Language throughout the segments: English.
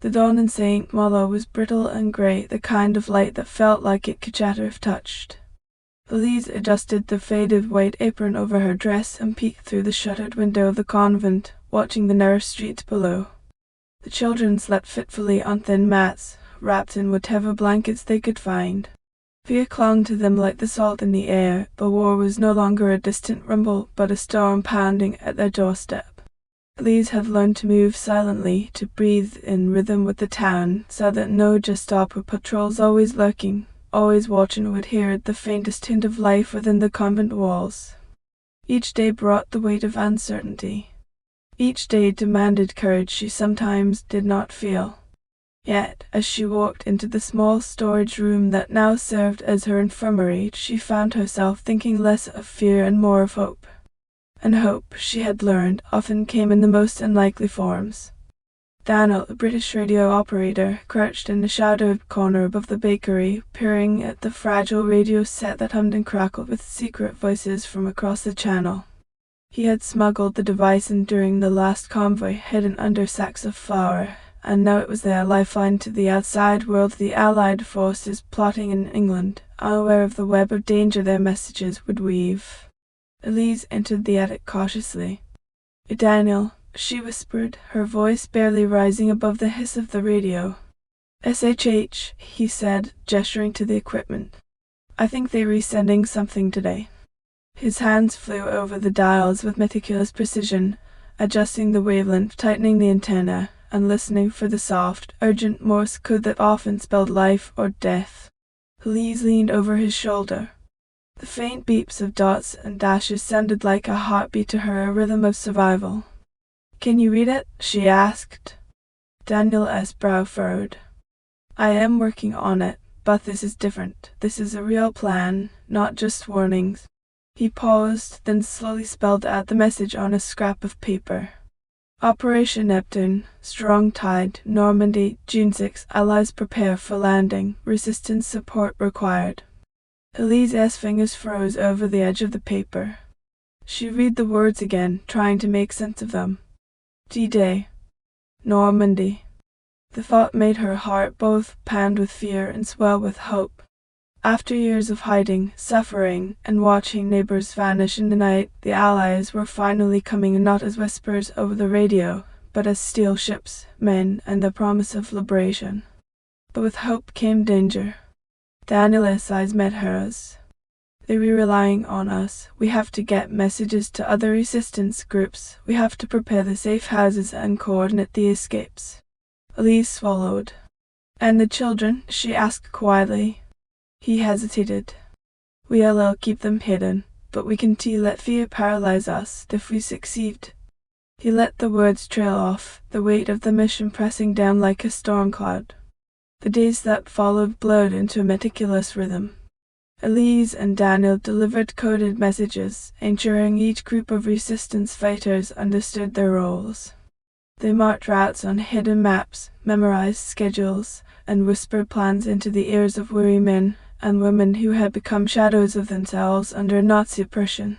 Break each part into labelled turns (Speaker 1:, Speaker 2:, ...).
Speaker 1: The dawn in Saint-Malo was brittle and grey, the kind of light that felt like it could shatter if touched. Elise adjusted the faded white apron over her dress and peeked through the shuttered window of the convent, watching the narrow streets below. The children slept fitfully on thin mats, wrapped in whatever blankets they could find. Fear clung to them like the salt in the air. The war was no longer a distant rumble, but a storm pounding at their doorstep. Elise had learned to move silently, to breathe in rhythm with the town, so that no Gestapo patrols always lurking, always watching would hear the faintest hint of life within the convent walls. Each day brought the weight of uncertainty. Each day demanded courage she sometimes did not feel. Yet, as she walked into the small storage room that now served as her infirmary, she found herself thinking less of fear and more of hope. And hope, she had learned, often came in the most unlikely forms. Daniel, a British radio operator, crouched in a shadowed corner above the bakery, peering at the fragile radio set that hummed and crackled with secret voices from across the channel. He had smuggled the device in during the last convoy, hidden under sacks of flour, and now it was their lifeline to the outside world, the Allied forces plotting in England, unaware of the web of danger their messages would weave. Elise entered the attic cautiously. "Daniel," she whispered, her voice barely rising above the hiss of the radio. "SHH," he said, gesturing to the equipment. "I think they're resending something today." His hands flew over the dials with meticulous precision, adjusting the wavelength, tightening the antenna, and listening for the soft, urgent Morse code that often spelled life or death. Elise leaned over his shoulder. The faint beeps of dots and dashes sounded like a heartbeat to her, a rhythm of survival. "Can you read it?" she asked. Daniel's brow furrowed. "I am working on it, but this is different. This is a real plan, not just warnings." He paused, then slowly spelled out the message on a scrap of paper. "Operation Neptune, strong tide, Normandy, June 6. Allies prepare for landing. Resistance support required." Elise's fingers froze over the edge of the paper. She read the words again, trying to make sense of them. D-Day. Normandy. The thought made her heart both pound with fear and swell with hope. After years of hiding, suffering, and watching neighbors vanish in the night, the Allies were finally coming, not as whispers over the radio, but as steel ships, men, and the promise of liberation. But with hope came danger. Daniel's eyes met hers. "They were relying on us. We have to get messages to other resistance groups. We have to prepare the safe houses and coordinate the escapes." Elise swallowed. "And the children?" she asked quietly. He hesitated. "We'll keep them hidden, but we can't let fear paralyze us if we succeed." He let the words trail off, the weight of the mission pressing down like a storm cloud. The days that followed blurred into a meticulous rhythm. Elise and Daniel delivered coded messages, ensuring each group of resistance fighters understood their roles. They marked routes on hidden maps, memorized schedules, and whispered plans into the ears of weary men and women who had become shadows of themselves under Nazi oppression.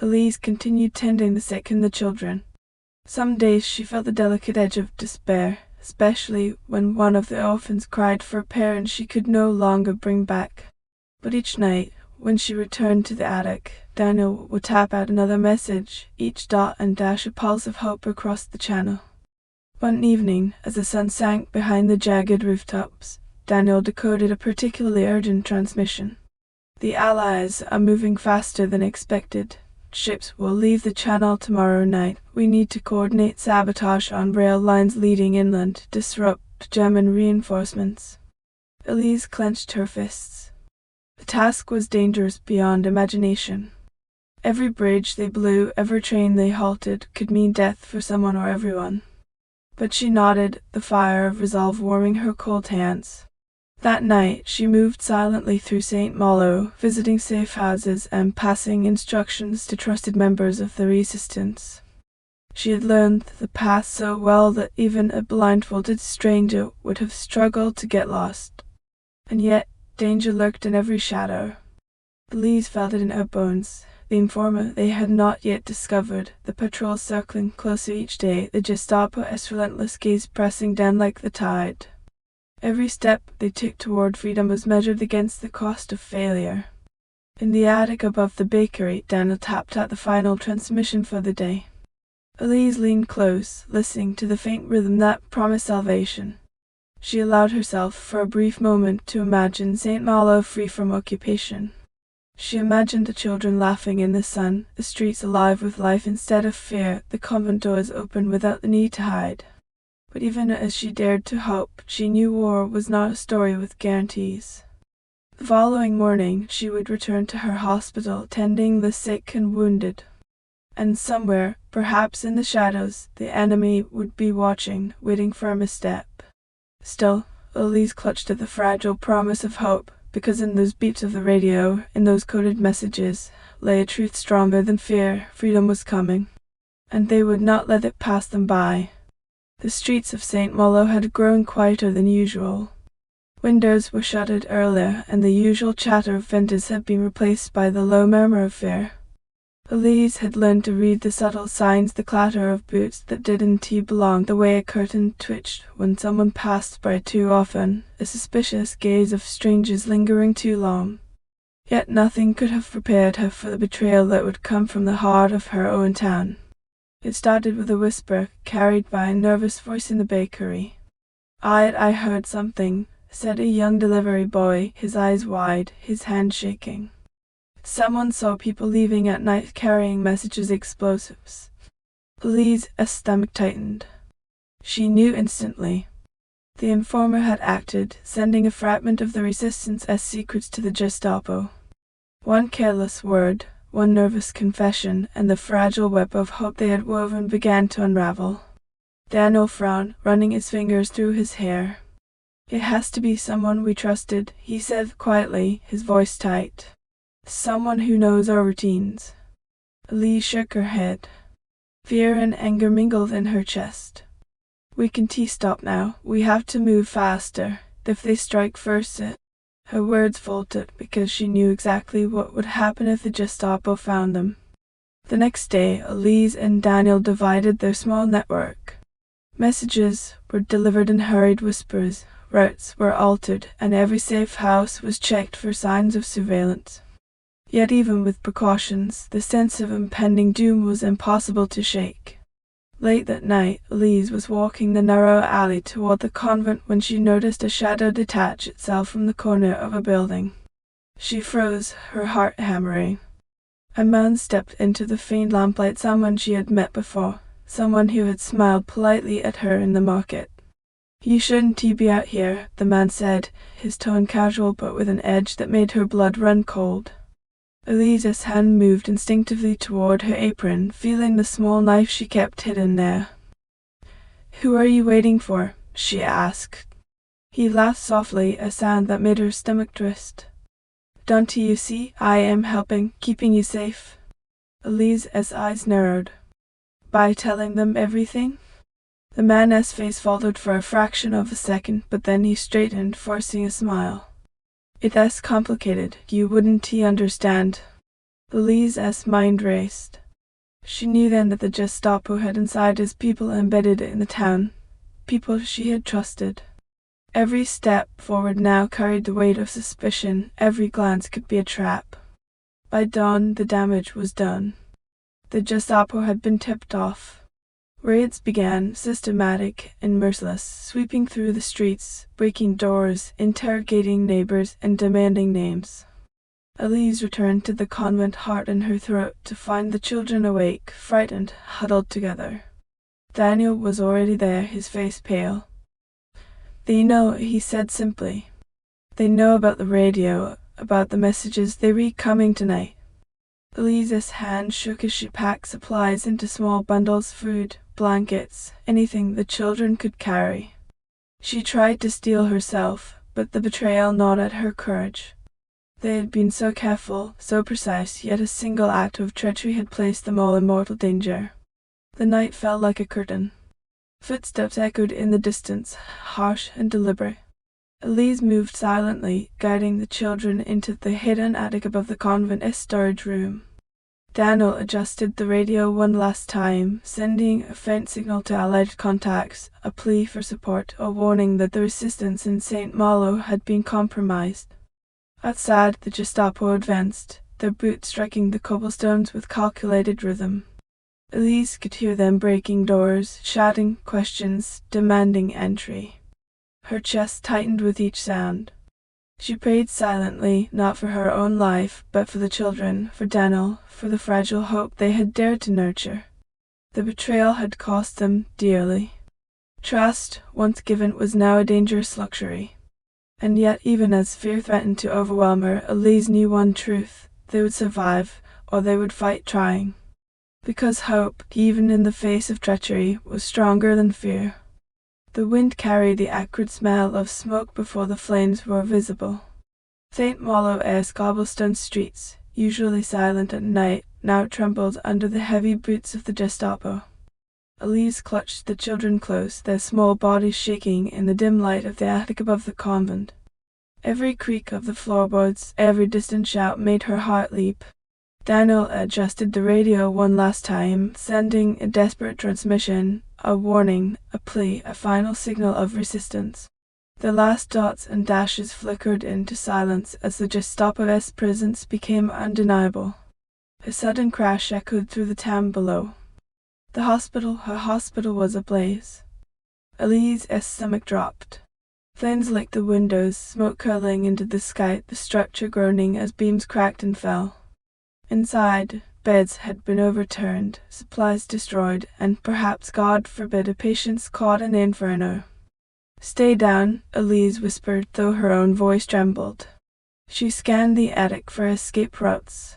Speaker 1: Elise continued tending the sick and the children. Some days she felt the delicate edge of despair, especially when one of the orphans cried for a parent she could no longer bring back. But each night, when she returned to the attic, Daniel would tap out another message, each dot and dash a pulse of hope across the channel. One evening, as the sun sank behind the jagged rooftops, Daniel decoded a particularly urgent transmission. "The Allies are moving faster than expected. Ships will leave the channel tomorrow night. We need to coordinate sabotage on rail lines leading inland, disrupt German reinforcements." Elise clenched her fists. The task was dangerous beyond imagination. Every bridge they blew, every train they halted, could mean death for someone or everyone. But she nodded, the fire of resolve warming her cold hands. That night, she moved silently through Saint-Malo, visiting safe houses and passing instructions to trusted members of the resistance. She had learned the path so well that even a blindfolded stranger would have struggled to get lost. And yet, danger lurked in every shadow. Elise felt it in her bones, the informer they had not yet discovered, the patrol circling closer each day, the Gestapo's relentless gaze pressing down like the tide. Every step they took toward freedom was measured against the cost of failure. In the attic above the bakery, Daniel tapped out the final transmission for the day. Elise leaned close, listening to the faint rhythm that promised salvation. She allowed herself for a brief moment to imagine Saint-Malo free from occupation. She imagined the children laughing in the sun, the streets alive with life instead of fear, the convent doors open without the need to hide. But even as she dared to hope, she knew war was not a story with guarantees. The following morning she would return to her hospital, tending the sick and wounded. And somewhere, perhaps in the shadows, the enemy would be watching, waiting for a misstep. Still, Elise clutched at the fragile promise of hope, because in those beeps of the radio, in those coded messages, lay a truth stronger than fear. Freedom was coming, and they would not let it pass them by. The streets of Saint-Malo had grown quieter than usual. Windows were shuttered earlier, and the usual chatter of vendors had been replaced by the low murmur of fear. Elise had learned to read the subtle signs, the clatter of boots that didn't belong, the way a curtain twitched when someone passed by too often, a suspicious gaze of strangers lingering too long. Yet nothing could have prepared her for the betrayal that would come from the heart of her own town. It started with a whisper, carried by a nervous voice in the bakery. I heard something," said a young delivery boy, his eyes wide, his hand shaking. "Someone saw people leaving at night carrying messages, explosives." Elise's stomach tightened. She knew instantly. The informer had acted, sending a fragment of the resistance as secrets to the Gestapo. One careless word, one nervous confession, and the fragile web of hope they had woven began to unravel. Daniel frowned, running his fingers through his hair. "It has to be someone we trusted," he said quietly, his voice tight. "Someone who knows our routines." Elise shook her head. Fear and anger mingled in her chest. "We can stop now. We have to move faster. If they strike first, Her words faltered because she knew exactly what would happen if the Gestapo found them. The next day, Elise and Daniel divided their small network. Messages were delivered in hurried whispers, routes were altered, and every safe house was checked for signs of surveillance. Yet even with precautions, the sense of impending doom was impossible to shake. Late that night, Elise was walking the narrow alley toward the convent when she noticed a shadow detach itself from the corner of a building. She froze, her heart hammering. A man stepped into the faint lamplight, someone she had met before, someone who had smiled politely at her in the market. "You shouldn't be out here," the man said, his tone casual but with an edge that made her blood run cold. Elise's hand moved instinctively toward her apron, feeling the small knife she kept hidden there. "Who are you waiting for?" she asked. He laughed softly, a sound that made her stomach twist. "Don't you see? I am helping, keeping you safe." Elise's eyes narrowed. "By telling them everything?" The man's face faltered for a fraction of a second, but then he straightened, forcing a smile. "It's complicated. You wouldn't understand." Elise's mind raced. She knew then that the Gestapo had insiders, people embedded in the town, people she had trusted. Every step forward now carried the weight of suspicion, every glance could be a trap. By dawn, the damage was done. The Gestapo had been tipped off. Raids began, systematic and merciless, sweeping through the streets, breaking doors, interrogating neighbors, and demanding names. Elise returned to the convent, heart in her throat, to find the children awake, frightened, huddled together. Daniel was already there, his face pale. "They know," he said simply. "They know about the radio, about the messages they read coming tonight." Elise's hand shook as she packed supplies into small bundles, food, blankets, anything the children could carry. She tried to steel herself, but the betrayal gnawed at her courage. They had been so careful, so precise, yet a single act of treachery had placed them all in mortal danger. The night fell like a curtain. Footsteps echoed in the distance, harsh and deliberate. Elise moved silently, guiding the children into the hidden attic above the convent storage room. Daniel adjusted the radio one last time, sending a faint signal to Allied contacts, a plea for support, a warning that the resistance in Saint-Malo had been compromised. Outside, the Gestapo advanced, their boots striking the cobblestones with calculated rhythm. Elise could hear them breaking doors, shouting questions, demanding entry. Her chest tightened with each sound. She prayed silently, not for her own life, but for the children, for Daniel, for the fragile hope they had dared to nurture. The betrayal had cost them dearly. Trust, once given, was now a dangerous luxury. And yet, even as fear threatened to overwhelm her, Elise knew one truth: they would survive, or they would fight trying. Because hope, even in the face of treachery, was stronger than fear. The wind carried the acrid smell of smoke before the flames were visible. Saint-Malo-esque cobblestone streets, usually silent at night, now trembled under the heavy boots of the Gestapo. Elise clutched the children close, their small bodies shaking in the dim light of the attic above the convent. Every creak of the floorboards, every distant shout made her heart leap. Daniel adjusted the radio one last time, sending a desperate transmission, a warning, a plea, a final signal of resistance. The last dots and dashes flickered into silence as the Gestapo's presence became undeniable. A sudden crash echoed through the town below. Her hospital was ablaze. Elise's stomach dropped. Flames licked the windows, smoke curling into the sky, the structure groaning as beams cracked and fell. Inside, beds had been overturned, supplies destroyed, and perhaps, God forbid, a patient caught in the inferno. "Stay down," Elise whispered, though her own voice trembled. She scanned the attic for escape routes.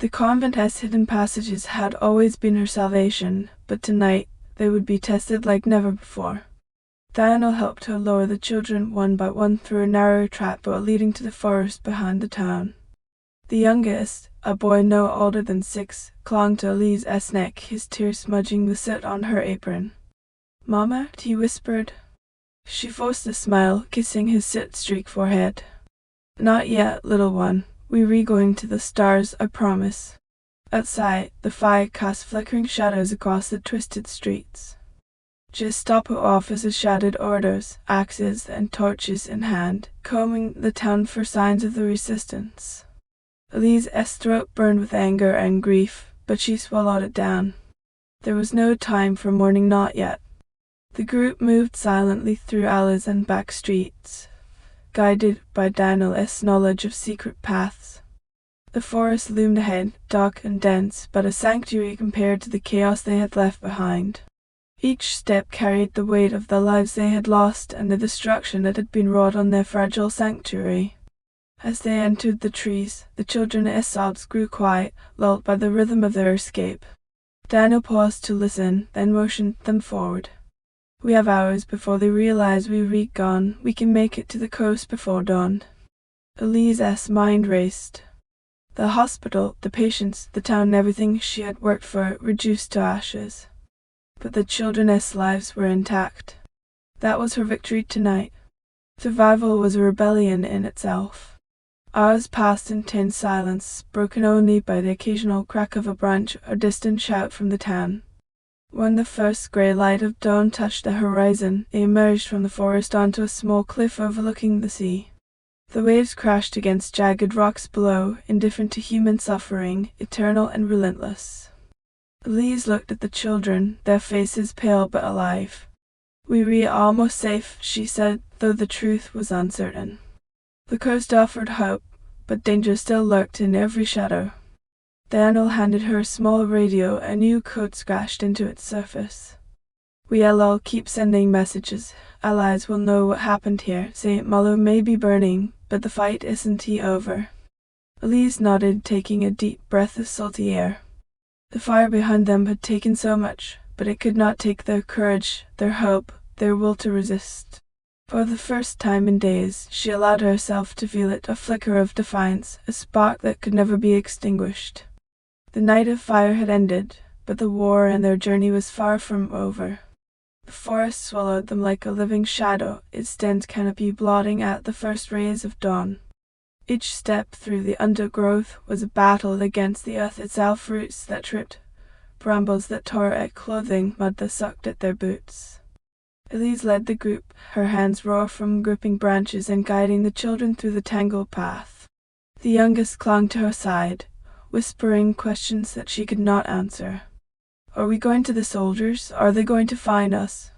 Speaker 1: The convent's hidden passages had always been her salvation, but tonight they would be tested like never before. Daniel helped her lower the children one by one through a narrow trapdoor leading to the forest behind the town. The youngest, a boy no older than 6, clung to Elise's neck, his tears smudging the soot on her apron. "Mama," he whispered. She forced a smile, kissing his soot-streaked forehead. "Not yet, little one. We're going to the stars, I promise." Outside, the fire cast flickering shadows across the twisted streets. Gestapo officers shouted orders, axes and torches in hand, combing the town for signs of the resistance. Elise's throat burned with anger and grief, but she swallowed it down. There was no time for mourning, not yet. The group moved silently through alleys and back streets, guided by Daniel's knowledge of secret paths. The forest loomed ahead, dark and dense, but a sanctuary compared to the chaos they had left behind. Each step carried the weight of the lives they had lost and the destruction that had been wrought on their fragile sanctuary. As they entered the trees, the children's sobs grew quiet, lulled by the rhythm of their escape. Daniel paused to listen, then motioned them forward. "We have hours before they realize we're gone. We can make it to the coast before dawn." Elise's mind raced. The hospital, the patients, the town, everything she had worked for, reduced to ashes. But the children's lives were intact. That was her victory tonight. Survival was a rebellion in itself. Hours passed in tense silence, broken only by the occasional crack of a branch or distant shout from the town. When the first grey light of dawn touched the horizon, they emerged from the forest onto a small cliff overlooking the sea. The waves crashed against jagged rocks below, indifferent to human suffering, eternal and relentless. Elise looked at the children, their faces pale but alive. "We're almost safe," she said, though the truth was uncertain. The coast offered hope, but danger still lurked in every shadow. Daniel handed her a small radio, a new code scratched into its surface. "We'll keep sending messages. Allies will know what happened here. Saint-Malo may be burning, but the fight isn't over." Elise nodded, taking a deep breath of salty air. The fire behind them had taken so much, but it could not take their courage, their hope, their will to resist. For the first time in days, she allowed herself to feel it, a flicker of defiance, a spark that could never be extinguished. The night of fire had ended, but the war and their journey was far from over. The forest swallowed them like a living shadow, its dense canopy blotting out the first rays of dawn. Each step through the undergrowth was a battle against the earth itself, roots that tripped, brambles that tore at clothing, mud that sucked at their boots. Elise led the group, her hands raw from gripping branches and guiding the children through the tangled path. The youngest clung to her side, whispering questions that she could not answer. "Are we going to the soldiers? Are they going to find us?"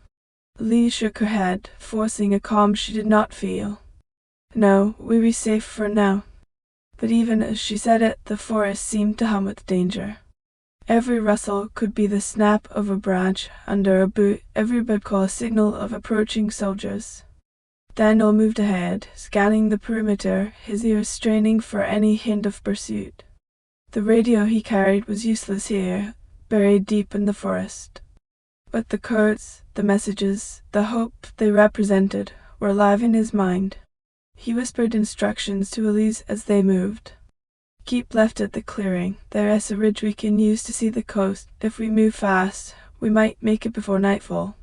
Speaker 1: Elise shook her head, forcing a calm she did not feel. "No, we'll be safe for now." But even as she said it, the forest seemed to hum with danger. Every rustle could be the snap of a branch under a boot, every bud call a signal of approaching soldiers. Daniel moved ahead, scanning the perimeter, his ears straining for any hint of pursuit. The radio he carried was useless here, buried deep in the forest. But the codes, the messages, the hope they represented, were alive in his mind. He whispered instructions to Elise as they moved. "Keep left at the clearing. There is a ridge we can use to see the coast. If we move fast, we might make it before nightfall."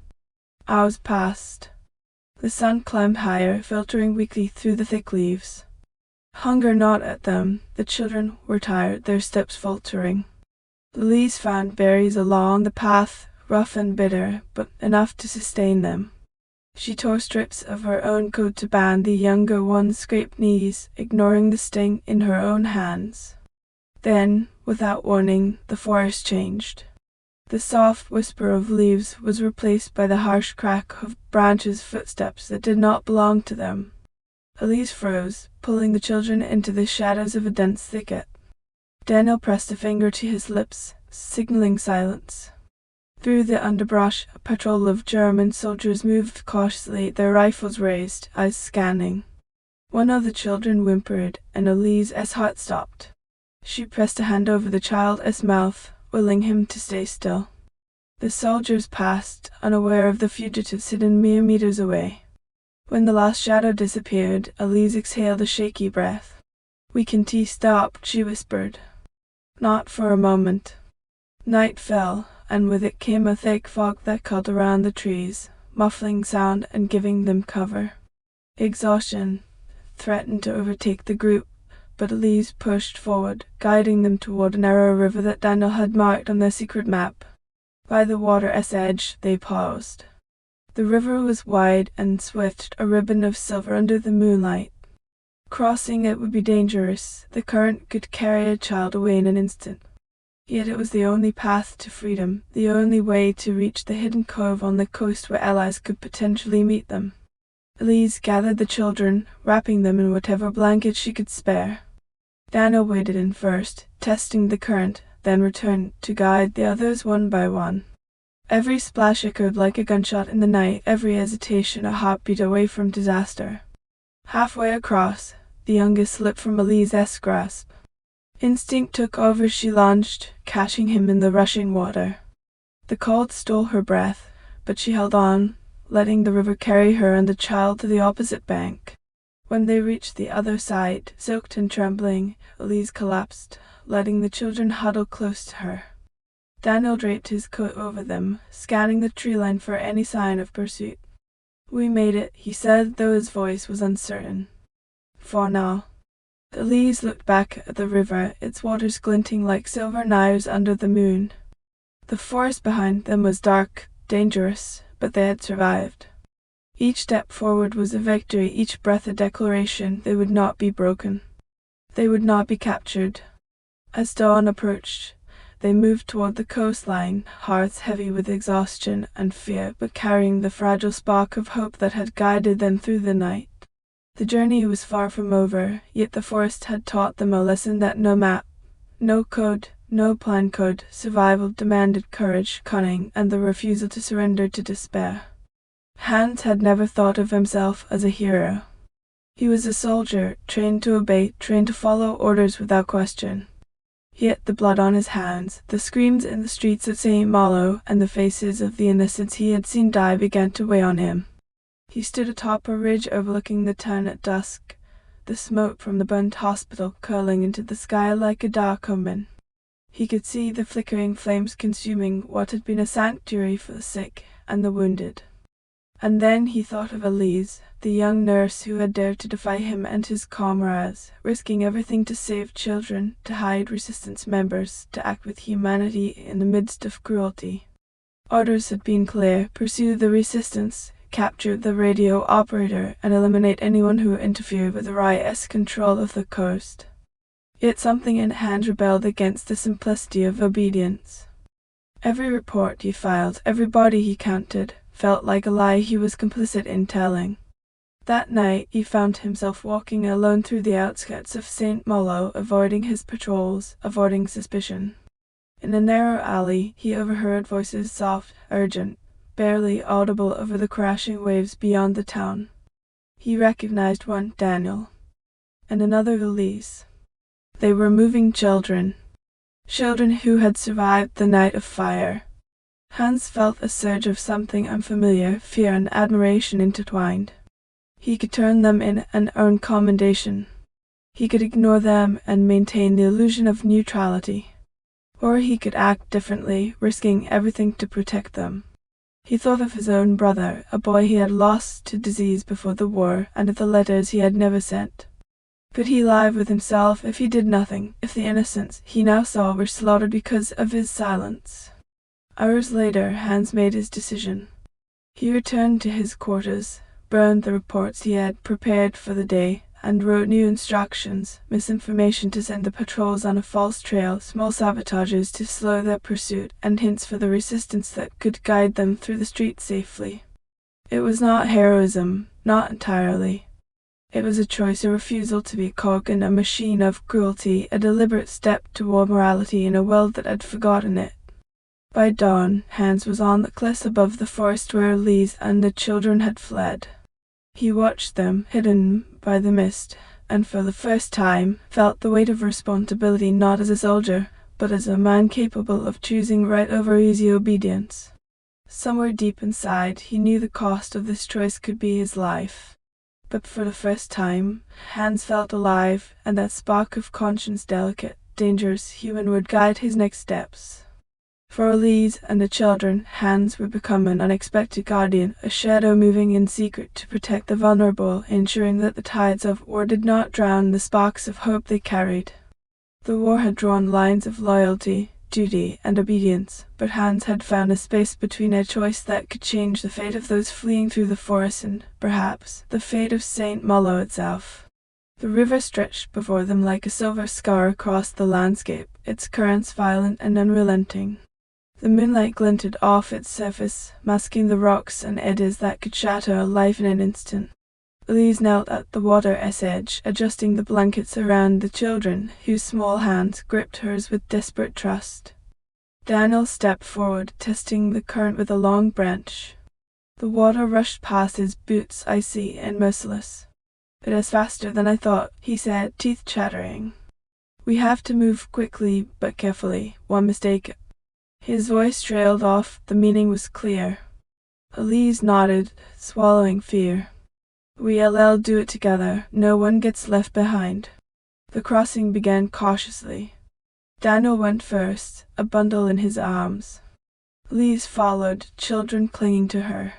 Speaker 1: Hours passed. The sun climbed higher, filtering weakly through the thick leaves. Hunger gnawed at them. The children were tired, their steps faltering. Elise found berries along the path, rough and bitter, but enough to sustain them. She tore strips of her own coat to band the younger one's scraped knees, ignoring the sting in her own hands. Then, without warning, the forest changed. The soft whisper of leaves was replaced by the harsh crack of branches, footsteps that did not belong to them. Elise froze, pulling the children into the shadows of a dense thicket. Daniel pressed a finger to his lips, signaling silence. Through the underbrush, a patrol of German soldiers moved cautiously, their rifles raised, eyes scanning. One of the children whimpered, and Elise's heart stopped. She pressed a hand over the child's mouth, willing him to stay still. The soldiers passed, unaware of the fugitives hidden mere meters away. When the last shadow disappeared, Elise exhaled a shaky breath. "We can stop," she whispered. Not for a moment. Night fell, and with it came a thick fog that curled around the trees, muffling sound and giving them cover. Exhaustion threatened to overtake the group, but Elise pushed forward, guiding them toward a narrow river that Daniel had marked on their secret map. By the water's edge, they paused. The river was wide and swift, a ribbon of silver under the moonlight. Crossing it would be dangerous. The current could carry a child away in an instant. Yet it was the only path to freedom, the only way to reach the hidden cove on the coast where allies could potentially meet them. Elise gathered the children, wrapping them in whatever blanket she could spare. Daniel waded in first, testing the current, then returned to guide the others one by one. Every splash echoed like a gunshot in the night, every hesitation a heartbeat away from disaster. Halfway across, the youngest slipped from Elise's grasp. Instinct took over. She lunged, catching him in the rushing water. The cold stole her breath, but she held on, letting the river carry her and the child to the opposite bank. When they reached the other side, soaked and trembling, Elise collapsed, letting the children huddle close to her. Daniel draped his coat over them, scanning the tree line for any sign of pursuit. "We made it," he said, though his voice was uncertain. "For now." Elise looked back at the river, its waters glinting like silver knives under the moon. The forest behind them was dark, dangerous, but they had survived. Each step forward was a victory, each breath a declaration. They would not be broken. They would not be captured. As dawn approached, they moved toward the coastline, hearts heavy with exhaustion and fear, but carrying the fragile spark of hope that had guided them through the night. The journey was far from over, yet the forest had taught them a lesson that no map, no code, no plan could. Survival demanded courage, cunning, and the refusal to surrender to despair. Hans had never thought of himself as a hero. He was a soldier, trained to obey, trained to follow orders without question. Yet the blood on his hands, the screams in the streets of Saint-Malo, and the faces of the innocents he had seen die began to weigh on him. He stood atop a ridge overlooking the town at dusk, the smoke from the burnt hospital curling into the sky like a dark omen. He could see the flickering flames consuming what had been a sanctuary for the sick and the wounded. And then he thought of Elise, the young nurse who had dared to defy him and his comrades, risking everything to save children, to hide resistance members, to act with humanity in the midst of cruelty. Orders had been clear: pursue the resistance, capture the radio operator, and eliminate anyone who interfered with the riotous control of the coast. Yet something in Hans rebelled against the simplicity of obedience. Every report he filed, every body he counted, felt like a lie he was complicit in telling. That night he found himself walking alone through the outskirts of Saint-Malo, avoiding his patrols, avoiding suspicion. In a narrow alley he overheard voices, soft, urgent, barely audible over the crashing waves beyond the town. He recognized one, Daniel, and another, Elise. They were moving children. Children who had survived the night of fire. Hans felt a surge of something unfamiliar, fear and admiration intertwined. He could turn them in and earn commendation. He could ignore them and maintain the illusion of neutrality. Or he could act differently, risking everything to protect them. He thought of his own brother, a boy he had lost to disease before the war, and of the letters he had never sent. Could he live with himself if he did nothing, if the innocents he now saw were slaughtered because of his silence? Hours later, Hans made his decision. He returned to his quarters, burned the reports he had prepared for the day, and wrote new instructions, misinformation to send the patrols on a false trail, small sabotages to slow their pursuit, and hints for the resistance that could guide them through the streets safely. It was not heroism, not entirely. It was a choice, a refusal to be a cog in a machine of cruelty, a deliberate step toward morality in a world that had forgotten it. By dawn, Hans was on the cliffs above the forest where Elise and the children had fled. He watched them, hidden by the mist, and for the first time felt the weight of responsibility, not as a soldier, but as a man capable of choosing right over easy obedience. Somewhere deep inside, he knew the cost of this choice could be his life. But for the first time, Hans felt alive, and that spark of conscience, delicate, dangerous, human, would guide his next steps. For Elise and the children, Hans would become an unexpected guardian, a shadow moving in secret to protect the vulnerable, ensuring that the tides of war did not drown the sparks of hope they carried. The war had drawn lines of loyalty, duty, and obedience, but Hans had found a space between, a choice that could change the fate of those fleeing through the forest and, perhaps, the fate of Saint-Malo itself. The river stretched before them like a silver scar across the landscape, its currents violent and unrelenting. The moonlight glinted off its surface, masking the rocks and eddies that could shatter a life in an instant. Elise knelt at the water's edge, adjusting the blankets around the children, whose small hands gripped hers with desperate trust. Daniel stepped forward, testing the current with a long branch. The water rushed past his boots, icy and merciless. "It is faster than I thought," he said, teeth chattering. "We have to move quickly but carefully. One mistake." His voice trailed off, the meaning was clear. Elise nodded, swallowing fear. "We'll do it together. No one gets left behind." The crossing began cautiously. Daniel went first, a bundle in his arms. Elise followed, children clinging to her.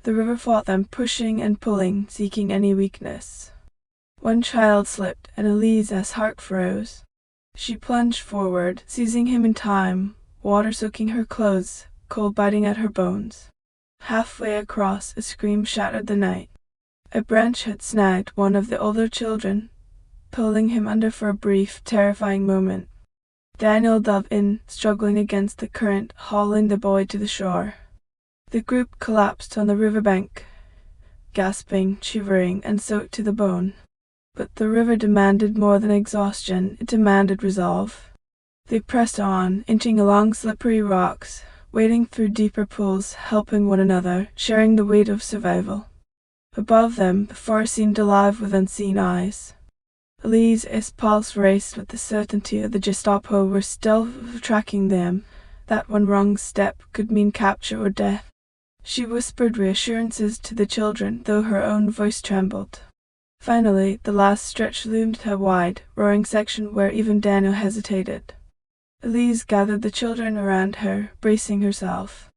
Speaker 1: The river fought them, pushing and pulling, seeking any weakness. One child slipped, and Elise's heart froze. She plunged forward, seizing him in time, water soaking her clothes, cold biting at her bones. Halfway across, a scream shattered the night. A branch had snagged one of the older children, pulling him under for a brief, terrifying moment. Daniel dove in, struggling against the current, hauling the boy to the shore. The group collapsed on the riverbank, gasping, shivering, and soaked to the bone. But the river demanded more than exhaustion, it demanded resolve. They pressed on, inching along slippery rocks, wading through deeper pools, helping one another, sharing the weight of survival. Above them, the forest seemed alive with unseen eyes. Elise's pulse raced with the certainty that the Gestapo were still tracking them, that one wrong step could mean capture or death. She whispered reassurances to the children, though her own voice trembled. Finally, the last stretch loomed, a wide, roaring section where even Daniel hesitated. Elise gathered the children around her, bracing herself.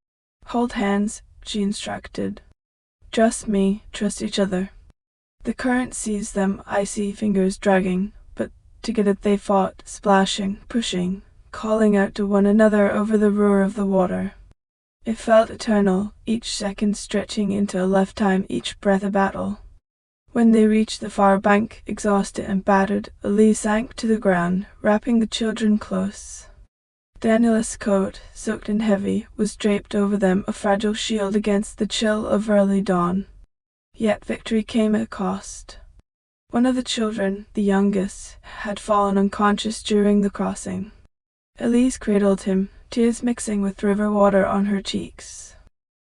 Speaker 1: "Hold hands," she instructed. Trust me, trust each other. The current seized them, icy fingers dragging, but together they fought, splashing, pushing, calling out to one another over the roar of the water. It felt eternal, each second stretching into a lifetime, each breath a battle. When they reached the far bank, exhausted and battered, Elise sank to the ground, wrapping the children close. Daniel's coat, soaked and heavy, was draped over them, a fragile shield against the chill of early dawn. Yet victory came at a cost. One of the children, the youngest, had fallen unconscious during the crossing. Elise cradled him, tears mixing with river water on her cheeks.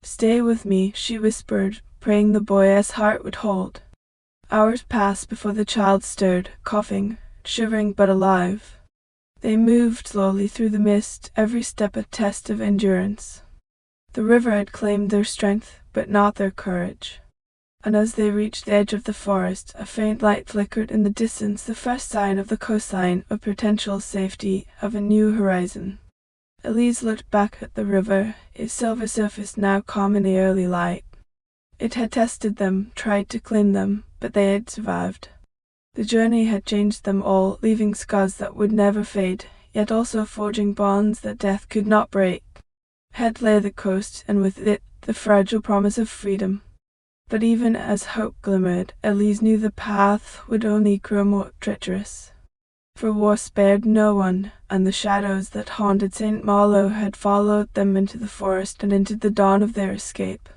Speaker 1: "Stay with me," she whispered, praying the boy's heart would hold. Hours passed before the child stirred, coughing, shivering but alive. They moved slowly through the mist, every step a test of endurance. The river had claimed their strength, but not their courage. And as they reached the edge of the forest, a faint light flickered in the distance, the first sign of the coastline, of potential safety, of a new horizon. Elise looked back at the river, its silver surface now calm in the early light. It had tested them, tried to clean them, but they had survived. The journey had changed them all, leaving scars that would never fade, yet also forging bonds that death could not break. Ahead lay the coast, and with it the fragile promise of freedom. But even as hope glimmered, Elise knew the path would only grow more treacherous. For war spared no one, and the shadows that haunted Saint-Malo had followed them into the forest and into the dawn of their escape.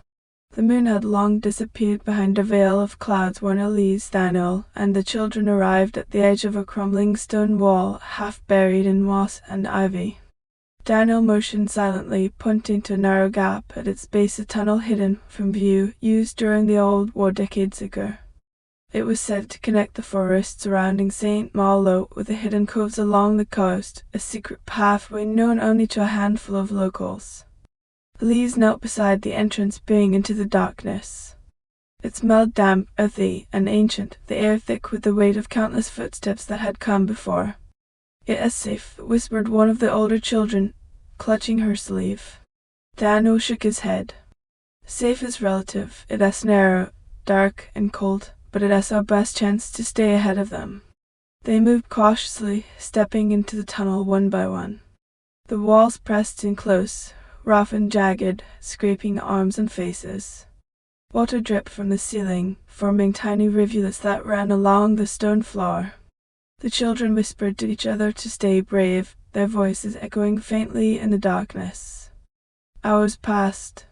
Speaker 1: The moon had long disappeared behind a veil of clouds when Elise, Daniel, and the children arrived at the edge of a crumbling stone wall, half buried in moss and ivy. Daniel motioned silently, pointing to a narrow gap at its base, a tunnel hidden from view, used during the old war decades ago. It was said to connect the forest surrounding Saint-Malo with the hidden coves along the coast, a secret pathway known only to a handful of locals. Elise knelt beside the entrance, peering into the darkness. It smelled damp, earthy, and ancient, the air thick with the weight of countless footsteps that had come before. "It is safe," whispered one of the older children, clutching her sleeve. Daniel shook his head. "Safe is relative. It is narrow, dark, and cold, but it is our best chance to stay ahead of them." They moved cautiously, stepping into the tunnel one by one. The walls pressed in close, rough and jagged, scraping arms and faces. Water dripped from the ceiling, forming tiny rivulets that ran along the stone floor. The children whispered to each other to stay brave, their voices echoing faintly in the darkness. Hours passed.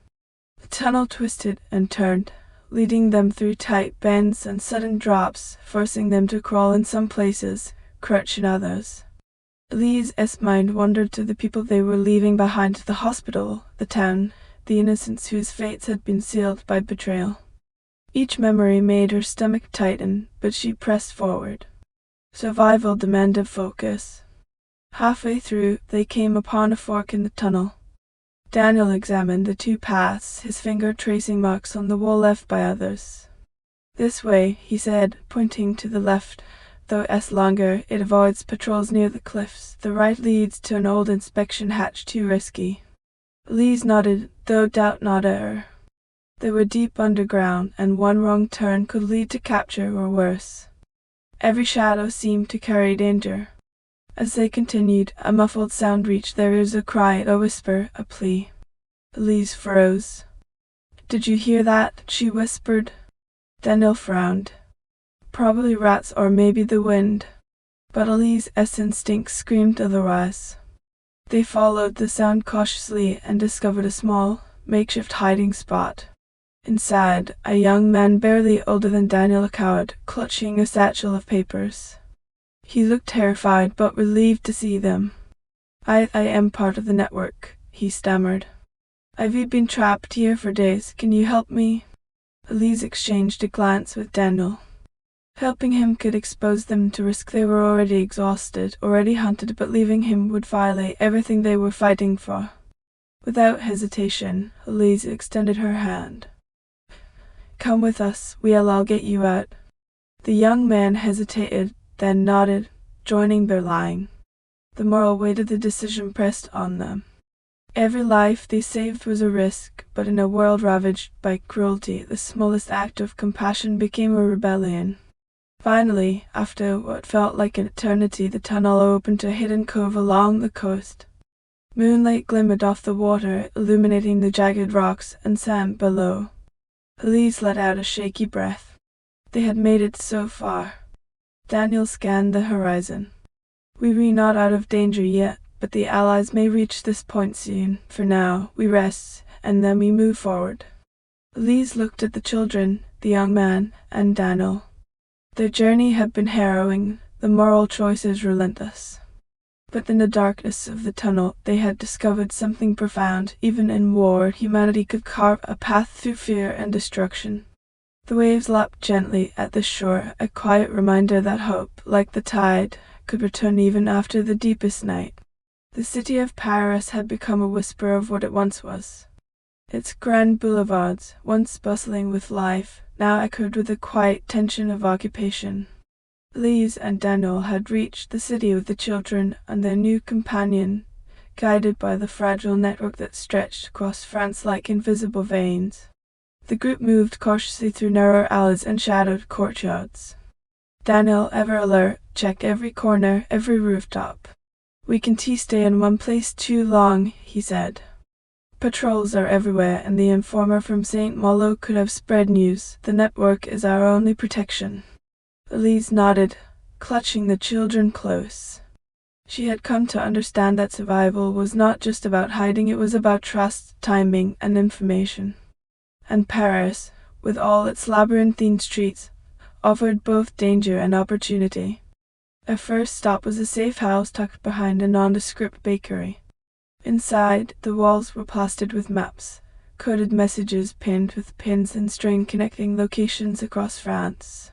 Speaker 1: The tunnel twisted and turned, leading them through tight bends and sudden drops, forcing them to crawl in some places, crouch in others. Elise's mind wandered to the people they were leaving behind, the hospital, the town, the innocents whose fates had been sealed by betrayal. Each memory made her stomach tighten, but she pressed forward. Survival demanded focus. Halfway through, they came upon a fork in the tunnel. Daniel examined the two paths, his finger tracing marks on the wall left by others. "This way," he said, pointing to the left. "Though it's longer, it avoids patrols near the cliffs. The right leads to an old inspection hatch, too risky." Elise nodded, though doubt not error. They were deep underground, and one wrong turn could lead to capture or worse. Every shadow seemed to carry danger. As they continued, a muffled sound reached their ears, a cry, a whisper, a plea. Elise froze. "Did you hear that?" she whispered. Daniel frowned. "Probably rats, or maybe the wind." But Elise's instinct screamed otherwise. They followed the sound cautiously and discovered a small, makeshift hiding spot. Inside, a young man barely older than Daniel cowered, clutching a satchel of papers. He looked terrified but relieved to see them. I am part of the network," he stammered. "I've been trapped here for days. Can you help me?" Elise exchanged a glance with Daniel. Helping him could expose them to risk. They were already exhausted, already hunted, but leaving him would violate everything they were fighting for. Without hesitation, Elise extended her hand. "Come with us, I'll get you out." The young man hesitated, then nodded, joining their line. The moral weight of the decision pressed on them. Every life they saved was a risk, but in a world ravaged by cruelty, the smallest act of compassion became a rebellion. Finally, after what felt like an eternity, the tunnel opened to a hidden cove along the coast. Moonlight glimmered off the water, illuminating the jagged rocks and sand below. Elise let out a shaky breath. They had made it so far. Daniel scanned the horizon. We were not out of danger yet, but the Allies may reach this point soon. For now, we rest, and then we move forward. Elise looked at the children, the young man, and Daniel. Their journey had been harrowing, the moral choices relentless. But in the darkness of the tunnel, they had discovered something profound. Even in war, humanity could carve a path through fear and destruction. The waves lapped gently at the shore, a quiet reminder that hope, like the tide, could return even after the deepest night. The city of Paris had become a whisper of what it once was. Its grand boulevards, once bustling with life, now echoed with the quiet tension of occupation. Elise and Daniel had reached the city with the children and their new companion, guided by the fragile network that stretched across France like invisible veins. The group moved cautiously through narrow alleys and shadowed courtyards. Daniel, ever alert, checked every corner, every rooftop. "We can't stay in one place too long," he said. "Patrols are everywhere, and the informer from Saint-Malo could have spread news. The network is our only protection." Elise nodded, clutching the children close. She had come to understand that survival was not just about hiding, it was about trust, timing, and information. And Paris, with all its labyrinthine streets, offered both danger and opportunity. Their first stop was a safe house tucked behind a nondescript bakery. Inside, the walls were plastered with maps, coded messages pinned with pins and string connecting locations across France.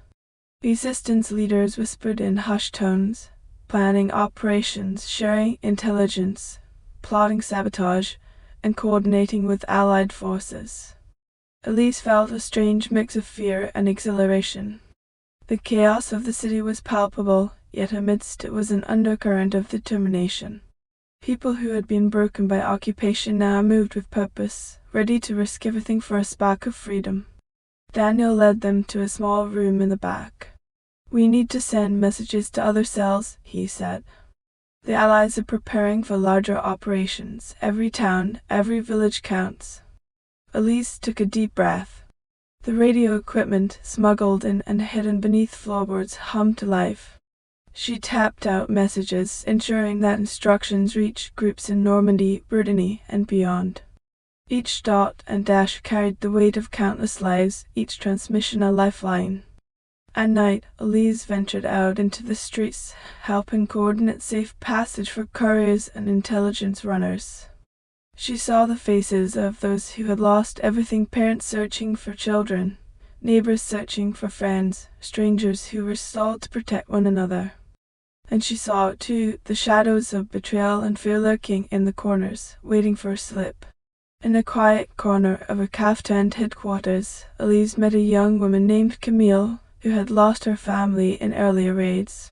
Speaker 1: Resistance leaders whispered in hushed tones, planning operations, sharing intelligence, plotting sabotage, and coordinating with Allied forces. Elise felt a strange mix of fear and exhilaration. The chaos of the city was palpable, yet amidst it was an undercurrent of determination. People who had been broken by occupation now moved with purpose, ready to risk everything for a spark of freedom. Daniel led them to a small room in the back. "We need to send messages to other cells," he said. "The Allies are preparing for larger operations. Every town, every village counts." Elise took a deep breath. The radio equipment, smuggled in and hidden beneath floorboards, hummed to life. She tapped out messages, ensuring that instructions reached groups in Normandy, Brittany, and beyond. Each dot and dash carried the weight of countless lives, each transmission a lifeline. At night, Elise ventured out into the streets, helping coordinate safe passage for couriers and intelligence runners. She saw the faces of those who had lost everything, parents searching for children, neighbors searching for friends, strangers who were stalled to protect one another. And she saw, too, the shadows of betrayal and fear lurking in the corners, waiting for a slip. In a quiet corner of a caftan headquarters, Elise met a young woman named Camille, who had lost her family in earlier raids.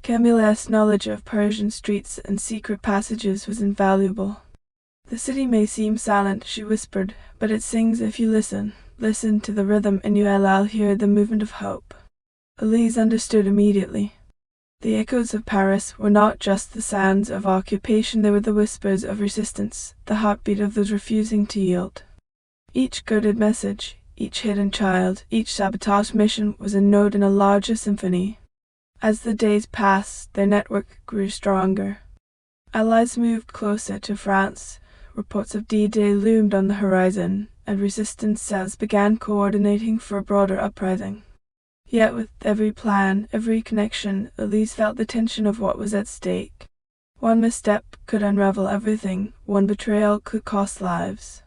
Speaker 1: Camille's knowledge of Persian streets and secret passages was invaluable. "The city may seem silent," she whispered, "but it sings if you listen. Listen to the rhythm and you'll hear the movement of hope." Elise understood immediately. The echoes of Paris were not just the sounds of occupation, they were the whispers of resistance, the heartbeat of those refusing to yield. Each coded message, each hidden child, each sabotage mission was a note in a larger symphony. As the days passed, their network grew stronger. Allies moved closer to France, reports of D-Day loomed on the horizon, and resistance cells began coordinating for a broader uprising. Yet with every plan, every connection, Elise felt the tension of what was at stake. One misstep could unravel everything, one betrayal could cost lives.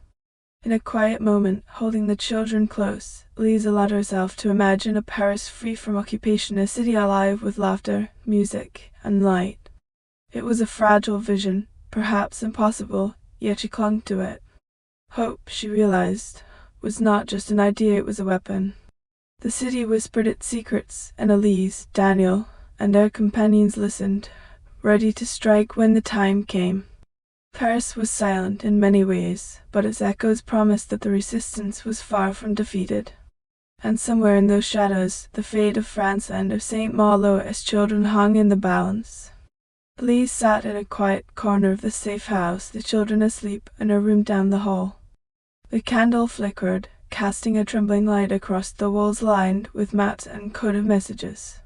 Speaker 1: In a quiet moment, holding the children close, Elise allowed herself to imagine a Paris free from occupation, a city alive with laughter, music, and light. It was a fragile vision, perhaps impossible, yet she clung to it. Hope, she realized, was not just an idea, it was a weapon. The city whispered its secrets, and Elise, Daniel, and their companions listened, ready to strike when the time came. Paris was silent in many ways, but its echoes promised that the resistance was far from defeated. And somewhere in those shadows, the fate of France and of Saint-Malo as children hung in the balance. Elise sat in a quiet corner of the safe house, the children asleep, in a room down the hall. The candle flickered, casting a trembling light across the walls lined with maps and coded messages.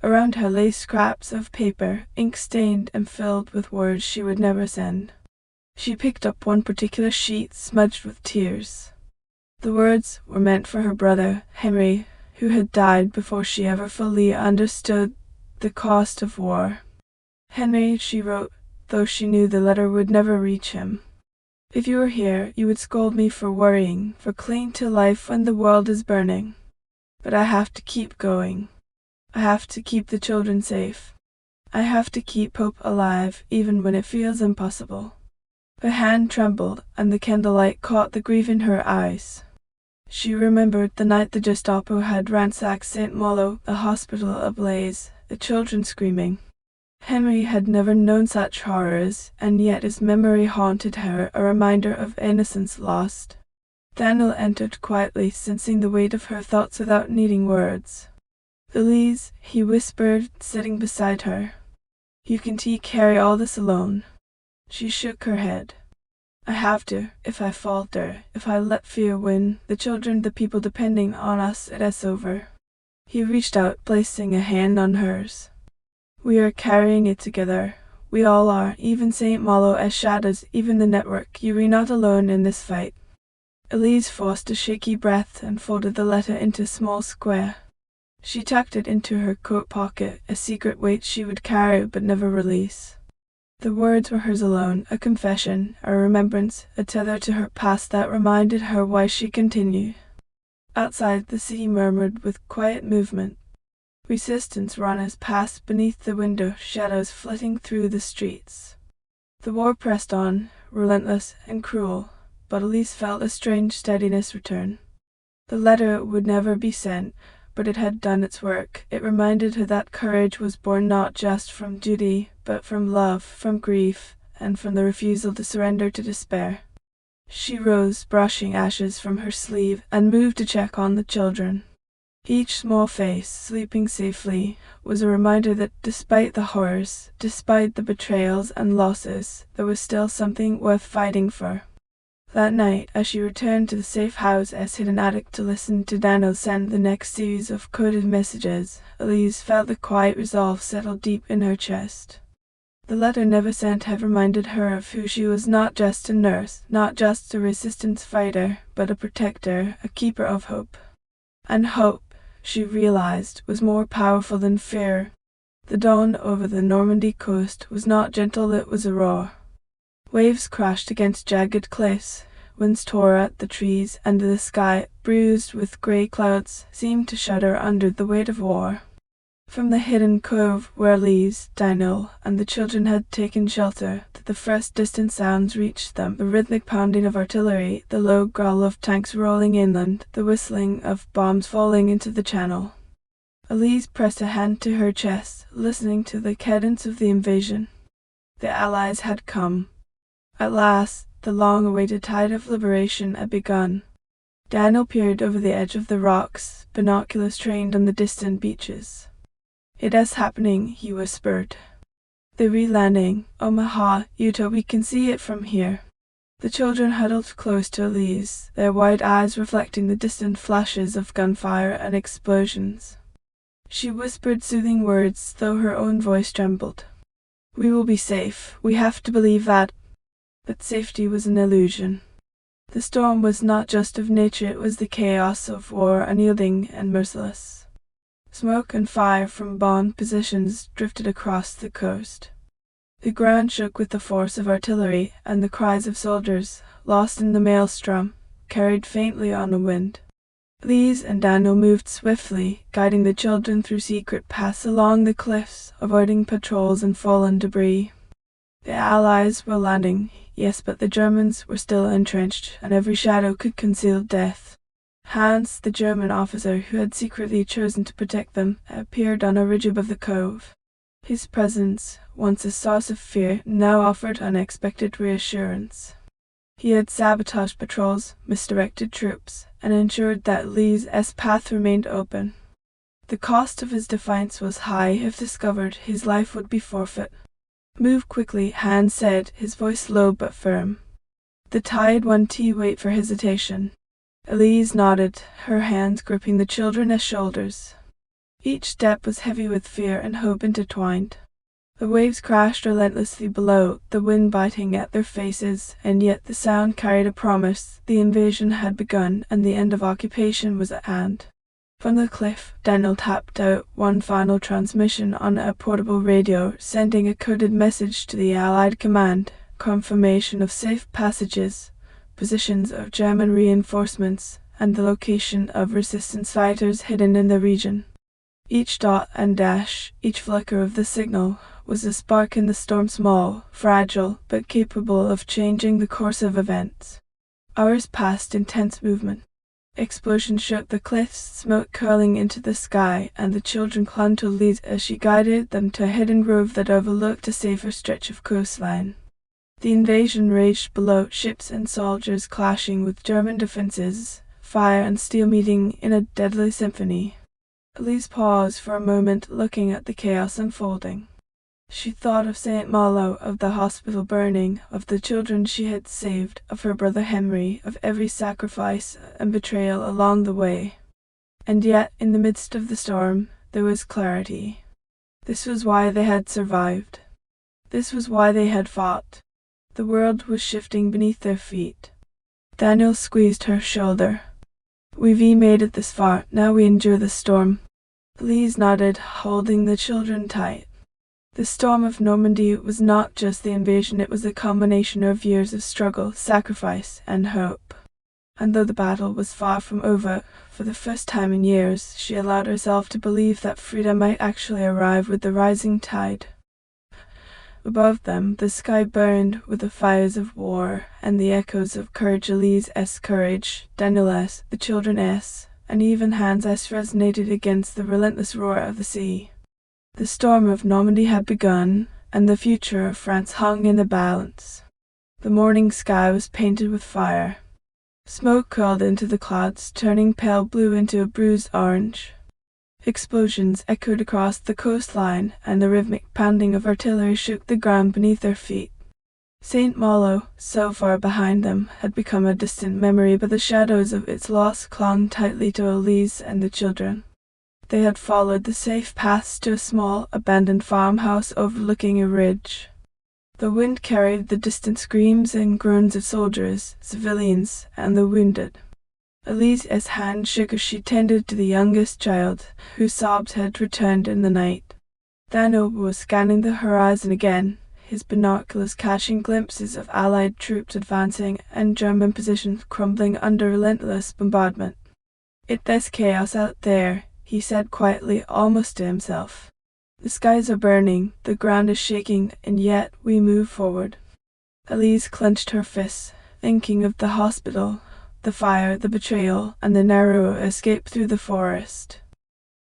Speaker 1: Around her lay scraps of paper, ink-stained and filled with words she would never send. She picked up one particular sheet smudged with tears. The words were meant for her brother, Henry, who had died before she ever fully understood the cost of war. Henry, she wrote, though she knew the letter would never reach him. If you were here, you would scold me for worrying, for clinging to life when the world is burning. But I have to keep going. I have to keep the children safe. I have to keep hope alive, even when it feels impossible. Her hand trembled, and the candlelight caught the grief in her eyes. She remembered the night the Gestapo had ransacked Saint-Malo, the hospital ablaze, the children screaming. Henry had never known such horrors, and yet his memory haunted her, a reminder of innocence lost. Daniel entered quietly, sensing the weight of her thoughts without needing words. "Elise," he whispered, sitting beside her. "You can carry all this alone." She shook her head. "I have to. If I falter, if I let fear win, the children, the people depending on us, it is over." He reached out, placing a hand on hers. "We are carrying it together. We all are, even Saint-Malo as shadows, even the network. You are not alone in this fight." Elise forced a shaky breath and folded the letter into a small square. She tucked it into her coat pocket, a secret weight she would carry but never release. The words were hers alone, a confession, a remembrance, a tether to her past that reminded her why she continued. Outside, the city murmured with quiet movement. Resistance runners passed beneath the window, shadows flitting through the streets. The war pressed on, relentless and cruel, but Elise felt a strange steadiness return. The letter would never be sent, but it had done its work. It reminded her that courage was born not just from duty, but from love, from grief, and from the refusal to surrender to despair. She rose, brushing ashes from her sleeve, and moved to check on the children. Each small face, sleeping safely, was a reminder that despite the horrors, despite the betrayals and losses, there was still something worth fighting for. That night, as she returned to the safe house as hidden attic to listen to Daniel send the next series of coded messages, Elise felt the quiet resolve settle deep in her chest. The letter never sent had reminded her of who she was, not just a nurse, not just a resistance fighter, but a protector, a keeper of hope. And hope, she realized, was more powerful than fear. The dawn over the Normandy coast was not gentle, it was a roar. Waves crashed against jagged cliffs, winds tore at the trees, and the sky, bruised with grey clouds, seemed to shudder under the weight of war. From the hidden cove where Elise, Daniel, and the children had taken shelter, the first distant sounds reached them, the rhythmic pounding of artillery, the low growl of tanks rolling inland, the whistling of bombs falling into the channel. Elise pressed a hand to her chest, listening to the cadence of the invasion. The Allies had come. At last, the long-awaited tide of liberation had begun. Daniel peered over the edge of the rocks, binoculars trained on the distant beaches. "It is happening," he whispered. "The re-landing. Omaha, Utah, we can see it from here." The children huddled close to Elise, their wide eyes reflecting the distant flashes of gunfire and explosions. She whispered soothing words, though her own voice trembled. "We will be safe. We have to believe that." But safety was an illusion. The storm was not just of nature, it was the chaos of war, unyielding and merciless. Smoke and fire from bombed positions drifted across the coast. The ground shook with the force of artillery, and the cries of soldiers, lost in the maelstrom, carried faintly on the wind. Elise and Daniel moved swiftly, guiding the children through secret paths along the cliffs, avoiding patrols and fallen debris. The Allies were landing, yes, but the Germans were still entrenched, and every shadow could conceal death. Hans, the German officer who had secretly chosen to protect them, appeared on a ridge above the cove. His presence, once a source of fear, now offered unexpected reassurance. He had sabotaged patrols, misdirected troops, and ensured that Elise's path remained open. The cost of his defiance was high. If discovered, his life would be forfeit. "Move quickly," Hans said, his voice low but firm. The tide won't wait for hesitation. Elise nodded, her hands gripping the children's shoulders. Each step was heavy with fear and hope intertwined. The waves crashed relentlessly below, the wind biting at their faces, and yet the sound carried a promise. The invasion had begun, and the end of occupation was at hand. From the cliff, Daniel tapped out one final transmission on a portable radio, sending a coded message to the Allied command, confirmation of safe passages, positions of German reinforcements, and the location of resistance fighters hidden in the region. Each dot and dash, each flicker of the signal, was a spark in the storm, small, fragile, but capable of changing the course of events. Hours passed in tense movement. Explosions shook the cliffs, smoke curling into the sky, and the children clung to Elise as she guided them to a hidden grove that overlooked a safer stretch of coastline. The invasion raged below, ships and soldiers clashing with German defenses, fire and steel meeting in a deadly symphony. Elise paused for a moment, looking at the chaos unfolding. She thought of Saint-Malo, of the hospital burning, of the children she had saved, of her brother Henry, of every sacrifice and betrayal along the way. And yet, in the midst of the storm, there was clarity. This was why they had survived. This was why they had fought. The world was shifting beneath their feet. Daniel squeezed her shoulder. "We've made it this far, now we endure the storm." Elise nodded, holding the children tight. The storm of Normandy was not just the invasion, it was a combination of years of struggle, sacrifice, and hope. And though the battle was far from over, for the first time in years, she allowed herself to believe that freedom might actually arrive with the rising tide. Above them, the sky burned with the fires of war and the echoes of courage. Elise's courage, Daniel's, the children's, and even Hans's resonated against the relentless roar of the sea. The storm of Normandy had begun, and the future of France hung in the balance. The morning sky was painted with fire. Smoke curled into the clouds, turning pale blue into a bruised orange. Explosions echoed across the coastline, and the rhythmic pounding of artillery shook the ground beneath their feet. Saint-Malo, so far behind them, had become a distant memory, but the shadows of its loss clung tightly to Elise and the children. They had followed the safe paths to a small, abandoned farmhouse overlooking a ridge. The wind carried the distant screams and groans of soldiers, civilians, and the wounded. Elise's hand shook as she tended to the youngest child, whose sobs had returned in the night. Daniel was scanning the horizon again, his binoculars catching glimpses of Allied troops advancing and German positions crumbling under relentless bombardment. "There's chaos out there," he said quietly, almost to himself. "The skies are burning, the ground is shaking, and yet we move forward." Elise clenched her fists, thinking of the hospital, the fire, the betrayal, and the narrow escape through the forest.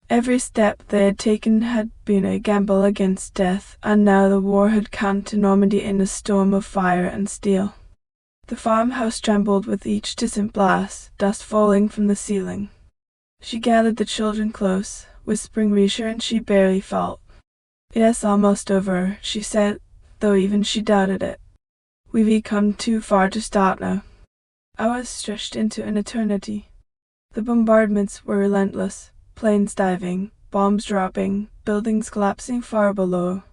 Speaker 1: Every step they had taken had been a gamble against death, and now the war had come to Normandy in a storm of fire and steel. The farmhouse trembled with each distant blast, dust falling from the ceiling. She gathered the children close, whispering reassurance she barely felt. "It's almost over," she said, though even she doubted it. "We've come too far to stop now." Hours stretched into an eternity. The bombardments were relentless, planes diving, bombs dropping, buildings collapsing far below.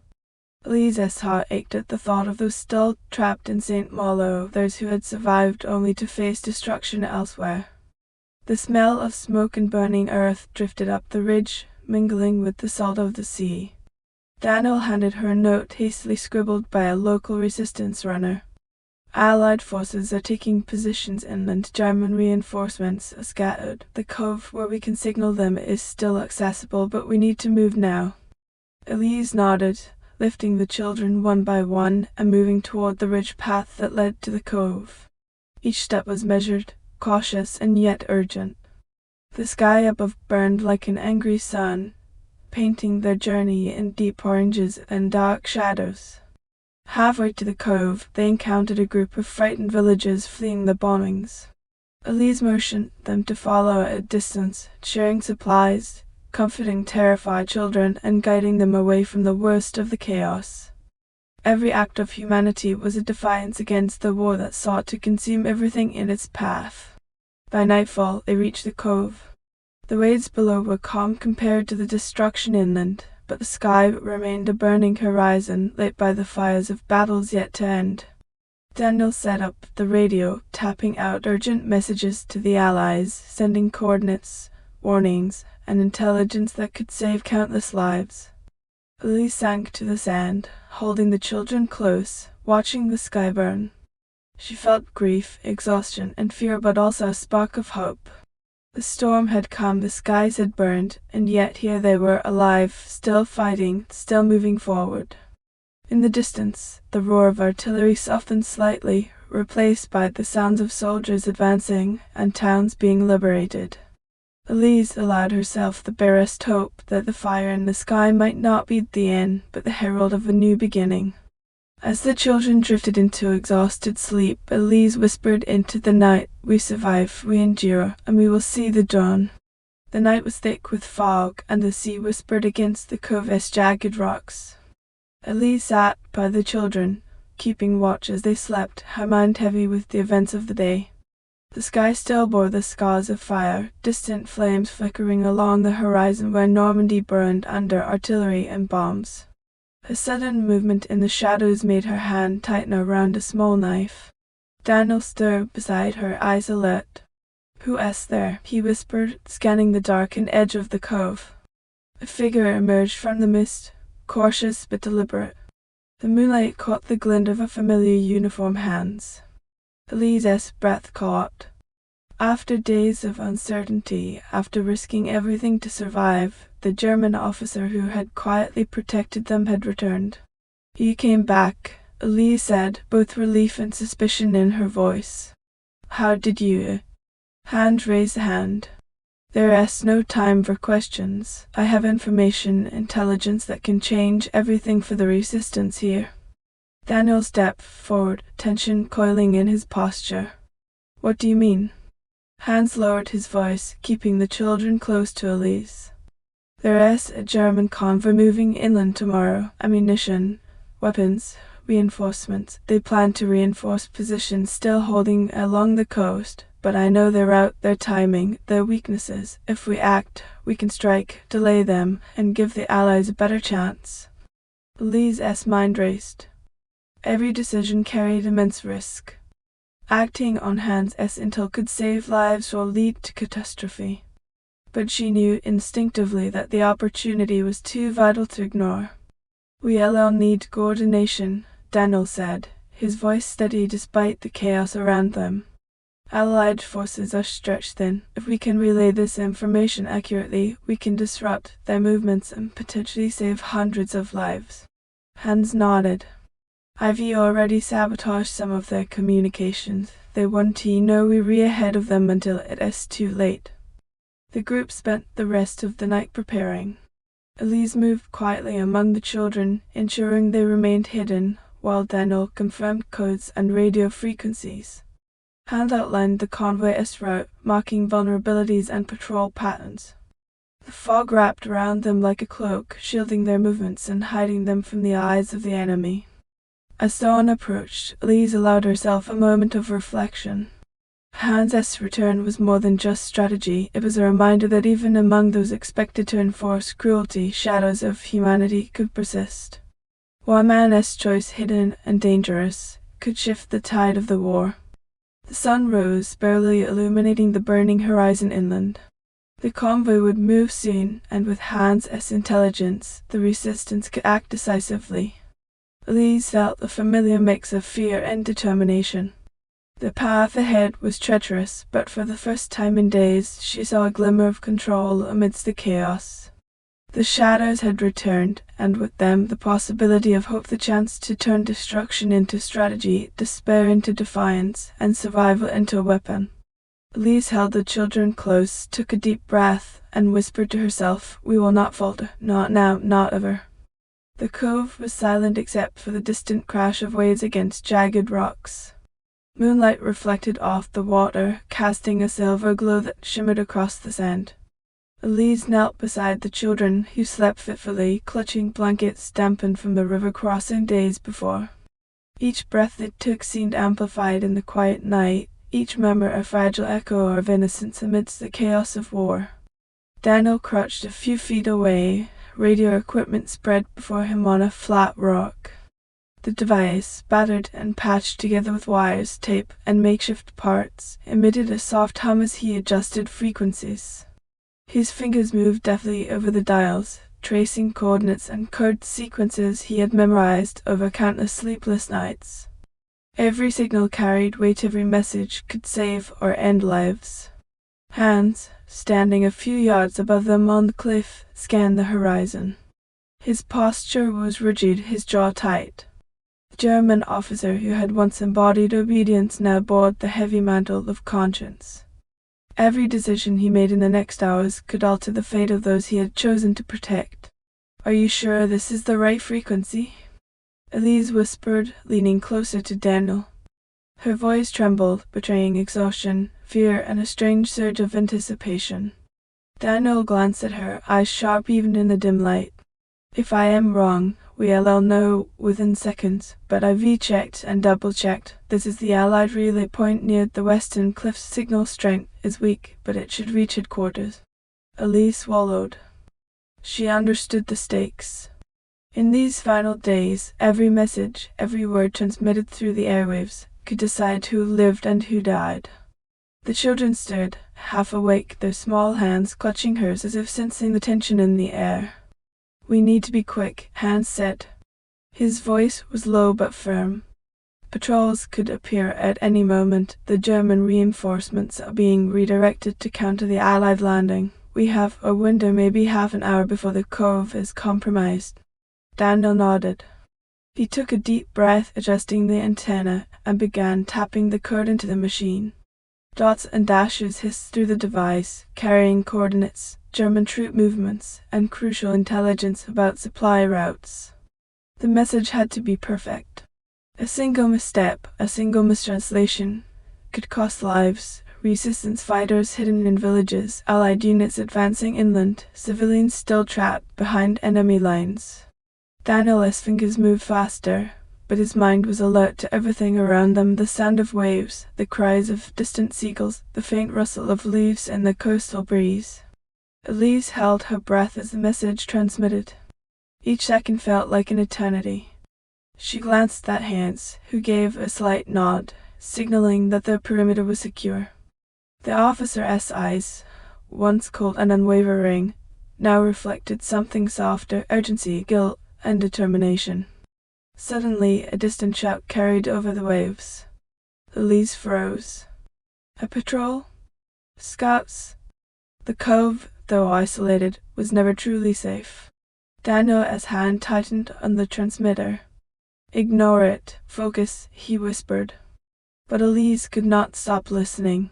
Speaker 1: Elise's heart ached at the thought of those still trapped in Saint-Malo, those who had survived only to face destruction elsewhere. The smell of smoke and burning earth drifted up the ridge, mingling with the salt of the sea. Daniel handed her a note hastily scribbled by a local resistance runner. "Allied forces are taking positions inland. German reinforcements are scattered. The cove where we can signal them is still accessible, but we need to move now." Elise nodded, lifting the children one by one and moving toward the ridge path that led to the cove. Each step was measured, cautious, and yet urgent. The sky above burned like an angry sun, painting their journey in deep oranges and dark shadows. Halfway to the cove, they encountered a group of frightened villagers fleeing the bombings. Elise motioned them to follow at a distance, sharing supplies, comforting terrified children, and guiding them away from the worst of the chaos. Every act of humanity was a defiance against the war that sought to consume everything in its path. By nightfall, they reached the cove. The waves below were calm compared to the destruction inland, but the sky remained a burning horizon lit by the fires of battles yet to end. Daniel set up the radio, tapping out urgent messages to the Allies, sending coordinates, warnings, and intelligence that could save countless lives. Elise sank to the sand, holding the children close, watching the sky burn. She felt grief, exhaustion, and fear, but also a spark of hope. The storm had come, the skies had burned, and yet here they were, alive, still fighting, still moving forward. In the distance, the roar of artillery softened slightly, replaced by the sounds of soldiers advancing and towns being liberated. Elise allowed herself the barest hope that the fire in the sky might not be the end, but the herald of a new beginning. As the children drifted into exhausted sleep, Elise whispered into the night, "We survive, we endure, and we will see the dawn." The night was thick with fog, and the sea whispered against the cove's jagged rocks. Elise sat by the children, keeping watch as they slept, her mind heavy with the events of the day. The sky still bore the scars of fire, distant flames flickering along the horizon where Normandy burned under artillery and bombs. A sudden movement in the shadows made her hand tighten around a small knife. Daniel stirred beside her, eyes alert. "Who's there?" he whispered, scanning the darkened edge of the cove. A figure emerged from the mist, cautious but deliberate. The moonlight caught the glint of a familiar uniform hands. Elise's breath caught. After days of uncertainty, after risking everything to survive, the German officer who had quietly protected them had returned. "You came back," Elise said, both relief and suspicion in her voice. "How did you?" Hans raised a hand. "There is no time for questions. I have information, intelligence that can change everything for the resistance here." Daniel stepped forward, tension coiling in his posture. "What do you mean?" Hans lowered his voice, keeping the children close to Elise. "There is a German convoy moving inland tomorrow. Ammunition, weapons, reinforcements. They plan to reinforce positions still holding along the coast, but I know their route, their timing, their weaknesses. If we act, we can strike, delay them, and give the Allies a better chance." Elise's mind raced. Every decision carried immense risk. Acting on Hans' intel could save lives or lead to catastrophe. But she knew instinctively that the opportunity was too vital to ignore. "We all need coordination," Daniel said, his voice steady despite the chaos around them. "Allied forces are stretched thin. If we can relay this information accurately, we can disrupt their movements and potentially save hundreds of lives." Hans nodded. "I've already sabotaged some of their communications. They want to know we're ahead of them until it is too late." The group spent the rest of the night preparing. Elise moved quietly among the children, ensuring they remained hidden, while Daniel confirmed codes and radio frequencies. Hans outlined the convoy's route, marking vulnerabilities and patrol patterns. The fog wrapped around them like a cloak, shielding their movements and hiding them from the eyes of the enemy. As dawn approached, Elise allowed herself a moment of reflection. Hans' return was more than just strategy. It was a reminder that even among those expected to enforce cruelty, shadows of humanity could persist. One man's choice, hidden and dangerous, could shift the tide of the war. The sun rose, barely illuminating the burning horizon inland. The convoy would move soon, and with Hans' intelligence, the resistance could act decisively. Elise felt a familiar mix of fear and determination. The path ahead was treacherous, but for the first time in days, she saw a glimmer of control amidst the chaos. The shadows had returned, and with them the possibility of hope, the chance to turn destruction into strategy, despair into defiance, and survival into a weapon. Elise held the children close, took a deep breath, and whispered to herself, "We will not falter. Not now, not ever." The cove was silent except for the distant crash of waves against jagged rocks. Moonlight reflected off the water, casting a silver glow that shimmered across the sand. Elise knelt beside the children, who slept fitfully, clutching blankets dampened from the river crossing days before. Each breath they took seemed amplified in the quiet night, each murmur a fragile echo of innocence amidst the chaos of war. Daniel crouched a few feet away, radio equipment spread before him on a flat rock. The device, battered and patched together with wires, tape, and makeshift parts, emitted a soft hum as he adjusted frequencies. His fingers moved deftly over the dials, tracing coordinates and code sequences he had memorized over countless sleepless nights. Every signal carried weight, every message could save or end lives. Hans, standing a few yards above them on the cliff, scanned the horizon. His posture was rigid, his jaw tight. The German officer who had once embodied obedience now bore the heavy mantle of conscience. Every decision he made in the next hours could alter the fate of those he had chosen to protect. "Are you sure this is the right frequency?" Elise whispered, leaning closer to Daniel. Her voice trembled, betraying exhaustion, fear, and a strange surge of anticipation. Daniel glanced at her, eyes sharp even in the dim light. "If I am wrong, we'll know within seconds, but I've checked and double-checked. This is the Allied relay point near the western cliffs. Signal strength is weak, but it should reach headquarters." Elise swallowed. She understood the stakes. In these final days, every message, every word transmitted through the airwaves, could decide who lived and who died. The children stood, half awake, their small hands clutching hers as if sensing the tension in the air. "We need to be quick," Hans said. His voice was low but firm. Patrols could appear at any moment, the German reinforcements are being redirected to counter the Allied landing. We have a window, maybe half an hour before the cove is compromised. Daniel nodded. He took a deep breath, adjusting the antenna, and began tapping the code into the machine. Dots and dashes hissed through the device, carrying coordinates, German troop movements, and crucial intelligence about supply routes. The message had to be perfect. A single misstep, a single mistranslation, could cost lives. Resistance fighters hidden in villages, Allied units advancing inland, civilians still trapped behind enemy lines. Daniel's fingers moved faster, but his mind was alert to everything around them, the sound of waves, the cries of distant seagulls, the faint rustle of leaves in the coastal breeze. Elise held her breath as the message transmitted. Each second felt like an eternity. She glanced at Hans, who gave a slight nod, signaling that the perimeter was secure. The officer's eyes, once cold and unwavering, now reflected something softer, urgency, guilt, and determination. Suddenly, a distant shout carried over the waves. Elise froze. A patrol? Scouts? The cove, though isolated, was never truly safe. Daniel's hand tightened on the transmitter. "Ignore it. Focus," he whispered. But Elise could not stop listening.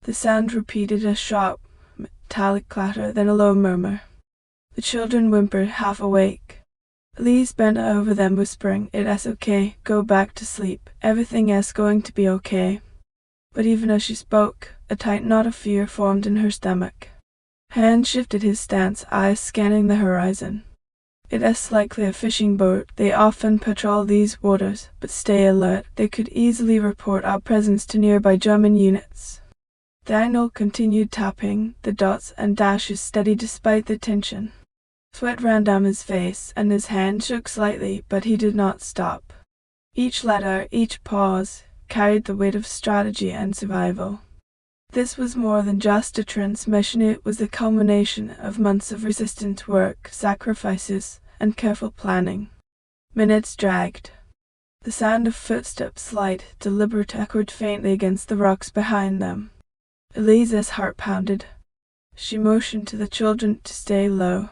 Speaker 1: The sound repeated, a sharp, metallic clatter, then a low murmur. The children whimpered, half awake. Elise bent over them, whispering, "It's okay. Go back to sleep. Everything is going to be okay." But even as she spoke, a tight knot of fear formed in her stomach. Hans shifted his stance, eyes scanning the horizon. "It's likely a fishing boat. They often patrol these waters, but stay alert. They could easily report our presence to nearby German units." Daniel continued tapping, the dots and dashes steady despite the tension. Sweat ran down his face, and his hand shook slightly, but he did not stop. Each letter, each pause, carried the weight of strategy and survival. This was more than just a transmission, it was the culmination of months of resistance work, sacrifices, and careful planning. Minutes dragged. The sound of footsteps, light, deliberate, echoed faintly against the rocks behind them. Elise's heart pounded. She motioned to the children to stay low.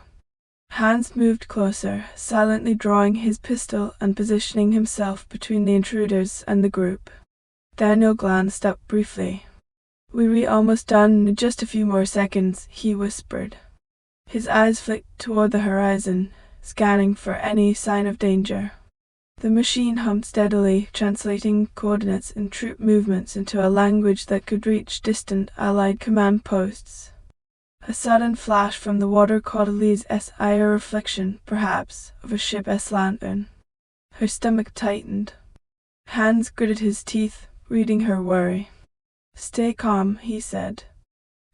Speaker 1: Hans moved closer, silently drawing his pistol and positioning himself between the intruders and the group. Daniel glanced up briefly. We're almost done in just a few more seconds, he whispered. His eyes flicked toward the horizon, scanning for any sign of danger. The machine hummed steadily, translating coordinates and troop movements into a language that could reach distant Allied command posts. A sudden flash from the water caught Elise's eye, a reflection, perhaps, of a ship's lantern. Her stomach tightened. Hans gritted his teeth, reading her worry. "Stay calm," he said.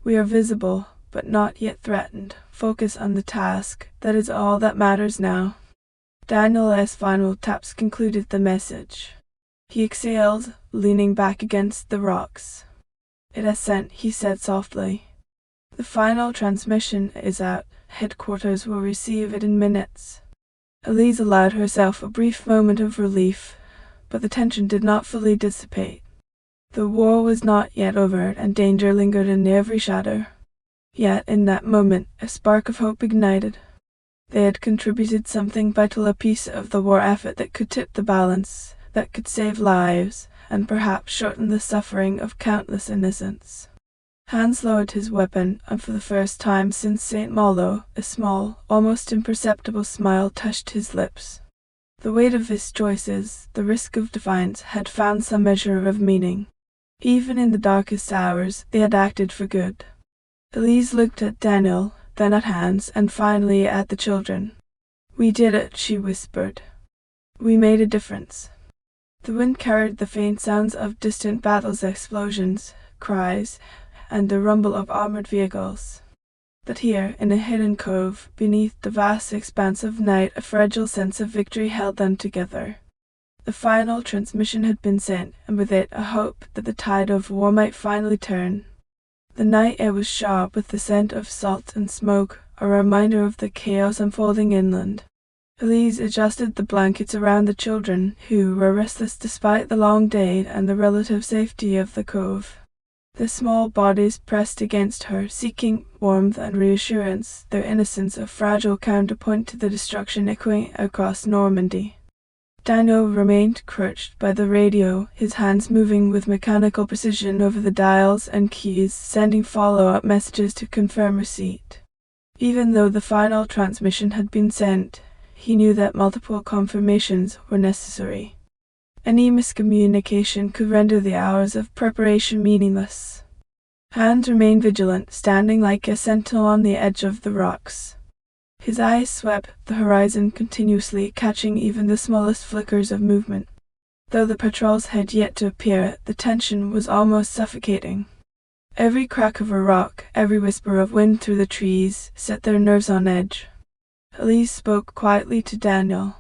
Speaker 1: "We are visible, but not yet threatened. Focus on the task. That is all that matters now." Daniel's final taps concluded the message. He exhaled, leaning back against the rocks. "It has sent," he said softly. "The final transmission is out. Headquarters will receive it in minutes." Elise allowed herself a brief moment of relief, but the tension did not fully dissipate. The war was not yet over, and danger lingered in every shadow. Yet in that moment a spark of hope ignited. They had contributed something vital, a piece of the war effort that could tip the balance, that could save lives, and perhaps shorten the suffering of countless innocents. Hans lowered his weapon, and for the first time since Saint-Malo, a small, almost imperceptible smile touched his lips. The weight of his choices, the risk of defiance, had found some measure of meaning. Even in the darkest hours, they had acted for good. Elise looked at Daniel, then at Hans, and finally at the children. "We did it," she whispered. "We made a difference." The wind carried the faint sounds of distant battles, explosions, cries, and the rumble of armored vehicles. But here, in a hidden cove, beneath the vast expanse of night, a fragile sense of victory held them together. The final transmission had been sent, and with it a hope that the tide of war might finally turn. The night air was sharp with the scent of salt and smoke, a reminder of the chaos unfolding inland. Elise adjusted the blankets around the children, who were restless despite the long day and the relative safety of the cove. Their small bodies pressed against her, seeking warmth and reassurance, their innocence a fragile counterpoint to the destruction echoing across Normandy. Daniel remained crouched by the radio, his hands moving with mechanical precision over the dials and keys, sending follow-up messages to confirm receipt. Even though the final transmission had been sent, he knew that multiple confirmations were necessary. Any miscommunication could render the hours of preparation meaningless. Hans remained vigilant, standing like a sentinel on the edge of the rocks. His eyes swept the horizon continuously, catching even the smallest flickers of movement. Though the patrols had yet to appear, the tension was almost suffocating. Every crack of a rock, every whisper of wind through the trees, set their nerves on edge. Elise spoke quietly to Daniel.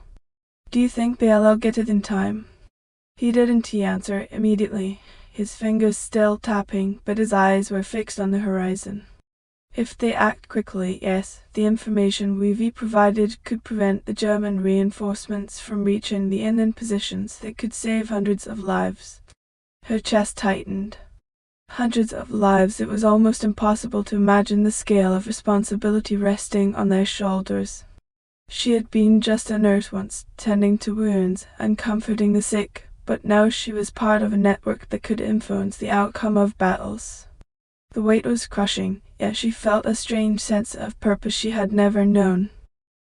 Speaker 1: "Do you think they'll get it in time?" He didn't answer immediately, his fingers still tapping, but his eyes were fixed on the horizon. "If they act quickly, yes. The information we've provided could prevent the German reinforcements from reaching the inland positions. They could save hundreds of lives." Her chest tightened. Hundreds of lives. It was almost impossible to imagine the scale of responsibility resting on their shoulders. She had been just a nurse once, tending to wounds and comforting the sick, but now she was part of a network that could influence the outcome of battles. The weight was crushing, yet she felt a strange sense of purpose she had never known.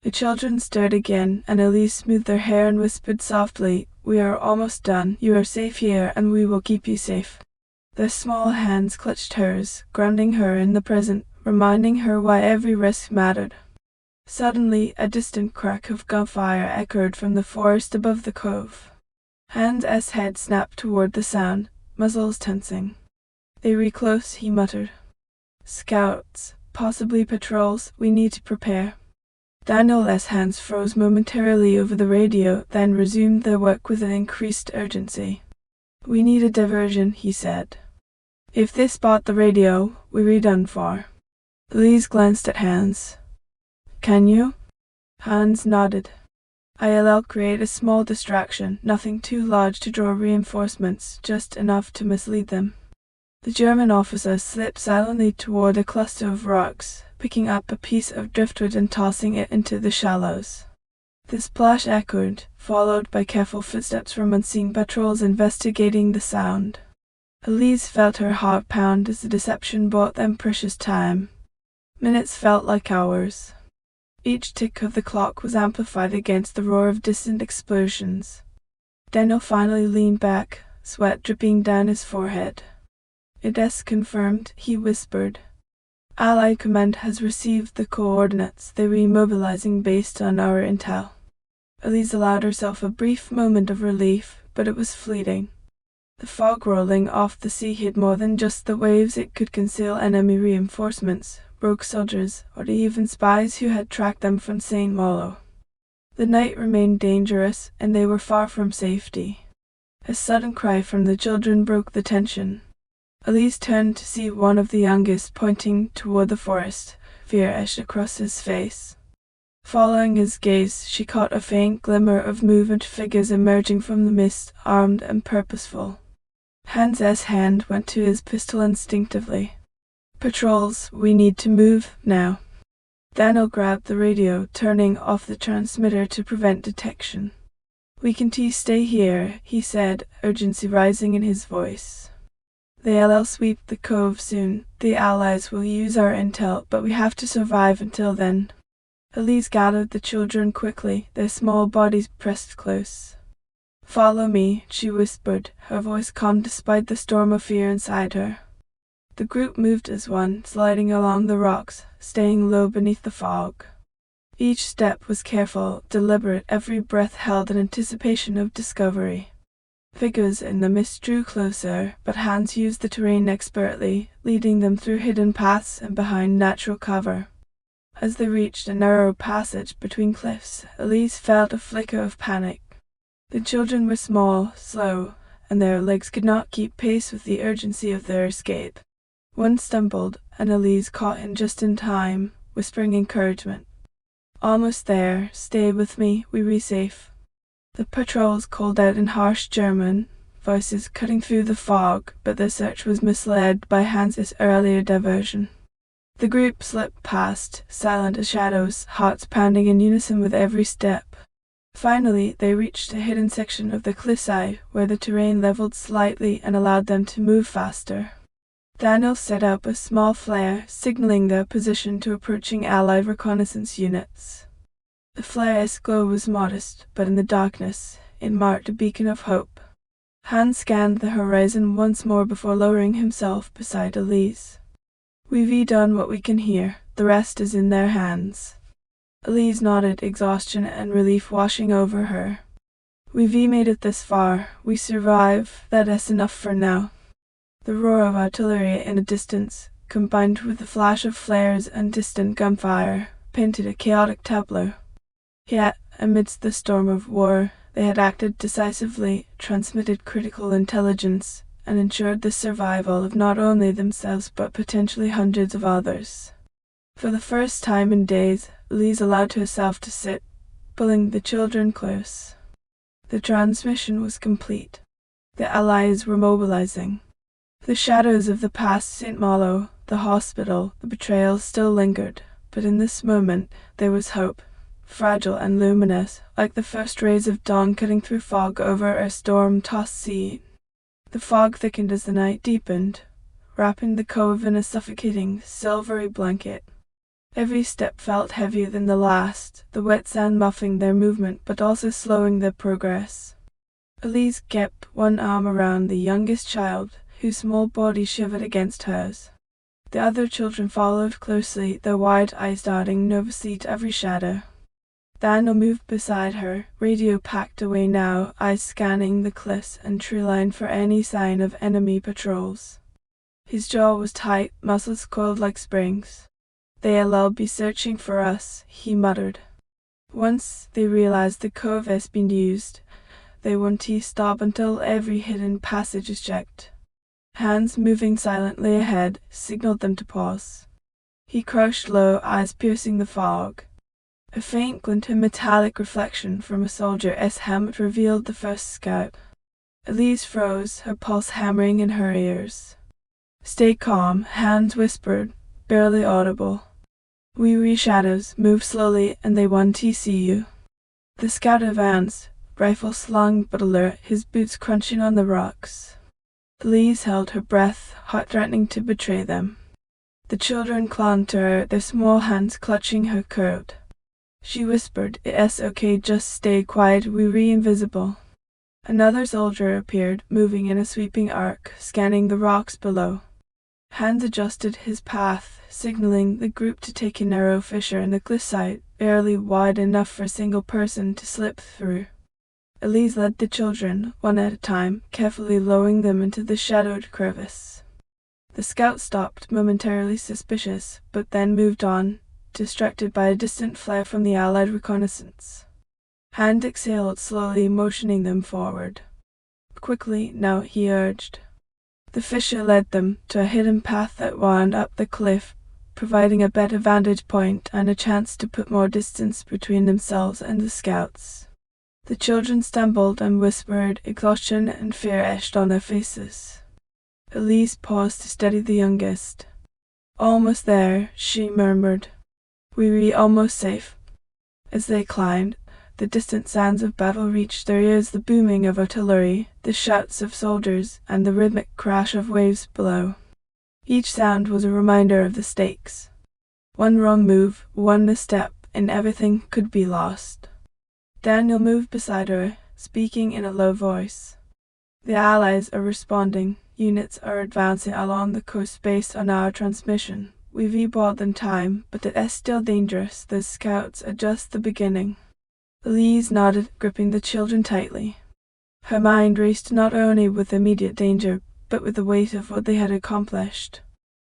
Speaker 1: The children stirred again, and Elise smoothed their hair and whispered softly, "We are almost done. You are safe here, and we will keep you safe." Their small hands clutched hers, grounding her in the present, reminding her why every risk mattered. Suddenly, a distant crack of gunfire echoed from the forest above the cove. Hans' head snapped toward the sound, muzzles tensing. "They re close," he muttered. "Scouts, possibly patrols. We need to prepare." Daniel's hands froze momentarily over the radio, then resumed their work with an increased urgency. "We need a diversion," he said. "If they spot the radio, we're done for." Elise glanced at Hans. "Can you?" Hans nodded. "I'll create a small distraction, nothing too large to draw reinforcements, just enough to mislead them." The German officer slipped silently toward a cluster of rocks, picking up a piece of driftwood and tossing it into the shallows. The splash echoed, followed by careful footsteps from unseen patrols investigating the sound. Elise felt her heart pound as the deception bought them precious time. Minutes felt like hours. Each tick of the clock was amplified against the roar of distant explosions. Daniel finally leaned back, sweat dripping down his forehead. "It is confirmed," he whispered. "Allied Command has received the coordinates. They're remobilizing based on our intel." Elise allowed herself a brief moment of relief, but it was fleeting. The fog rolling off the sea hid more than just the waves. It could conceal enemy reinforcements, rogue soldiers, or even spies who had tracked them from Saint-Malo. The night remained dangerous, and they were far from safety. A sudden cry from the children broke the tension. Elise turned to see one of the youngest pointing toward the forest, fear etched across his face. Following his gaze, she caught a faint glimmer of movement, figures emerging from the mist, armed and purposeful. Hans's hand went to his pistol instinctively. "Patrols, we need to move, now." Daniel grabbed the radio, turning off the transmitter to prevent detection. "We can stay here," he said, urgency rising in his voice. "They'll sweep the cove soon. The Allies will use our intel, but we have to survive until then." Elise gathered the children quickly, their small bodies pressed close. "Follow me," she whispered, her voice calm despite the storm of fear inside her. The group moved as one, sliding along the rocks, staying low beneath the fog. Each step was careful, deliberate, every breath held in anticipation of discovery. Figures in the mist drew closer, but Hans used the terrain expertly, leading them through hidden paths and behind natural cover. As they reached a narrow passage between cliffs, Elise felt a flicker of panic. The children were small, slow, and their legs could not keep pace with the urgency of their escape. One stumbled, and Elise caught him just in time, whispering encouragement. "Almost there. Stay with me. We're safe." The patrols called out in harsh German, voices cutting through the fog, but their search was misled by Hans's earlier diversion. The group slipped past, silent as shadows, hearts pounding in unison with every step. Finally, they reached a hidden section of the cliffside where the terrain leveled slightly and allowed them to move faster. Daniel set up a small flare, signaling their position to approaching Allied reconnaissance units. The flare's glow was modest, but in the darkness, it marked a beacon of hope. Hans scanned the horizon once more before lowering himself beside Elise. "We've done what we can here. The rest is in their hands." Elise nodded, exhaustion and relief washing over her. "We've made it this far. We survive. That is enough for now." The roar of artillery in the distance, combined with the flash of flares and distant gunfire, painted a chaotic tableau. Yet, amidst the storm of war, they had acted decisively, transmitted critical intelligence, and ensured the survival of not only themselves but potentially hundreds of others. For the first time in days, Elise allowed herself to sit, pulling the children close. The transmission was complete. The Allies were mobilizing. The shadows of the past Saint-Malo, the hospital, the betrayal still lingered, but in this moment there was hope, fragile and luminous, like the first rays of dawn cutting through fog over a storm-tossed sea. The fog thickened as the night deepened, wrapping the cove in a suffocating, silvery blanket. Every step felt heavier than the last, the wet sand muffling their movement but also slowing their progress. Elise kept one arm around the youngest child, whose small body shivered against hers. The other children followed closely, their wide eyes darting nervously to every shadow. Daniel moved beside her, radio packed away now, eyes scanning the cliffs and tree line for any sign of enemy patrols. His jaw was tight, muscles coiled like springs. "They'll be searching for us," he muttered. Once they realized the cove has been used, they won't stop until every hidden passage is checked. Hans, moving silently ahead, signaled them to pause. He crouched low, eyes piercing the fog. A faint glint of metallic reflection from a soldier's helmet revealed the first scout. Elise froze, her pulse hammering in her ears. "Stay calm," Hans whispered, barely audible. "We shadows, move slowly and they won't see you." The scout advanced, rifle slung but alert, his boots crunching on the rocks. Elise held her breath, heart threatening to betray them. The children clung to her, their small hands clutching her coat. She whispered, "It's okay, just stay quiet, we're invisible." Another soldier appeared, moving in a sweeping arc, scanning the rocks below. Hans adjusted his path, signaling the group to take a narrow fissure in the cliffside, barely wide enough for a single person to slip through. Elise led the children, one at a time, carefully lowering them into the shadowed crevice. The scout stopped, momentarily suspicious, but then moved on, distracted by a distant flare from the Allied reconnaissance. Hans exhaled slowly, motioning them forward. "Quickly, now," he urged. The fissure led them to a hidden path that wound up the cliff, providing a better vantage point and a chance to put more distance between themselves and the scouts. The children stumbled and whispered, exhaustion and fear etched on their faces. Elise paused to steady the youngest. "Almost there," she murmured. "We're almost safe." As they climbed, the distant sounds of battle reached their ears, the booming of artillery, the shouts of soldiers, and the rhythmic crash of waves below. Each sound was a reminder of the stakes. One wrong move, one misstep, and everything could be lost. Daniel moved beside her, speaking in a low voice. "The Allies are responding. Units are advancing along the coast based on our transmission. We've bought them time, but it is still dangerous. The scouts are just the beginning." Elise nodded, gripping the children tightly. Her mind raced not only with immediate danger, but with the weight of what they had accomplished.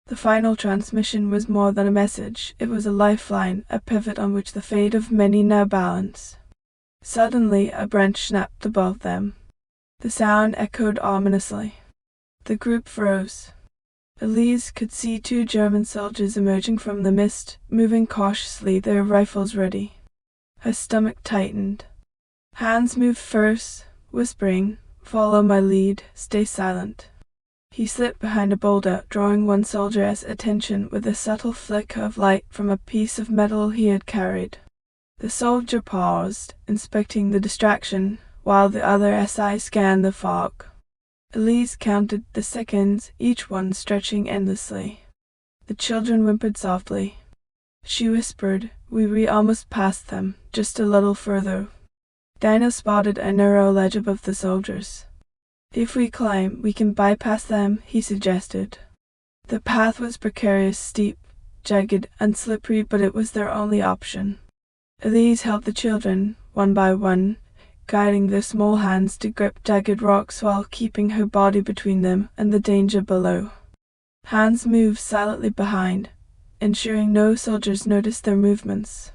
Speaker 1: The final transmission was more than a message, it was a lifeline, a pivot on which the fate of many now balanced. Suddenly, a branch snapped above them. The sound echoed ominously. The group froze. Elise could see 2 German soldiers emerging from the mist, moving cautiously, their rifles ready. Her stomach tightened. Hans moved first, whispering, "Follow my lead, stay silent." He slipped behind a boulder, drawing one soldier's attention with a subtle flicker of light from a piece of metal he had carried. The soldier paused, inspecting the distraction, while the other SI scanned the fog. Elise counted the seconds, each one stretching endlessly. The children whimpered softly. She whispered, "We almost passed them, just a little further." Daniel spotted a narrow ledge above the soldiers. "If we climb, we can bypass them," he suggested. The path was precarious, steep, jagged, and slippery, but it was their only option. Elise helped the children, one by one, guiding their small hands to grip jagged rocks while keeping her body between them and the danger below. Hans moved silently behind, ensuring no soldiers noticed their movements.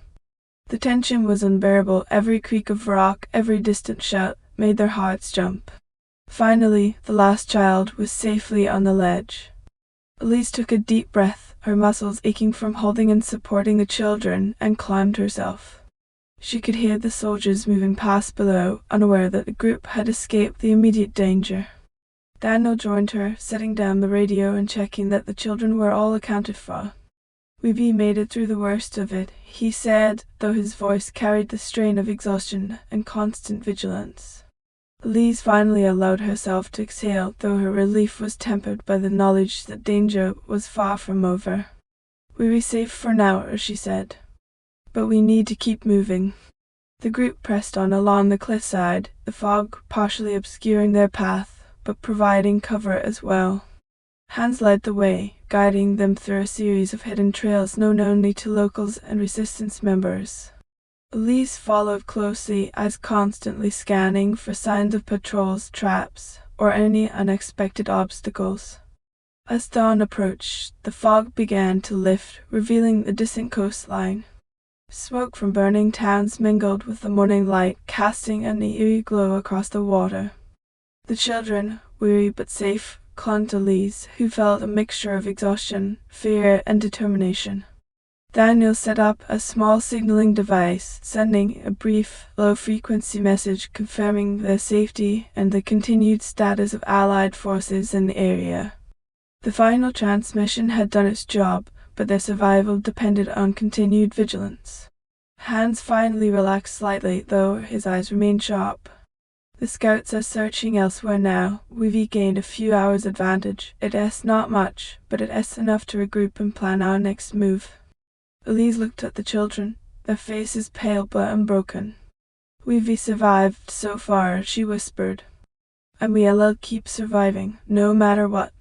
Speaker 1: The tension was unbearable. Every creak of rock, every distant shout made their hearts jump. Finally, the last child was safely on the ledge. Elise took a deep breath, her muscles aching from holding and supporting the children, and climbed herself. She could hear the soldiers moving past below, unaware that the group had escaped the immediate danger. Daniel joined her, setting down the radio and checking that the children were all accounted for. "We've made it through the worst of it," he said, though his voice carried the strain of exhaustion and constant vigilance. Elise finally allowed herself to exhale, though her relief was tempered by the knowledge that danger was far from over. "We're safe for now," she said. "But we need to keep moving." The group pressed on along the cliffside, the fog partially obscuring their path, but providing cover as well. Hans led the way, guiding them through a series of hidden trails known only to locals and resistance members. Elise followed closely, eyes constantly scanning for signs of patrols, traps, or any unexpected obstacles. As dawn approached, the fog began to lift, revealing the distant coastline. Smoke from burning towns mingled with the morning light, casting an eerie glow across the water. The children, weary but safe, clung to Elise, who felt a mixture of exhaustion, fear, and determination. Daniel set up a small signaling device, sending a brief, low-frequency message confirming their safety and the continued status of Allied forces in the area. The final transmission had done its job, but their survival depended on continued vigilance. Hans finally relaxed slightly, though his eyes remained sharp. The scouts are searching elsewhere now. We've gained a few hours' advantage. It is not much, but it is enough to regroup and plan our next move." Elise looked at the children, their faces pale but unbroken. "We've survived so far," she whispered. "And we'll keep surviving, no matter what."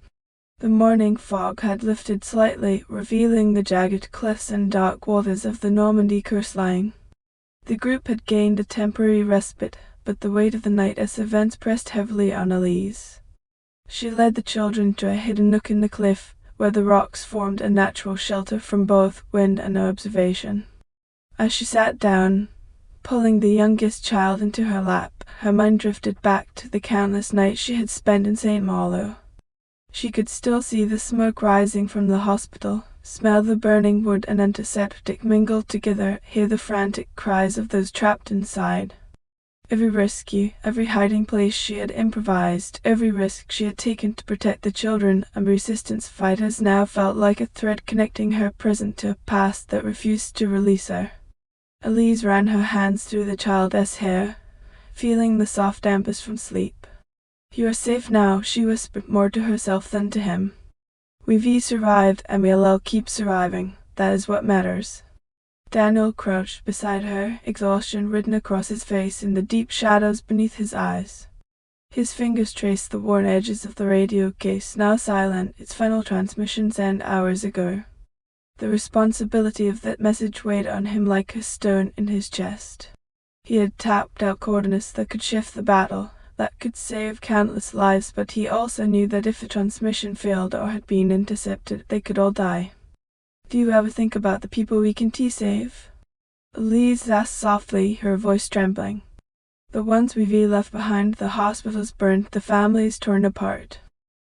Speaker 1: The morning fog had lifted slightly, revealing the jagged cliffs and dark waters of the Normandy coastline. The group had gained a temporary respite, but the weight of the night as events pressed heavily on Elise. She led the children to a hidden nook in the cliff, where the rocks formed a natural shelter from both wind and observation. As she sat down, pulling the youngest child into her lap, her mind drifted back to the countless nights she had spent in Saint-Malo. She could still see the smoke rising from the hospital, smell the burning wood and antiseptic mingled together, hear the frantic cries of those trapped inside. Every rescue, every hiding place she had improvised, every risk she had taken to protect the children and resistance fighters now felt like a thread connecting her present to a past that refused to release her. Elise ran her hands through the child's hair, feeling the soft dampness from sleep. "You are safe now," she whispered more to herself than to him. "We've survived and we'll keep surviving. That is what matters." Daniel crouched beside her, exhaustion written across his face in the deep shadows beneath his eyes. His fingers traced the worn edges of the radio case, now silent, its final transmission sent hours ago. The responsibility of that message weighed on him like a stone in his chest. He had tapped out coordinates that could shift the battle, that could save countless lives, but he also knew that if the transmission failed or had been intercepted, they could all die. "Do you ever think about the people we can save?" Elise asked softly, her voice trembling. "The ones we've left behind, the hospitals burned, the families torn apart."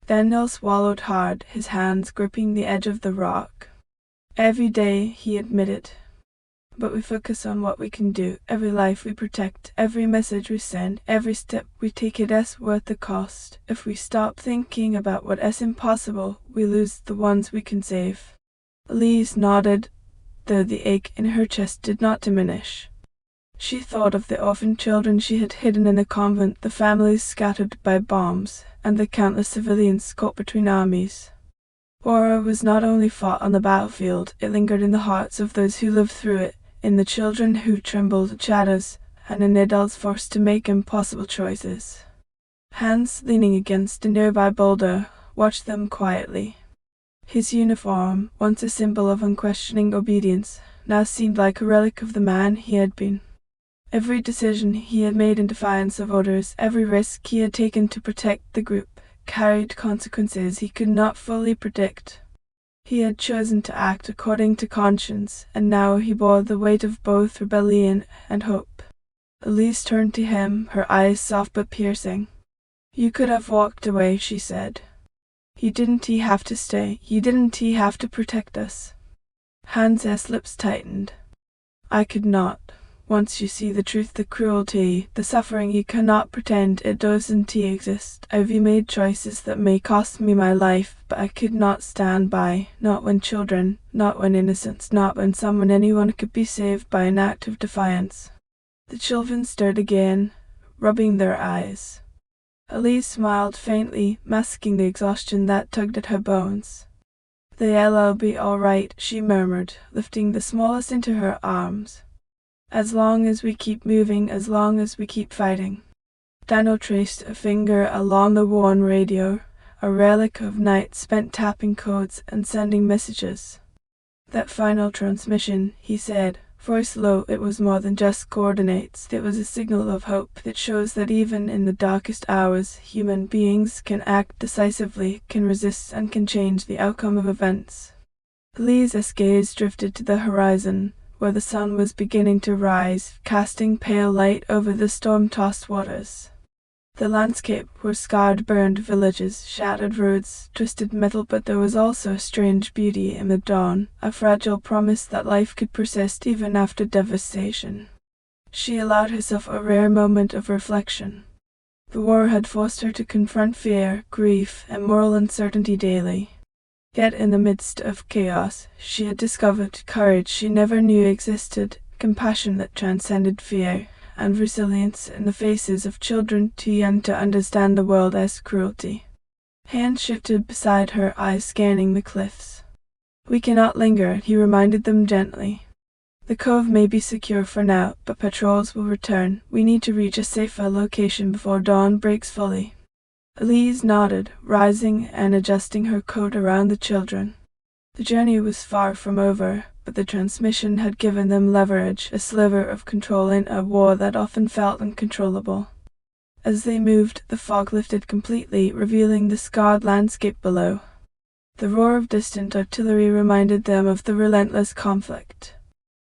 Speaker 1: Daniel swallowed hard, his hands gripping the edge of the rock. "Every day," he admitted. "But we focus on what we can do. Every life we protect, every message we send, every step we take, it is worth the cost. If we stop thinking about what is impossible, we lose the ones we can save." Elise nodded, though the ache in her chest did not diminish. She thought of the orphan children she had hidden in the convent, the families scattered by bombs, and the countless civilians caught between armies. War was not only fought on the battlefield, it lingered in the hearts of those who lived through it, in the children who trembled at shadows, and in adults forced to make impossible choices. Hans, leaning against a nearby boulder, watched them quietly. His uniform, once a symbol of unquestioning obedience, now seemed like a relic of the man he had been. Every decision he had made in defiance of orders, every risk he had taken to protect the group, carried consequences he could not fully predict. He had chosen to act according to conscience, and now he bore the weight of both rebellion and hope. Elise turned to him, her eyes soft but piercing. "You could have walked away," she said. "You didn't have to stay. You didn't have to protect us." Hans's lips tightened. "I could not. Once you see the truth, the cruelty, the suffering, you cannot pretend it doesn't exist. I've made choices that may cost me my life, but I could not stand by, not when children, not when innocents, not when anyone could be saved by an act of defiance." The children stirred again, rubbing their eyes. Elise smiled faintly, masking the exhaustion that tugged at her bones. "They'll be all right," she murmured, lifting the smallest into her arms. "As long as we keep moving, as long as we keep fighting." Daniel traced a finger along the worn radio, a relic of nights spent tapping codes and sending messages. "That final transmission," he said, voice low, "it was more than just coordinates. It was a signal of hope that shows that even in the darkest hours, human beings can act decisively, can resist, and can change the outcome of events." Elise's gaze drifted to the horizon, where the sun was beginning to rise, casting pale light over the storm-tossed waters. The landscape were scarred, burned villages, shattered roads, twisted metal, but there was also a strange beauty in the dawn, a fragile promise that life could persist even after devastation. She allowed herself a rare moment of reflection. The war had forced her to confront fear, grief, and moral uncertainty daily. Yet in the midst of chaos, she had discovered courage she never knew existed, compassion that transcended fear, and resilience in the faces of children too young to understand the world as cruelty. Hans shifted beside her, eyes scanning the cliffs. "We cannot linger," he reminded them gently. "The cove may be secure for now, but patrols will return. We need to reach a safer location before dawn breaks fully." Elise nodded, rising and adjusting her coat around the children. The journey was far from over, but the transmission had given them leverage, a sliver of control in a war that often felt uncontrollable. As they moved, the fog lifted completely, revealing the scarred landscape below. The roar of distant artillery reminded them of the relentless conflict.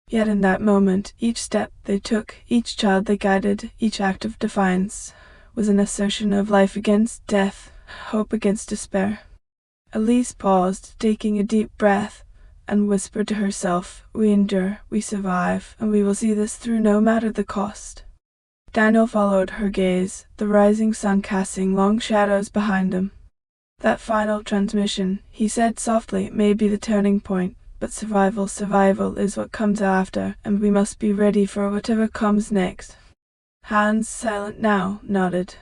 Speaker 1: Yet in that moment, each step they took, each child they guided, each act of defiance, was an assertion of life against death, hope against despair. Elise paused, taking a deep breath, and whispered to herself, "We endure, we survive, and we will see this through no matter the cost." Daniel followed her gaze, the rising sun casting long shadows behind him. "That final transmission," he said softly, "may be the turning point. But survival is what comes after, and we must be ready for whatever comes next." Hans, silent now, nodded.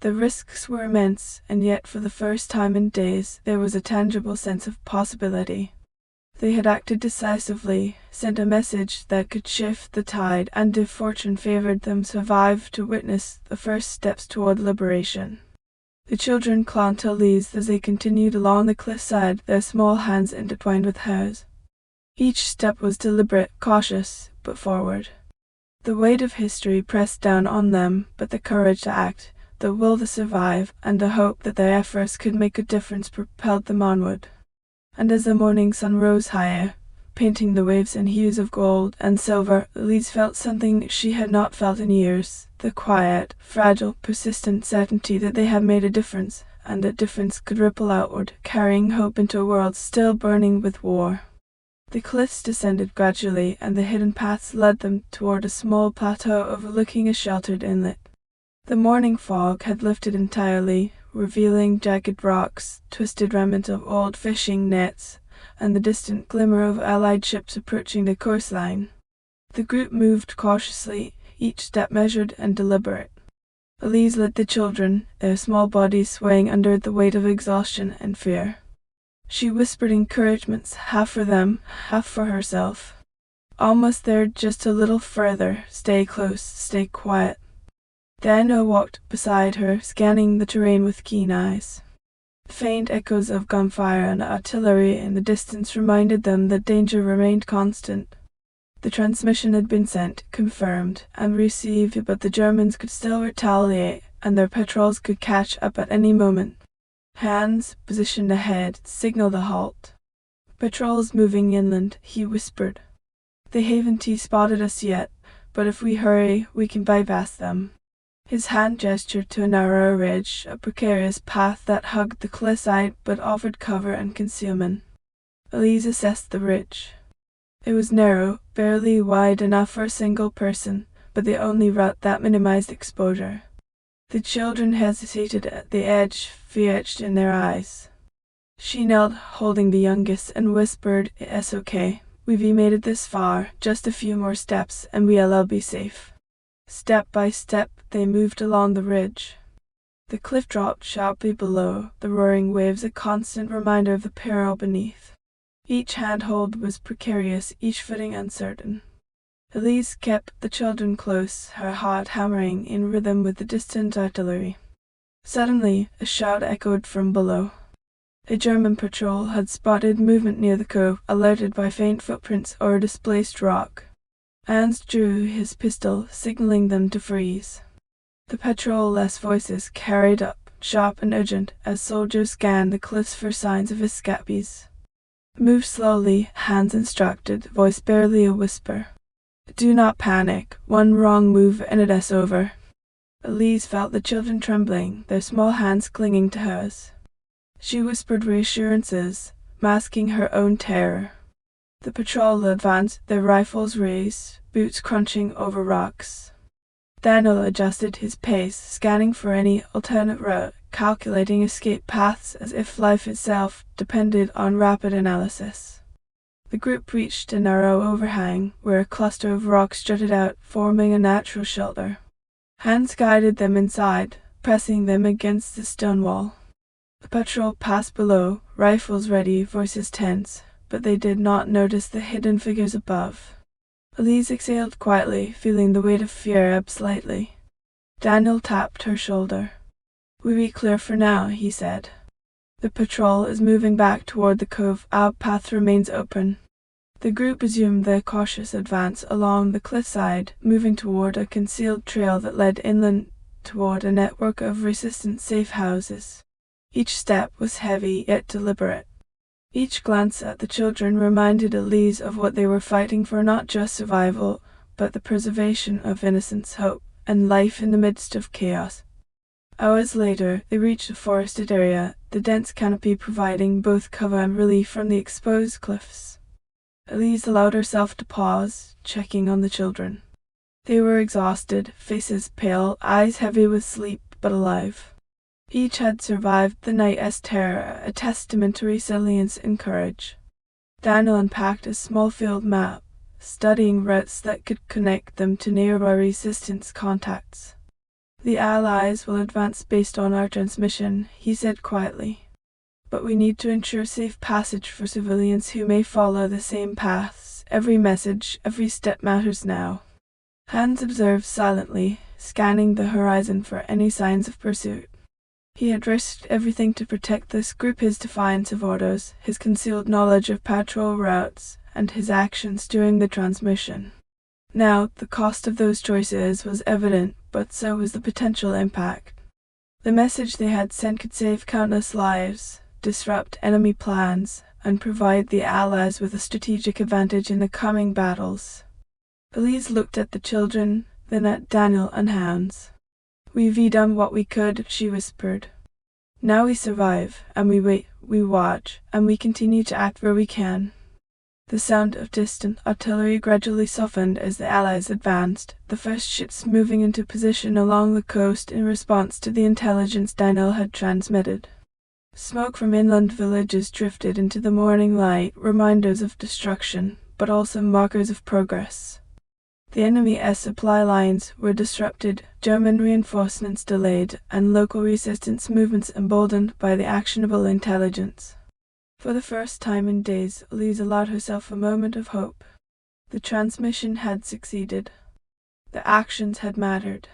Speaker 1: The risks were immense, and yet for the first time in days there was a tangible sense of possibility. They had acted decisively, sent a message that could shift the tide, and if fortune favored them, survived to witness the first steps toward liberation. The children clung to Elise as they continued along the cliffside, their small hands intertwined with hers. Each step was deliberate, cautious, but forward. The weight of history pressed down on them, but the courage to act, the will to survive, and the hope that their efforts could make a difference propelled them onward. And as the morning sun rose higher, painting the waves in hues of gold and silver, Elise felt something she had not felt in years, the quiet, fragile, persistent certainty that they had made a difference, and that difference could ripple outward, carrying hope into a world still burning with war. The cliffs descended gradually, and the hidden paths led them toward a small plateau overlooking a sheltered inlet. The morning fog had lifted entirely, revealing jagged rocks, twisted remnants of old fishing nets, and the distant glimmer of Allied ships approaching the coastline. The group moved cautiously, each step measured and deliberate. Elise led the children, their small bodies swaying under the weight of exhaustion and fear. She whispered encouragements, half for them, half for herself. "Almost there, just a little further. Stay close, stay quiet." Daniel walked beside her, scanning the terrain with keen eyes. Faint echoes of gunfire and artillery in the distance reminded them that danger remained constant. The transmission had been sent, confirmed, and received, but the Germans could still retaliate, and their patrols could catch up at any moment. Hans, positioned ahead, signaled a halt. "Patrols moving inland," he whispered. "They haven't spotted us yet, but if we hurry, we can bypass them." His hand gestured to a narrow ridge, a precarious path that hugged the cliffside but offered cover and concealment. Elise assessed the ridge. It was narrow, barely wide enough for a single person, but the only route that minimized exposure. The children hesitated at the edge, fear etched in their eyes. She knelt, holding the youngest, and whispered, "It's okay. We've made it this far, just a few more steps, and we'll all be safe." Step by step, they moved along the ridge. The cliff dropped sharply below, the roaring waves a constant reminder of the peril beneath. Each handhold was precarious, each footing uncertain. Elise kept the children close, her heart hammering in rhythm with the distant artillery. Suddenly, a shout echoed from below. A German patrol had spotted movement near the cove, alerted by faint footprints or a displaced rock. Hans drew his pistol, signaling them to freeze. The patrol-less voices carried up, sharp and urgent, as soldiers scanned the cliffs for signs of escapees. "Move slowly," Hans instructed, voice barely a whisper. "Do not panic. One wrong move and it's over." Elise felt the children trembling, their small hands clinging to hers. She whispered reassurances, masking her own terror. The patrol advanced, their rifles raised, boots crunching over rocks. Daniel adjusted his pace, scanning for any alternate route, calculating escape paths as if life itself depended on rapid analysis. The group reached a narrow overhang, where a cluster of rocks jutted out, forming a natural shelter. Hans guided them inside, pressing them against the stone wall. The patrol passed below, rifles ready, voices tense, but they did not notice the hidden figures above. Elise exhaled quietly, feeling the weight of fear ebb slightly. Daniel tapped her shoulder. "We'll be clear for now," he said. "The patrol is moving back toward the cove. Our path remains open." The group resumed their cautious advance along the cliffside, moving toward a concealed trail that led inland toward a network of resistant safe houses. Each step was heavy yet deliberate. Each glance at the children reminded Elise of what they were fighting for, not just survival, but the preservation of innocence, hope, and life in the midst of chaos. Hours later, they reached a forested area, the dense canopy providing both cover and relief from the exposed cliffs. Elise allowed herself to pause, checking on the children. They were exhausted, faces pale, eyes heavy with sleep, but alive. Each had survived the night's terror, a testament to resilience and courage. Daniel unpacked a small field map, studying routes that could connect them to nearby resistance contacts. "The Allies will advance based on our transmission," he said quietly. "But we need to ensure safe passage for civilians who may follow the same paths. Every message, every step matters now." Hans observed silently, scanning the horizon for any signs of pursuit. He had risked everything to protect this group, his defiance of orders, his concealed knowledge of patrol routes, and his actions during the transmission. Now, the cost of those choices was evident, but so was the potential impact. The message they had sent could save countless lives, disrupt enemy plans, and provide the Allies with a strategic advantage in the coming battles. Elise looked at the children, then at Daniel and Hans. "We've done what we could," she whispered. "Now we survive, and we wait, we watch, and we continue to act where we can." The sound of distant artillery gradually softened as the Allies advanced, the first ships moving into position along the coast in response to the intelligence Daniel had transmitted. Smoke from inland villages drifted into the morning light, reminders of destruction, but also markers of progress. The enemy's supply lines were disrupted, German reinforcements delayed, and local resistance movements emboldened by the actionable intelligence. For the first time in days, Elise allowed herself a moment of hope. The transmission had succeeded. The actions had mattered.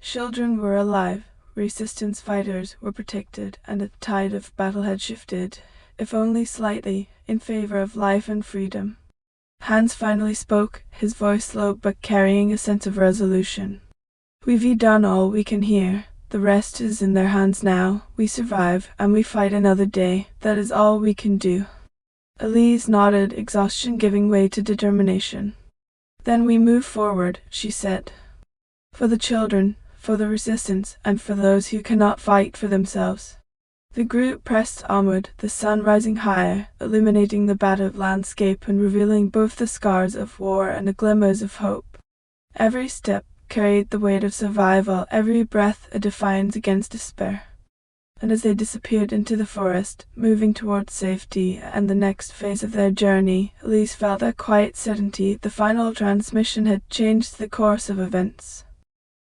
Speaker 1: Children were alive, resistance fighters were protected, and the tide of battle had shifted, if only slightly, in favor of life and freedom. Hans finally spoke, his voice low but carrying a sense of resolution. "We've done all we can here. The rest is in their hands now. We survive, and we fight another day. That is all we can do." Elise nodded, exhaustion giving way to determination. "Then we move forward," she said. "For the children, for the resistance, and for those who cannot fight for themselves." The group pressed onward, the sun rising higher, illuminating the battered landscape and revealing both the scars of war and the glimmers of hope. Every step carried the weight of survival, every breath a defiance against despair. And as they disappeared into the forest, moving towards safety and the next phase of their journey, Elise felt a quiet certainty the final transmission had changed the course of events.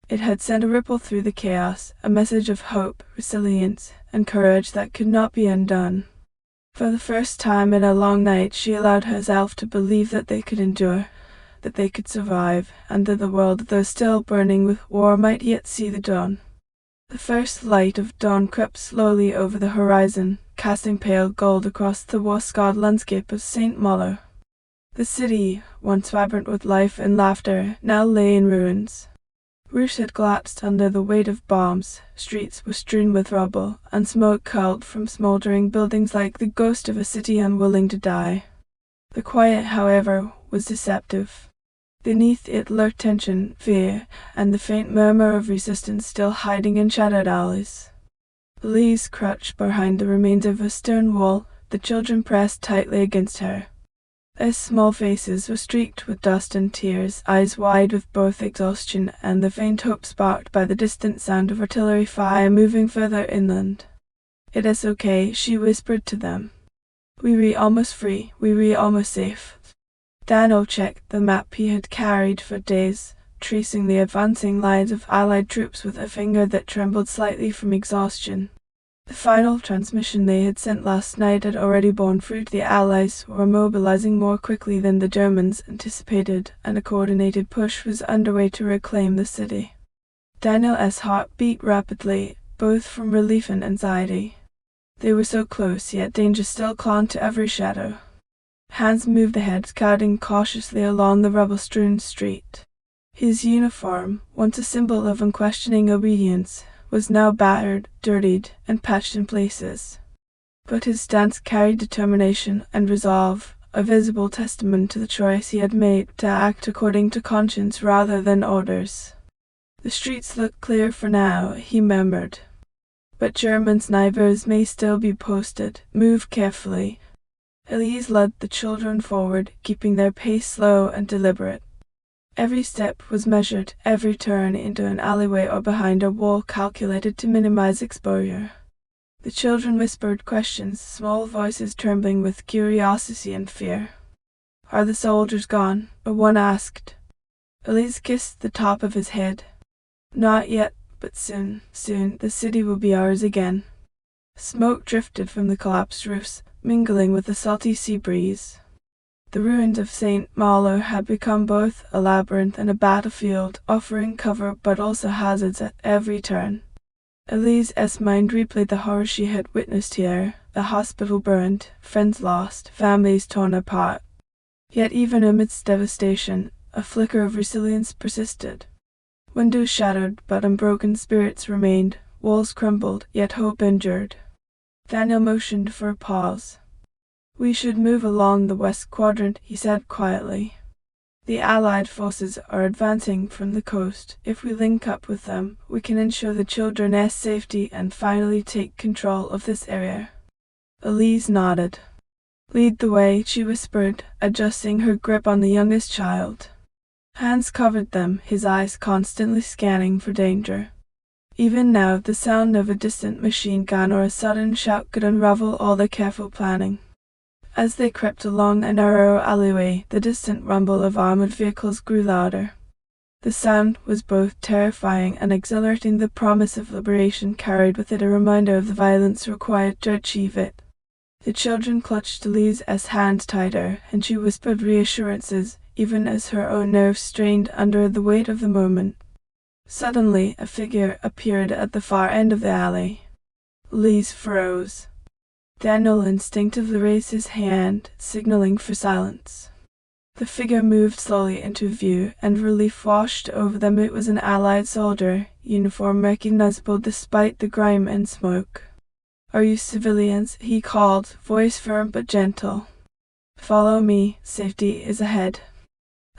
Speaker 1: It had sent a ripple through the chaos, a message of hope, resilience, and courage that could not be undone. For the first time in a long night, she allowed herself to believe that they could endure, that they could survive, and that the world, though still burning with war, might yet see the dawn. The first light of dawn crept slowly over the horizon, casting pale gold across the war-scarred landscape of Saint-Malo. The city, once vibrant with life and laughter, now lay in ruins. Roofs had collapsed under the weight of bombs, streets were strewn with rubble, and smoke curled from smoldering buildings like the ghost of a city unwilling to die. The quiet, however, was deceptive. Beneath it lurked tension, fear, and the faint murmur of resistance still hiding in shattered alleys. Elise crouched behind the remains of a stone wall, the children pressed tightly against her. Their small faces were streaked with dust and tears, eyes wide with both exhaustion and the faint hope sparked by the distant sound of artillery fire moving further inland. "It is okay," she whispered to them. We were almost free, we were almost safe. Daniel checked the map he had carried for days, tracing the advancing lines of Allied troops with a finger that trembled slightly from exhaustion. The final transmission they had sent last night had already borne fruit. The Allies were mobilizing more quickly than the Germans anticipated, and a coordinated push was underway to reclaim the city. Daniel's heart beat rapidly, both from relief and anxiety. They were so close, yet danger still clung to every shadow. Hans moved ahead, scouting cautiously along the rubble-strewn street. His uniform, once a symbol of unquestioning obedience, was now battered, dirtied, and patched in places. But his stance carried determination and resolve, a visible testament to the choice he had made to act according to conscience rather than orders. The streets look clear for now, he murmured. But German snipers may still be posted. Move carefully. Elise led the children forward, keeping their pace slow and deliberate. Every step was measured, every turn into an alleyway or behind a wall calculated to minimize exposure. The children whispered questions, small voices trembling with curiosity and fear. "Are the soldiers gone?" one asked. Elise kissed the top of his head. "Not yet, but soon, the city will be ours again." Smoke drifted from the collapsed roofs, mingling with the salty sea breeze. The ruins of Saint-Malo had become both a labyrinth and a battlefield, offering cover but also hazards at every turn. Elise's mind replayed the horror she had witnessed here: the hospital burned, friends lost, families torn apart. Yet even amidst devastation, a flicker of resilience persisted. Windows shattered, but unbroken spirits remained. Walls crumbled, yet hope endured. Daniel motioned for a pause. "We should move along the west quadrant," he said quietly. "The Allied forces are advancing from the coast. If we link up with them, we can ensure the children's safety and finally take control of this area." Elise nodded. "Lead the way," she whispered, adjusting her grip on the youngest child. Hans covered them, his eyes constantly scanning for danger. Even now, the sound of a distant machine gun or a sudden shout could unravel all their careful planning. As they crept along a narrow alleyway, the distant rumble of armored vehicles grew louder. The sound was both terrifying and exhilarating. The promise of liberation carried with it a reminder of the violence required to achieve it. The children clutched Elise's hand tighter, and she whispered reassurances, even as her own nerves strained under the weight of the moment. Suddenly, a figure appeared at the far end of the alley. Elise froze. Daniel instinctively raised his hand, signaling for silence. The figure moved slowly into view, and relief washed over them. It was an Allied soldier, uniform recognizable despite the grime and smoke. "Are you civilians?" he called, voice firm but gentle. "Follow me, safety is ahead."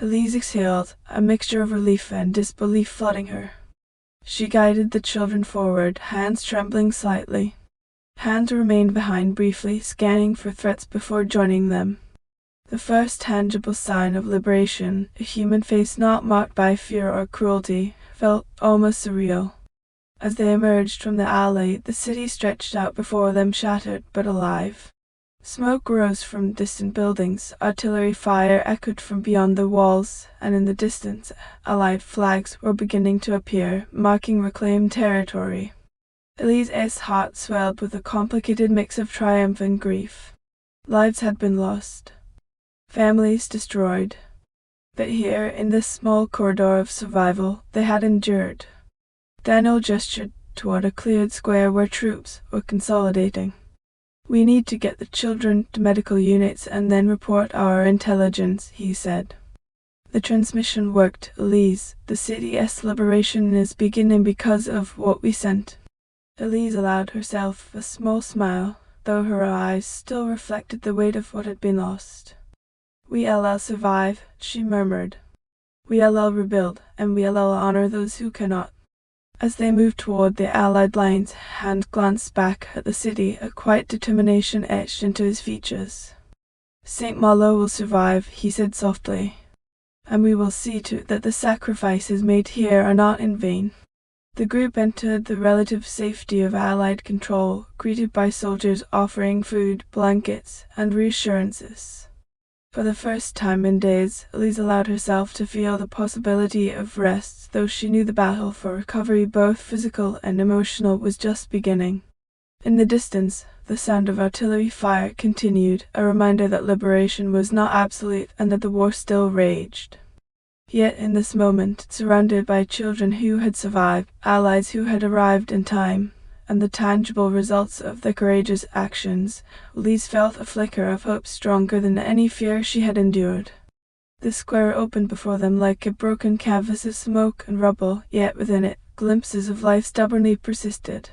Speaker 1: Elise exhaled, a mixture of relief and disbelief flooding her. She guided the children forward, hands trembling slightly. Hans remained behind briefly, scanning for threats before joining them. The first tangible sign of liberation, a human face not marked by fear or cruelty, felt almost surreal. As they emerged from the alley, the city stretched out before them, shattered but alive. Smoke rose from distant buildings, artillery fire echoed from beyond the walls, and in the distance, Allied flags were beginning to appear, marking reclaimed territory. Elise's heart swelled with a complicated mix of triumph and grief. Lives had been lost, families destroyed, but here, in this small corridor of survival, they had endured. Daniel gestured toward a cleared square where troops were consolidating. "We need to get the children to medical units and then report our intelligence," he said. The transmission worked. "Elise, the city's liberation is beginning because of what we sent." Elise allowed herself a small smile, though her eyes still reflected the weight of what had been lost. "We'll survive," she murmured. "We'll rebuild, and we'll honor those who cannot." As they moved toward the Allied lines, Hans glanced back at the city, a quiet determination etched into his features. "Saint-Malo will survive," he said softly, "and we will see to it that the sacrifices made here are not in vain." The group entered the relative safety of Allied control, greeted by soldiers offering food, blankets, and reassurances. For the first time in days, Elise allowed herself to feel the possibility of rest, though she knew the battle for recovery, both physical and emotional, was just beginning. In the distance, the sound of artillery fire continued, a reminder that liberation was not absolute and that the war still raged. Yet in this moment, surrounded by children who had survived, allies who had arrived in time, and the tangible results of their courageous actions, Elise felt a flicker of hope stronger than any fear she had endured. The square opened before them like a broken canvas of smoke and rubble, yet within it, glimpses of life stubbornly persisted.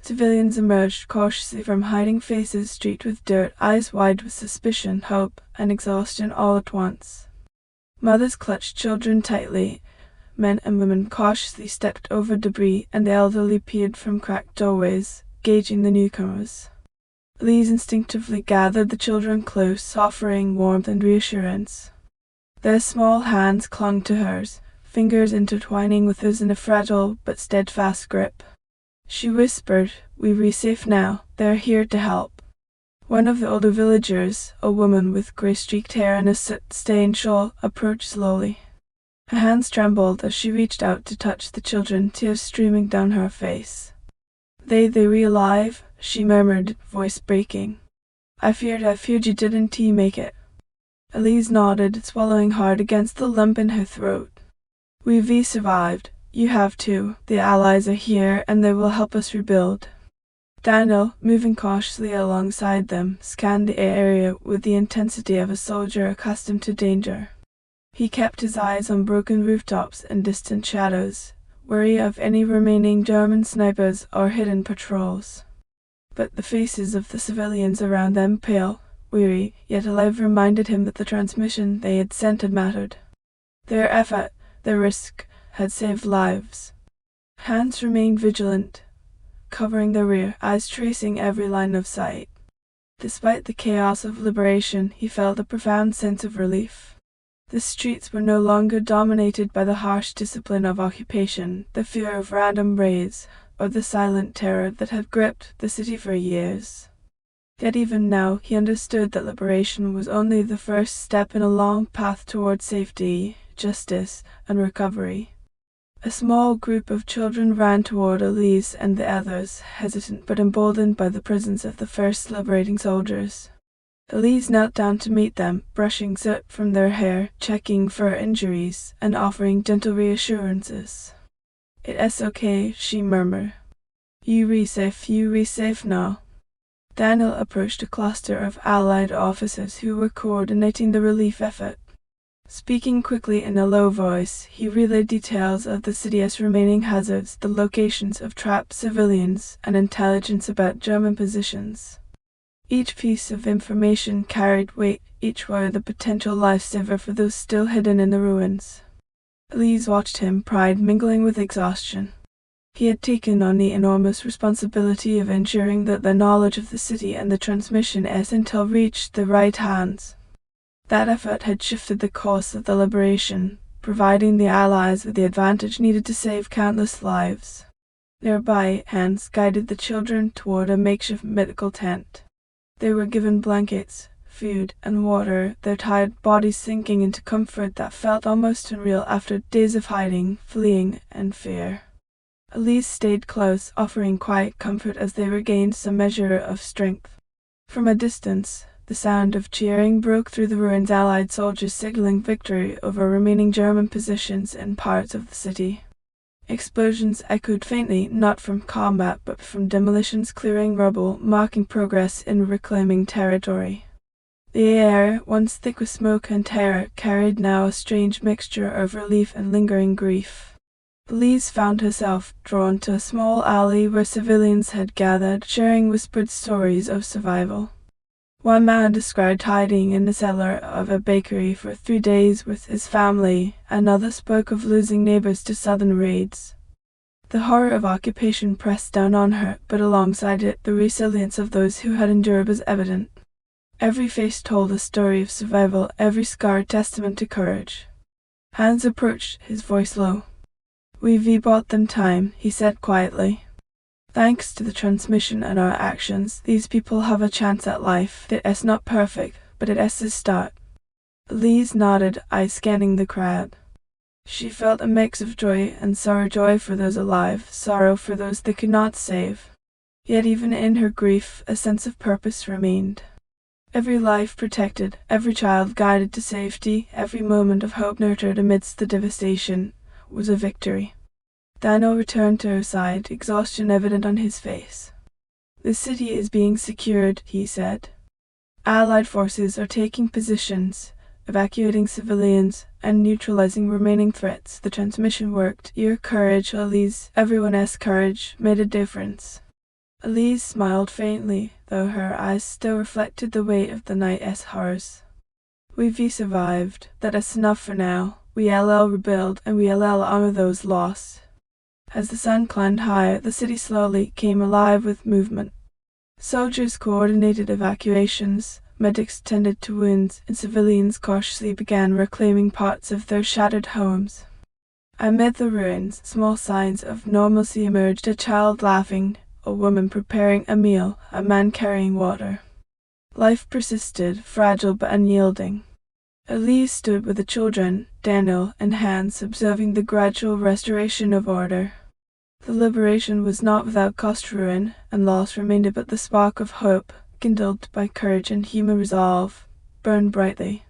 Speaker 1: Civilians emerged cautiously from hiding faces streaked with dirt, eyes wide with suspicion, hope, and exhaustion all at once. Mothers clutched children tightly, men and women cautiously stepped over debris, and the elderly peered from cracked doorways, gauging the newcomers. Elise instinctively gathered the children close, offering warmth and reassurance. Their small hands clung to hers, fingers intertwining with hers in a fragile but steadfast grip. She whispered, "We're safe now. They're here to help." One of the older villagers, a woman with gray-streaked hair and a soot-stained shawl, approached slowly. Her hands trembled as she reached out to touch the children, tears streaming down her face. They were alive," she murmured, voice breaking. I feared you didn't make it." Elise nodded, swallowing hard against the lump in her throat. "We've survived. You have too. The Allies are here, and they will help us rebuild." Daniel, moving cautiously alongside them, scanned the area with the intensity of a soldier accustomed to danger. He kept his eyes on broken rooftops and distant shadows, wary of any remaining German snipers or hidden patrols. But the faces of the civilians around them, pale, weary, yet alive, reminded him that the transmission they had sent had mattered. Their effort, their risk, had saved lives. Hans remained vigilant, covering the rear, eyes tracing every line of sight. Despite the chaos of liberation, he felt a profound sense of relief. The streets were no longer dominated by the harsh discipline of occupation, the fear of random raids, or the silent terror that had gripped the city for years. Yet even now, he understood that liberation was only the first step in a long path toward safety, justice, and recovery. A small group of children ran toward Elise and the others, hesitant but emboldened by the presence of the first liberating soldiers. Elise knelt down to meet them, brushing soot from their hair, checking for injuries, and offering gentle reassurances. "It's okay," she murmured. You're safe now." Daniel approached a cluster of Allied officers who were coordinating the relief effort. Speaking quickly in a low voice, he relayed details of the city's remaining hazards, the locations of trapped civilians, and intelligence about German positions. Each piece of information carried weight, each word the potential lifesaver for those still hidden in the ruins. Elise watched him, pride mingling with exhaustion. He had taken on the enormous responsibility of ensuring that the knowledge of the city and the transmission intel reached the right hands. That effort had shifted the course of the liberation, providing the Allies with the advantage needed to save countless lives. Nearby, Hans guided the children toward a makeshift medical tent. They were given blankets, food, and water, their tired bodies sinking into comfort that felt almost unreal after days of hiding, fleeing, and fear. Elise stayed close, offering quiet comfort as they regained some measure of strength. From a distance, the sound of cheering broke through the ruins, Allied soldiers signaling victory over remaining German positions in parts of the city. Explosions echoed faintly, not from combat but from demolitions clearing rubble, marking progress in reclaiming territory. The air, once thick with smoke and terror, carried now a strange mixture of relief and lingering grief. Elise found herself drawn to a small alley where civilians had gathered, sharing whispered stories of survival. One man described hiding in the cellar of a bakery for 3 days with his family, another spoke of losing neighbors to southern raids. The horror of occupation pressed down on her, but alongside it, the resilience of those who had endured was evident. Every face told a story of survival, every scar a testament to courage. Hans approached, his voice low. "We've bought them time," he said quietly. "Thanks to the transmission and our actions, these people have a chance at life. It is not perfect, but it is a start." Elise nodded, eyes scanning the crowd. She felt a mix of joy and sorrow, joy for those alive, sorrow for those they could not save. Yet even in her grief, a sense of purpose remained. Every life protected, every child guided to safety, every moment of hope nurtured amidst the devastation, was a victory. Daniel returned to her side, exhaustion evident on his face. "The city is being secured," he said. "Allied forces are taking positions, evacuating civilians, and neutralizing remaining threats." The transmission worked. "Your courage, Elise, everyone's courage, made a difference." Elise smiled faintly, though her eyes still reflected the weight of the night's horrors. "We've survived. That is enough for now. We'll rebuild, and we'll honor those lost." As the sun climbed higher, the city slowly came alive with movement. Soldiers coordinated evacuations, medics tended to wounds, and civilians cautiously began reclaiming parts of their shattered homes. Amid the ruins, small signs of normalcy emerged: a child laughing, a woman preparing a meal, a man carrying water. Life persisted, fragile but unyielding. Elise stood with the children, Daniel and Hans, observing the gradual restoration of order. The liberation was not without cost. Ruin and loss remained, but the spark of hope, kindled by courage and human resolve, burned brightly.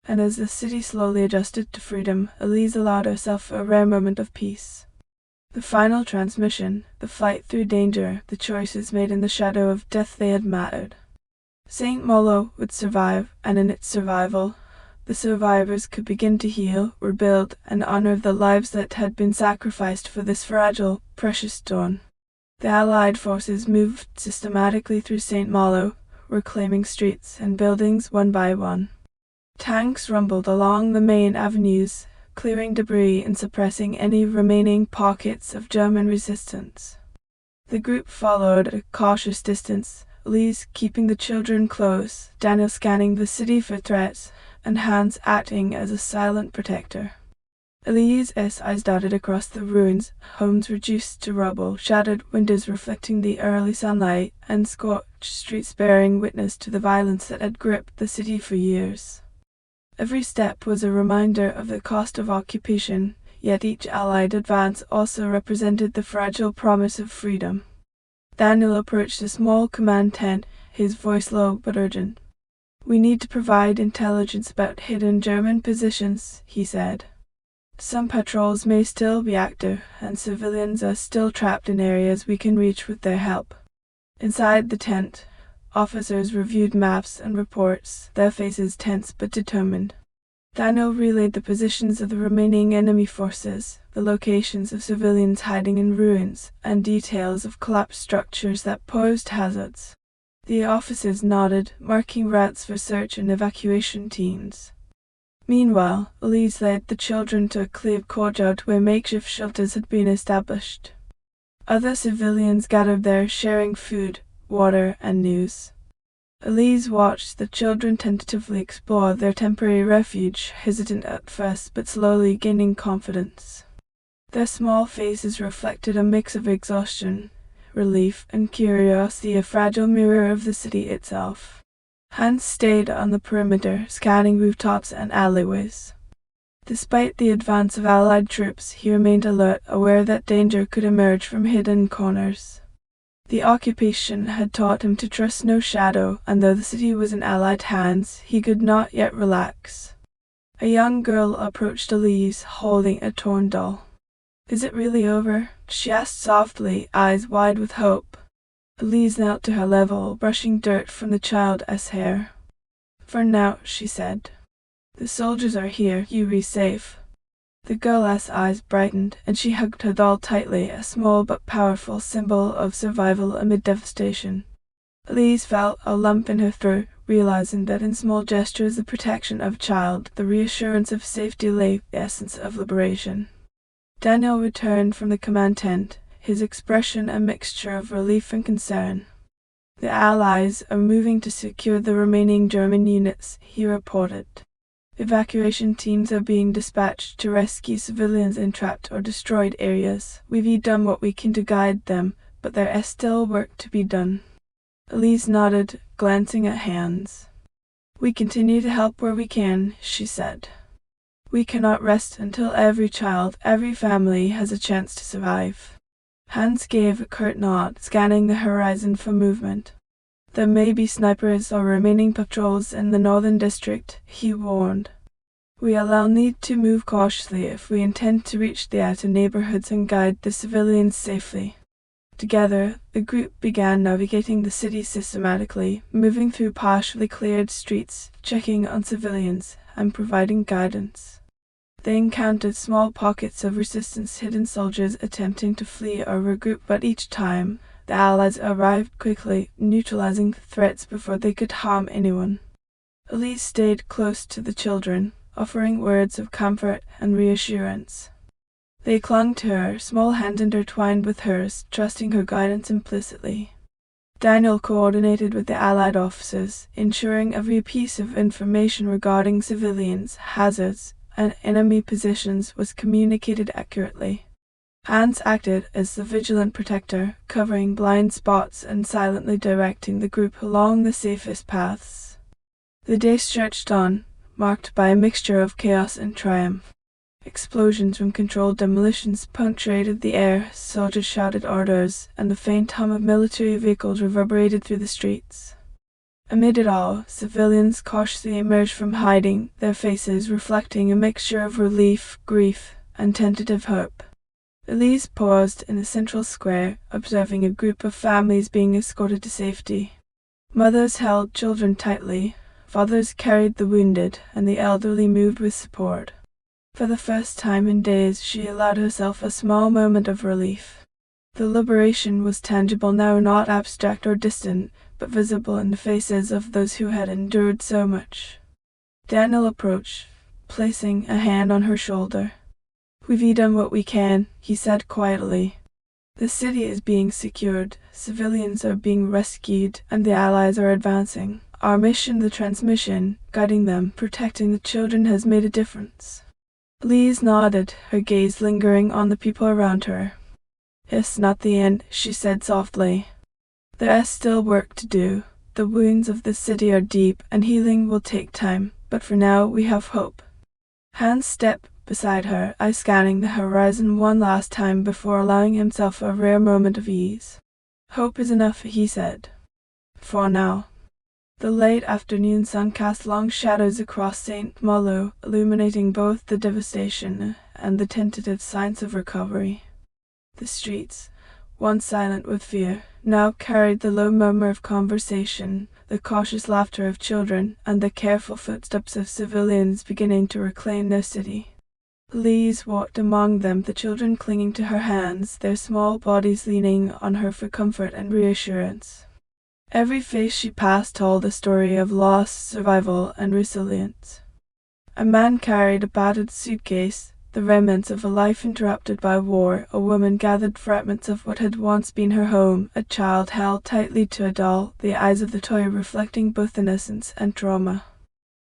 Speaker 1: And as the city slowly adjusted to freedom, Elise allowed herself a rare moment of peace. The final transmission, the flight through danger, the choices made in the shadow of death, they had mattered. Saint-Malo would survive, and in its survival, the survivors could begin to heal, rebuild, and honor the lives that had been sacrificed for this fragile, precious stone. The Allied forces moved systematically through Saint-Malo, reclaiming streets and buildings one by one. Tanks rumbled along the main avenues, clearing debris and suppressing any remaining pockets of German resistance. The group followed at a cautious distance, Elise keeping the children close, Daniel scanning the city for threats, and Hans acting as a silent protector. Elise's eyes darted across the ruins, homes reduced to rubble, shattered windows reflecting the early sunlight, and scorched streets bearing witness to the violence that had gripped the city for years. Every step was a reminder of the cost of occupation, yet each Allied advance also represented the fragile promise of freedom. Daniel approached a small command tent, his voice low but urgent. "We need to provide intelligence about hidden German positions," he said. "Some patrols may still be active, and civilians are still trapped in areas we can reach with their help." Inside the tent, officers reviewed maps and reports, their faces tense but determined. Daniel relayed the positions of the remaining enemy forces, the locations of civilians hiding in ruins, and details of collapsed structures that posed hazards. The officers nodded, marking routes for search and evacuation teams. Meanwhile, Elise led the children to a cleared courtyard where makeshift shelters had been established. Other civilians gathered there, sharing food, water, and news. Elise watched the children tentatively explore their temporary refuge, hesitant at first but slowly gaining confidence. Their small faces reflected a mix of exhaustion, relief, and curiosity, a fragile mirror of the city itself. Hans stayed on the perimeter, scanning rooftops and alleyways. Despite the advance of Allied troops, he remained alert, aware that danger could emerge from hidden corners. The occupation had taught him to trust no shadow, and though the city was in Allied hands, he could not yet relax. A young girl approached Elise, holding a torn doll. "Is it really over?" she asked softly, eyes wide with hope. Elise knelt to her level, brushing dirt from the child's hair. "For now," she said. "The soldiers are here, you're safe." The girl's eyes brightened, and she hugged her doll tightly, a small but powerful symbol of survival amid devastation. Elise felt a lump in her throat, realizing that in small gestures the protection of a child, the reassurance of safety lay the essence of liberation. Daniel returned from the command tent, his expression a mixture of relief and concern. "The Allies are moving to secure the remaining German units," he reported. Evacuation teams are being dispatched to rescue civilians in trapped or destroyed areas. We've done what we can to guide them, but there is still work to be done. Elise nodded, glancing at Hans. We continue to help where we can, she said. We cannot rest until every child, every family has a chance to survive. Hans gave a curt nod, scanning the horizon for movement. There may be snipers or remaining patrols in the northern district, he warned. We'll need to move cautiously if we intend to reach the outer neighborhoods and guide the civilians safely. Together, the group began navigating the city systematically, moving through partially cleared streets, checking on civilians, and providing guidance. They encountered small pockets of resistance, hidden soldiers attempting to flee or regroup, but each time, the Allies arrived quickly, neutralizing the threats before they could harm anyone. Elise stayed close to the children, offering words of comfort and reassurance. They clung to her, small hands intertwined with hers, trusting her guidance implicitly. Daniel coordinated with the Allied officers, ensuring every piece of information regarding civilians, hazards, and enemy positions was communicated accurately. Hans acted as the vigilant protector, covering blind spots and silently directing the group along the safest paths. The day stretched on, marked by a mixture of chaos and triumph. Explosions from controlled demolitions punctuated the air, soldiers shouted orders, and the faint hum of military vehicles reverberated through the streets. Amid it all, civilians cautiously emerged from hiding, their faces reflecting a mixture of relief, grief, and tentative hope. Elise paused in the central square, observing a group of families being escorted to safety. Mothers held children tightly, fathers carried the wounded, and the elderly moved with support. For the first time in days, she allowed herself a small moment of relief. The liberation was tangible now, not abstract or distant, but visible in the faces of those who had endured so much. Daniel approached, placing a hand on her shoulder. We've done what we can, he said quietly. The city is being secured, civilians are being rescued, and the Allies are advancing. Our mission, the transmission, guiding them, protecting the children, has made a difference. Elise nodded, her gaze lingering on the people around her. It's not the end, she said softly. There is still work to do. The wounds of the city are deep, and healing will take time, but for now we have hope. Hans stepped beside her, eyes scanning the horizon one last time before allowing himself a rare moment of ease. Hope is enough, he said. For now. The late afternoon sun cast long shadows across Saint-Malo, illuminating both the devastation and the tentative signs of recovery. The streets, once silent with fear, now carried the low murmur of conversation, the cautious laughter of children, and the careful footsteps of civilians beginning to reclaim their city. Elise walked among them, the children clinging to her hands, their small bodies leaning on her for comfort and reassurance. Every face she passed told a story of loss, survival, and resilience. A man carried a battered suitcase, the remnants of a life interrupted by war. A woman gathered fragments of what had once been her home. A child held tightly to a doll, the eyes of the toy reflecting both innocence and trauma.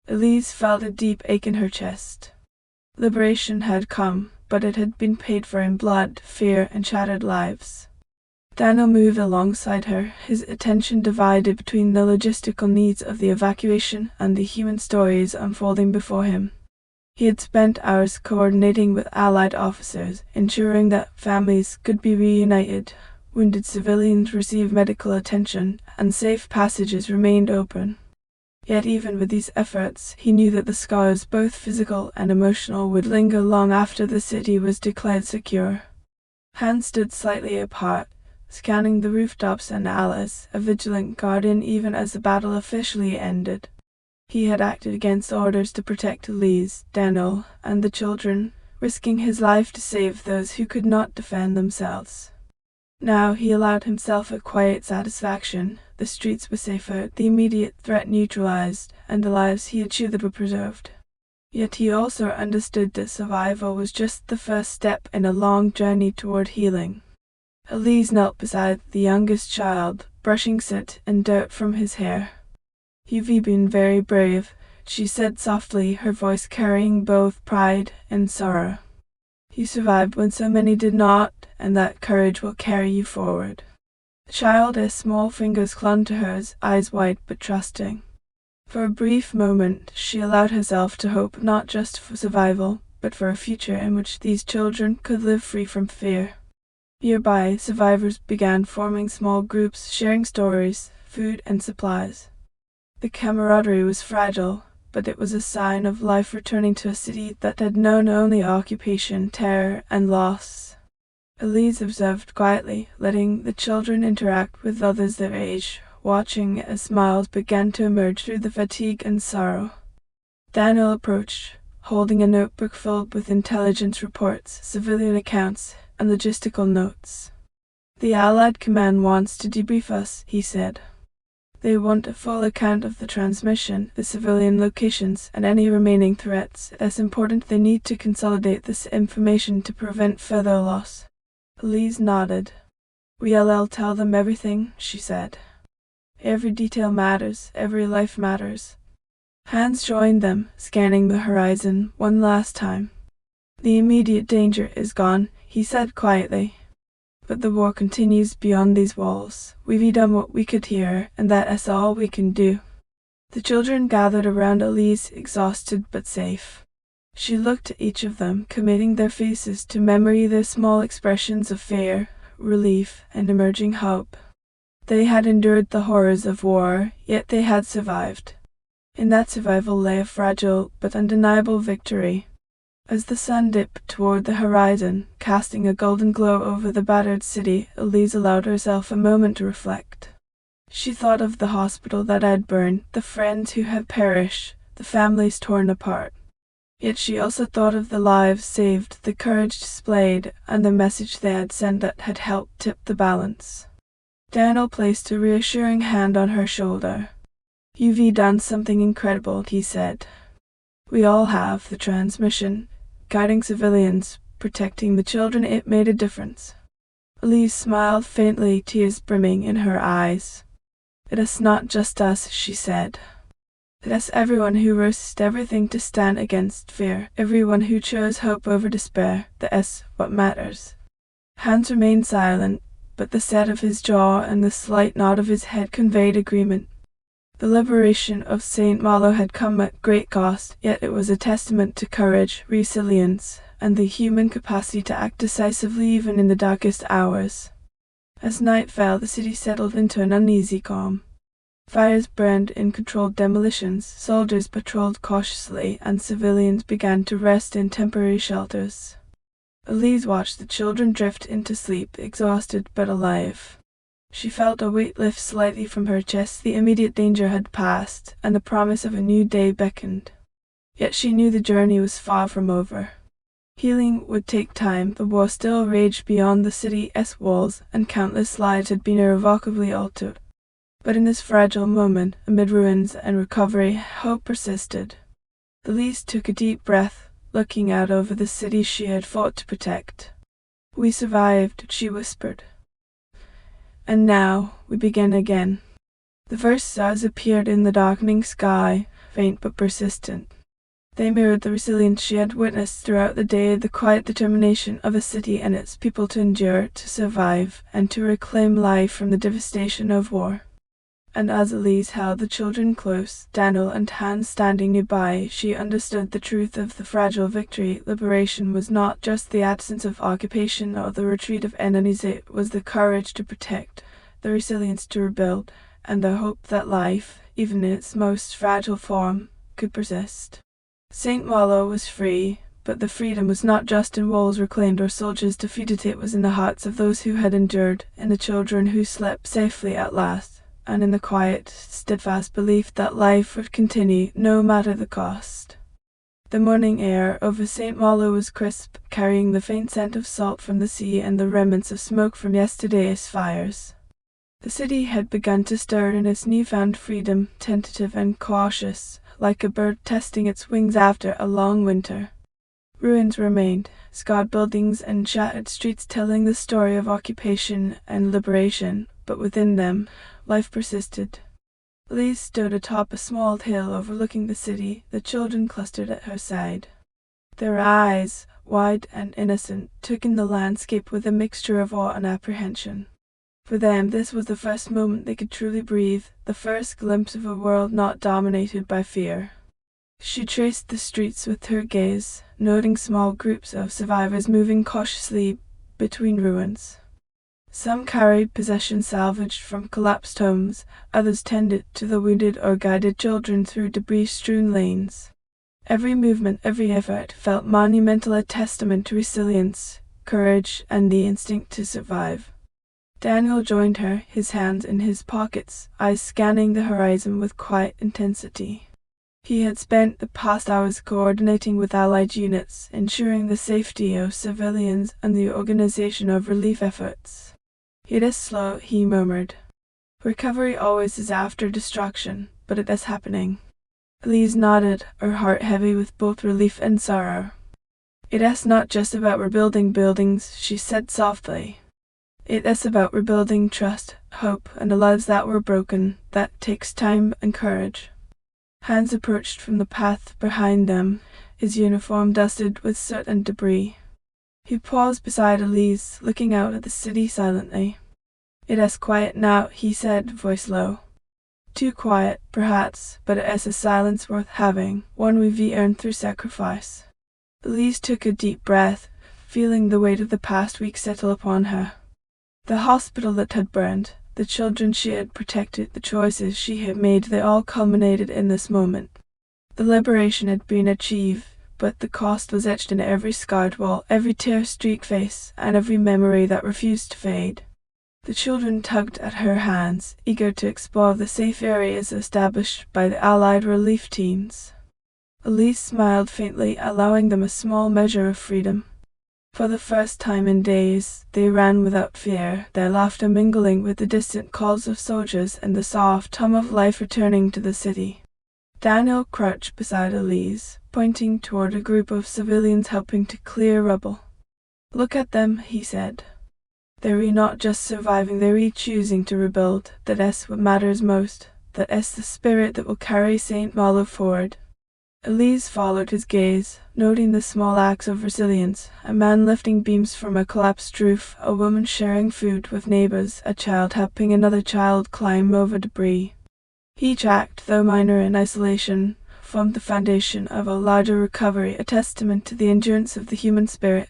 Speaker 1: Elise felt a deep ache in her chest. Liberation had come, but it had been paid for in blood, fear, and shattered lives. Daniel moved alongside her, his attention divided between the logistical needs of the evacuation and the human stories unfolding before him. He had spent hours coordinating with Allied officers, ensuring that families could be reunited, wounded civilians received medical attention, and safe passages remained open. Yet even with these efforts, he knew that the scars, both physical and emotional, would linger long after the city was declared secure. Hans stood slightly apart, scanning the rooftops and Alice, a vigilant guardian even as the battle officially ended. He had acted against orders to protect Elise, Daniel, and the children, risking his life to save those who could not defend themselves. Now he allowed himself a quiet satisfaction. The streets were safer, the immediate threat neutralized, and the lives he had chosen were preserved. Yet he also understood that survival was just the first step in a long journey toward healing. Elise knelt beside the youngest child, brushing soot and dirt from his hair. "You've been very brave," she said softly, her voice carrying both pride and sorrow. You survived when so many did not, and that courage will carry you forward. The child's small fingers clung to hers, eyes wide but trusting. For a brief moment, she allowed herself to hope not just for survival, but for a future in which these children could live free from fear. Nearby, survivors began forming small groups, sharing stories, food, and supplies. The camaraderie was fragile, but it was a sign of life returning to a city that had known only occupation, terror, and loss. Elise observed quietly, letting the children interact with others their age, watching as smiles began to emerge through the fatigue and sorrow. Daniel approached, holding a notebook filled with intelligence reports, civilian accounts, and logistical notes. The Allied command wants to debrief us, he said. They want a full account of the transmission, the civilian locations, and any remaining threats. It's important they need to consolidate this information to prevent further loss. Elise nodded. We'll tell them everything, she said. Every detail matters, every life matters. Hans joined them, scanning the horizon one last time. The immediate danger is gone, he said quietly. But the war continues beyond these walls. We've done what we could here, and that is all we can do. The children gathered around Elise, exhausted but safe. She looked at each of them, committing their faces to memory, their small expressions of fear, relief, and emerging hope. They had endured the horrors of war, yet they had survived. In that survival lay a fragile but undeniable victory. As the sun dipped toward the horizon, casting a golden glow over the battered city, Elise allowed herself a moment to reflect. She thought of the hospital that had burned, the friends who had perished, the families torn apart. Yet she also thought of the lives saved, the courage displayed, and the message they had sent that had helped tip the balance. Daniel placed a reassuring hand on her shoulder. You've done something incredible, he said. We all have. The transmission, guiding civilians, protecting the children, it made a difference. Elise smiled faintly, tears brimming in her eyes. It is not just us, she said. It is everyone who risked everything to stand against fear, everyone who chose hope over despair. That is what matters. Hans remained silent, but the set of his jaw and the slight nod of his head conveyed agreement. The liberation of Saint-Malo had come at great cost, yet it was a testament to courage, resilience, and the human capacity to act decisively even in the darkest hours. As night fell, the city settled into an uneasy calm. Fires burned in controlled demolitions, soldiers patrolled cautiously, and civilians began to rest in temporary shelters. Elise watched the children drift into sleep, exhausted but alive. She felt a weight lift slightly from her chest. The immediate danger had passed, and the promise of a new day beckoned. Yet she knew the journey was far from over. Healing would take time. The war still raged beyond the city's walls, and countless lives had been irrevocably altered. But in this fragile moment, amid ruins and recovery, hope persisted. Elise took a deep breath, looking out over the city she had fought to protect. We survived, she whispered. And now, we begin again. The first stars appeared in the darkening sky, faint but persistent. They mirrored the resilience she had witnessed throughout the day, the quiet determination of a city and its people to endure, to survive, and to reclaim life from the devastation of war. And as Elise held the children close, Daniel and Hans standing nearby, she understood the truth of the fragile victory. Liberation was not just the absence of occupation or the retreat of enemies, it was the courage to protect, the resilience to rebuild, and the hope that life, even in its most fragile form, could persist. Saint-Malo was free, but the freedom was not just in walls reclaimed or soldiers defeated, it was in the hearts of those who had endured, in the children who slept safely at last, and in the quiet, steadfast belief that life would continue no matter the cost. The morning air over Saint-Malo was crisp, carrying the faint scent of salt from the sea and the remnants of smoke from yesterday's fires. The city had begun to stir in its newfound freedom, tentative and cautious, like a bird testing its wings after a long winter. Ruins remained, scarred buildings and shattered streets telling the story of occupation and liberation, but within them, life persisted. Elise stood atop a small hill overlooking the city. The children clustered at her side. Their eyes, wide and innocent, took in the landscape with a mixture of awe and apprehension. For them, this was the first moment they could truly breathe, the first glimpse of a world not dominated by fear. She traced the streets with her gaze, noting small groups of survivors moving cautiously between ruins. Some carried possessions salvaged from collapsed homes, others tended to the wounded or guided children through debris-strewn lanes. Every movement, every effort felt monumental, a testament to resilience, courage, and the instinct to survive. Daniel joined her, his hands in his pockets, eyes scanning the horizon with quiet intensity. He had spent the past hours coordinating with Allied units, ensuring the safety of civilians and the organization of relief efforts. "It is slow," he murmured. "Recovery always is after destruction, but it is happening." Elise nodded, her heart heavy with both relief and sorrow. "It is not just about rebuilding buildings," she said softly. "It is about rebuilding trust, hope, and the lives that were broken. That takes time and courage." Hans approached from the path behind them, his uniform dusted with soot and debris. He paused beside Elise, looking out at the city silently. "It is quiet now," he said, voice low. "Too quiet, perhaps, but it is a silence worth having, one we've earned through sacrifice." Elise took a deep breath, feeling the weight of the past week settle upon her. The hospital that had burned, the children she had protected, the choices she had made, they all culminated in this moment. The liberation had been achieved, but the cost was etched in every scarred wall, every tear-streaked face, and every memory that refused to fade. The children tugged at her hands, eager to explore the safe areas established by the Allied relief teams. Elise smiled faintly, allowing them a small measure of freedom. For the first time in days, they ran without fear, their laughter mingling with the distant calls of soldiers and the soft hum of life returning to the city. Daniel crouched beside Elise, pointing toward a group of civilians helping to clear rubble. "Look at them," he said. "They're not just surviving, they're choosing to rebuild. That is what matters most. That is the spirit that will carry Saint-Malo forward." Elise followed his gaze, noting the small acts of resilience, a man lifting beams from a collapsed roof, a woman sharing food with neighbors, a child helping another child climb over debris. Each act, though minor in isolation, formed the foundation of a larger recovery, a testament to the endurance of the human spirit.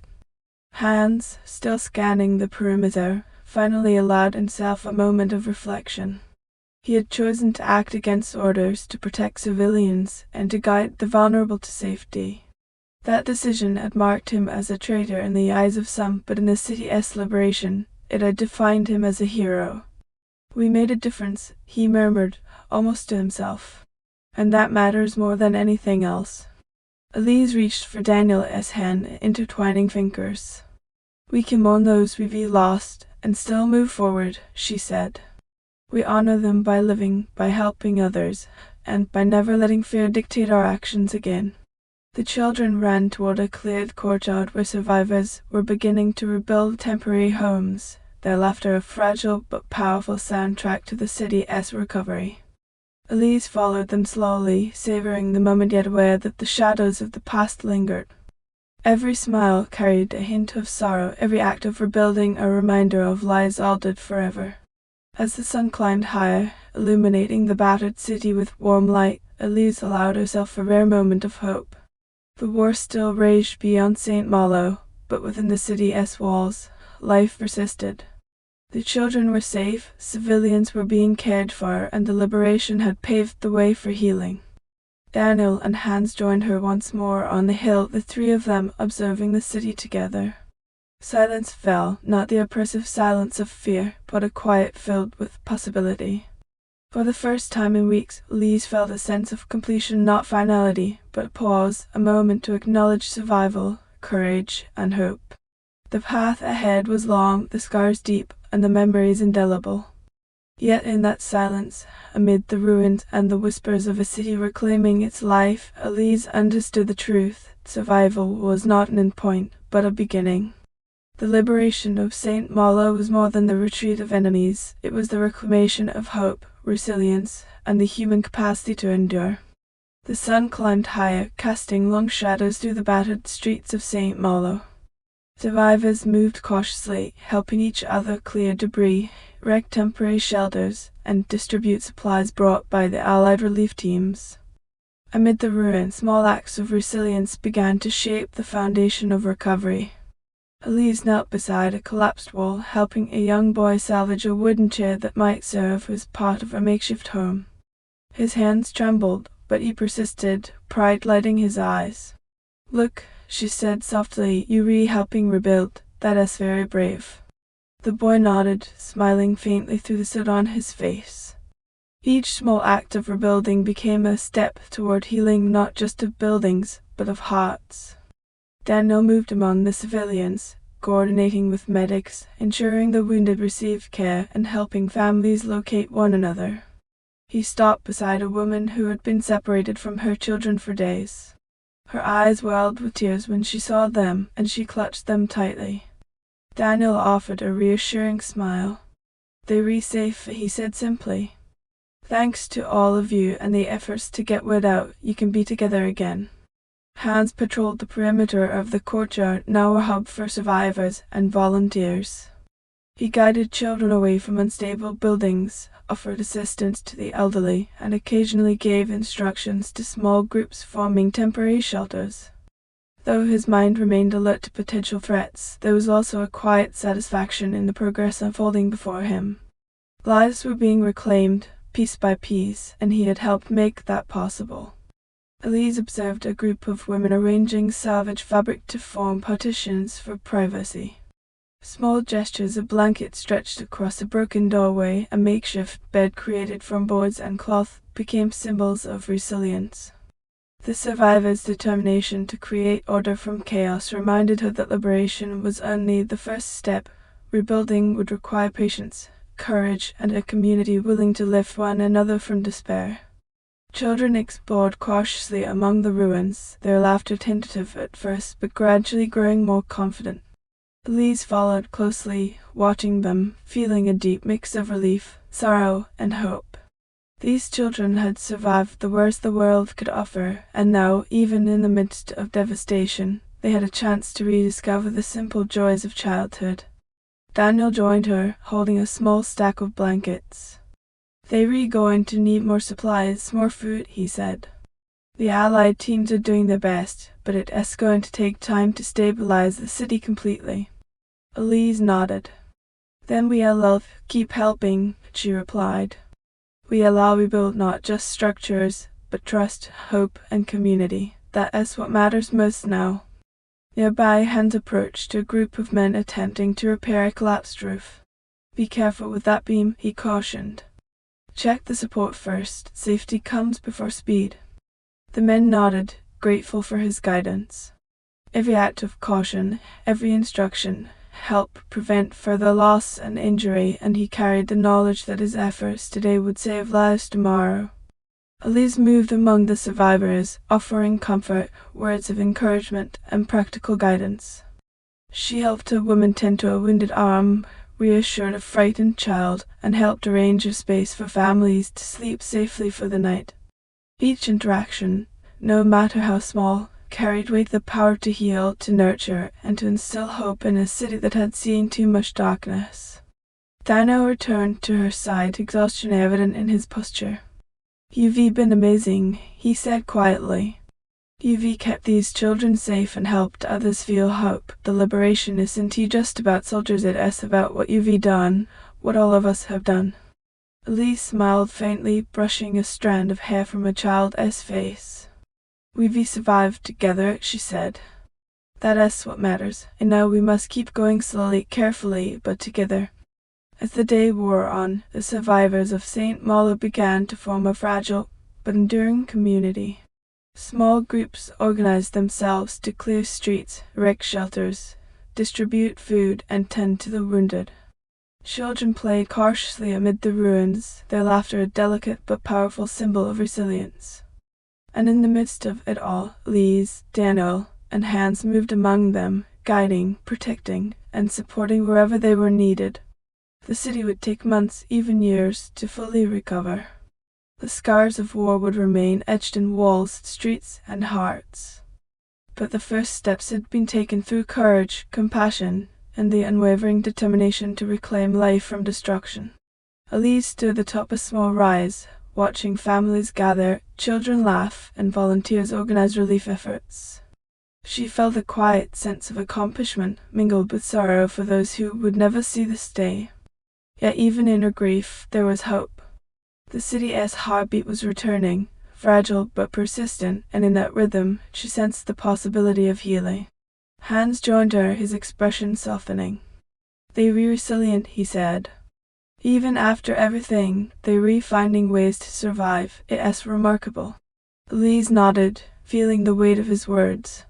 Speaker 1: Hans, still scanning the perimeter, finally allowed himself a moment of reflection. He had chosen to act against orders, to protect civilians, and to guide the vulnerable to safety. That decision had marked him as a traitor in the eyes of some, but in the city's liberation, it had defined him as a hero. "We made a difference," he murmured, almost to himself. "And that matters more than anything else." Elise reached for Daniel's hand, intertwining fingers. "We can mourn those we've lost, and still move forward," she said. "We honor them by living, by helping others, and by never letting fear dictate our actions again." The children ran toward a cleared courtyard where survivors were beginning to rebuild temporary homes, their laughter a fragile but powerful soundtrack to the city's recovery. Elise followed them slowly, savoring the moment yet aware that the shadows of the past lingered. Every smile carried a hint of sorrow, every act of rebuilding a reminder of lives altered forever. As the sun climbed higher, illuminating the battered city with warm light, Elise allowed herself a rare moment of hope. The war still raged beyond Saint-Malo, but within the city's walls, life persisted. The children were safe, civilians were being cared for, and the liberation had paved the way for healing. Daniel and Hans joined her once more on the hill, the three of them observing the city together. Silence fell, not the oppressive silence of fear, but a quiet filled with possibility. For the first time in weeks, Elise felt a sense of completion, not finality, but pause, a moment to acknowledge survival, courage, and hope. The path ahead was long, the scars deep, and the memories indelible. Yet in that silence, amid the ruins and the whispers of a city reclaiming its life, Elise understood the truth. Survival was not an endpoint, but a beginning. The liberation of Saint-Malo was more than the retreat of enemies. It was the reclamation of hope, resilience, and the human capacity to endure. The sun climbed higher, casting long shadows through the battered streets of Saint-Malo. Survivors moved cautiously, helping each other clear debris, erect temporary shelters, and distribute supplies brought by the Allied relief teams. Amid the ruins, small acts of resilience began to shape the foundation of recovery. Elise knelt beside a collapsed wall, helping a young boy salvage a wooden chair that might serve as part of a makeshift home. His hands trembled, but he persisted, pride lighting his eyes. "Look," she said softly, "you helping rebuild. That is very brave." The boy nodded, smiling faintly through the soot on his face. Each small act of rebuilding became a step toward healing not just of buildings, but of hearts. Daniel moved among the civilians, coordinating with medics, ensuring the wounded received care, and helping families locate one another. He stopped beside a woman who had been separated from her children for days. Her eyes welled with tears when she saw them, and she clutched them tightly. Daniel offered a reassuring smile. "They're safe," he said simply. "Thanks to all of you and the efforts to get word out, you can be together again." Hans patrolled the perimeter of the courtyard, now a hub for survivors and volunteers. He guided children away from unstable buildings, offered assistance to the elderly, and occasionally gave instructions to small groups forming temporary shelters. Though his mind remained alert to potential threats, there was also a quiet satisfaction in the progress unfolding before him. Lives were being reclaimed, piece by piece, and he had helped make that possible. Elise observed a group of women arranging salvage fabric to form partitions for privacy. Small gestures, a blanket stretched across a broken doorway, a makeshift bed created from boards and cloth, became symbols of resilience. The survivors' determination to create order from chaos reminded her that liberation was only the first step. Rebuilding would require patience, courage, and a community willing to lift one another from despair. Children explored cautiously among the ruins, their laughter tentative at first, but gradually growing more confident. Elise followed closely, watching them, feeling a deep mix of relief, sorrow, and hope. These children had survived the worst the world could offer, and now, even in the midst of devastation, they had a chance to rediscover the simple joys of childhood. Daniel joined her, holding a small stack of blankets. "They're going to need more supplies, more food," he said. "The Allied teams are doing their best, but it is going to take time to stabilize the city completely." Elise nodded. "Then we'll keep helping," she replied. "We'll rebuild not just structures, but trust, hope, and community. That is what matters most now." Nearby, Hans approached a group of men attempting to repair a collapsed roof. "Be careful with that beam," he cautioned. "Check the support first. Safety comes before speed." The men nodded, grateful for his guidance. Every act of caution, every instruction, helped prevent further loss and injury, and he carried the knowledge that his efforts today would save lives tomorrow. Elise moved among the survivors, offering comfort, words of encouragement, and practical guidance. She helped a woman tend to a wounded arm, reassured a frightened child, and helped arrange a space for families to sleep safely for the night. Each interaction, no matter how small, carried with the power to heal, to nurture, and to instill hope in a city that had seen too much darkness. Daniel returned to her side, exhaustion evident in his posture. "You've been amazing," he said quietly. "You've kept these children safe and helped others feel hope. The liberation isn't just about soldiers, it is about what you've done, what all of us have done." Elise smiled faintly, brushing a strand of hair from a child's face. "We've survived together," she said. "That is what matters, and now we must keep going slowly, carefully, but together." As the day wore on, the survivors of Saint-Malo began to form a fragile but enduring community. Small groups organized themselves to clear streets, erect shelters, distribute food, and tend to the wounded. Children played cautiously amid the ruins, their laughter a delicate but powerful symbol of resilience. And in the midst of it all, Elise, Daniel, and Hans moved among them, guiding, protecting, and supporting wherever they were needed. The city would take months, even years, to fully recover. The scars of war would remain etched in walls, streets, and hearts. But the first steps had been taken through courage, compassion, and the unwavering determination to reclaim life from destruction. Elise stood atop a small rise, watching families gather, children laugh, and volunteers organize relief efforts. She felt a quiet sense of accomplishment mingled with sorrow for those who would never see this day. Yet even in her grief, there was hope. The city's heartbeat was returning, fragile but persistent, and in that rhythm, she sensed the possibility of healing. Hans joined her, his expression softening. "They were resilient," he said. "Even after everything, they were finding ways to survive. It's remarkable." Elise nodded, feeling the weight of his words.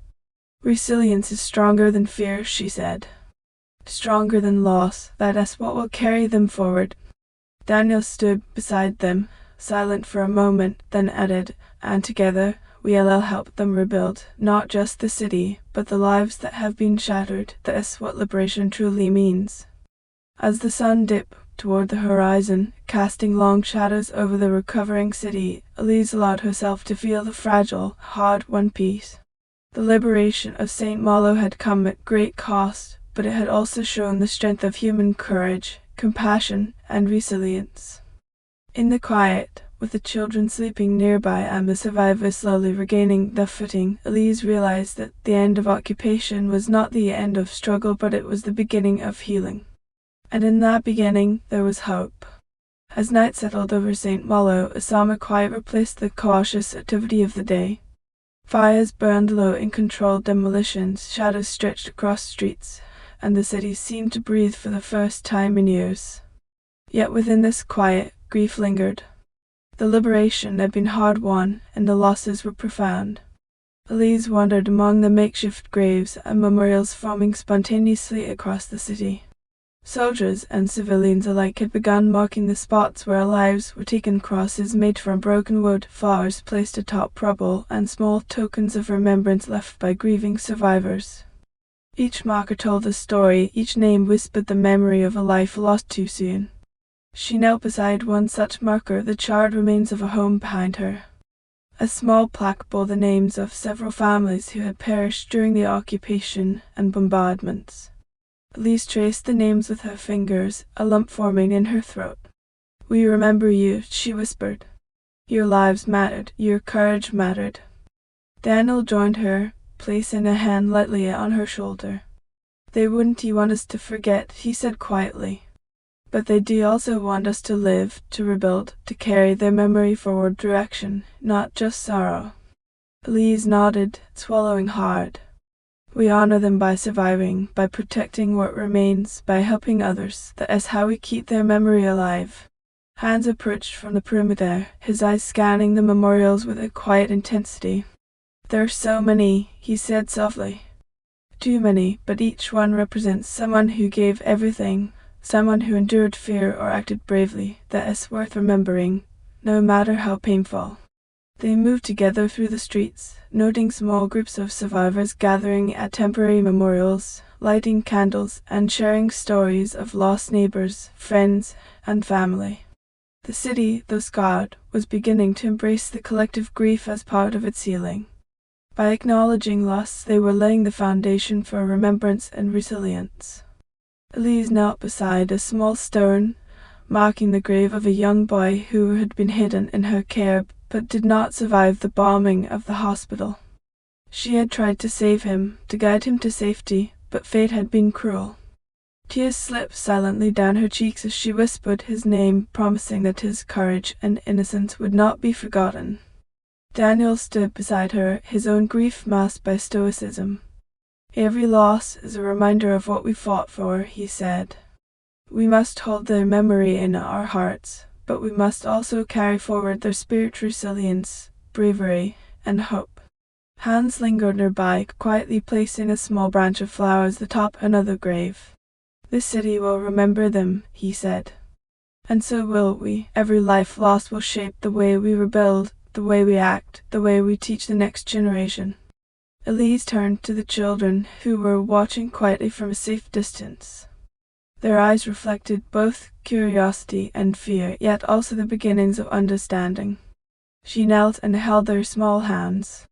Speaker 1: "Resilience is stronger than fear," she said. "Stronger than loss. That's what will carry them forward." Daniel stood beside them, silent for a moment, then added, "And together, we'll help them rebuild, not just the city, but the lives that have been shattered. That's what liberation truly means." As the sun dipped toward the horizon, casting long shadows over the recovering city, Elise allowed herself to feel the fragile, hard-won peace. The liberation of Saint-Malo had come at great cost, but it had also shown the strength of human courage, compassion, and resilience. In the quiet, with the children sleeping nearby and the survivors slowly regaining their footing, Elise realized that the end of occupation was not the end of struggle, but it was the beginning of healing. And in that beginning, there was hope. As night settled over Saint-Malo, a somber quiet replaced the cautious activity of the day. Fires burned low in controlled demolitions, shadows stretched across streets, and the city seemed to breathe for the first time in years. Yet within this quiet, grief lingered. The liberation had been hard won, and the losses were profound. Elise wandered among the makeshift graves and memorials forming spontaneously across the city. Soldiers and civilians alike had begun marking the spots where lives were taken, crosses made from broken wood, flowers placed atop rubble, and small tokens of remembrance left by grieving survivors. Each marker told a story, each name whispered the memory of a life lost too soon. She knelt beside one such marker, the charred remains of a home behind her. A small plaque bore the names of several families who had perished during the occupation and bombardments. Elise traced the names with her fingers, a lump forming in her throat. "We remember you," she whispered. "Your lives mattered, your courage mattered." Daniel joined her, placing a hand lightly on her shoulder. "They wouldn't want us to forget," he said quietly. "But they do also want us to live, to rebuild, to carry their memory forward direction, not just sorrow." Elise nodded, swallowing hard. "We honor them by surviving, by protecting what remains, by helping others. That is how we keep their memory alive." Hans approached from the perimeter, his eyes scanning the memorials with a quiet intensity. "There are so many," he said softly. "Too many, but each one represents someone who gave everything, someone who endured fear or acted bravely. That is worth remembering, no matter how painful." They moved together through the streets, noting small groups of survivors gathering at temporary memorials, lighting candles, and sharing stories of lost neighbors, friends, and family. The city, though scarred, was beginning to embrace the collective grief as part of its healing. By acknowledging loss, they were laying the foundation for remembrance and resilience. Elise knelt beside a small stone, marking the grave of a young boy who had been hidden in her care but did not survive the bombing of the hospital. She had tried to save him, to guide him to safety, but fate had been cruel. Tears slipped silently down her cheeks as she whispered his name, promising that his courage and innocence would not be forgotten. Daniel stood beside her, his own grief masked by stoicism. "Every loss is a reminder of what we fought for," he said. "We must hold their memory in our hearts, but we must also carry forward their spiritual resilience, bravery, and hope." Hans lingered nearby, quietly placing a small branch of flowers atop another grave. "This city will remember them," he said. "And so will we. Every life lost will shape the way we rebuild, the way we act, the way we teach the next generation." Elise turned to the children, who were watching quietly from a safe distance. Their eyes reflected both curiosity and fear, yet also the beginnings of understanding. She knelt and held their small hands.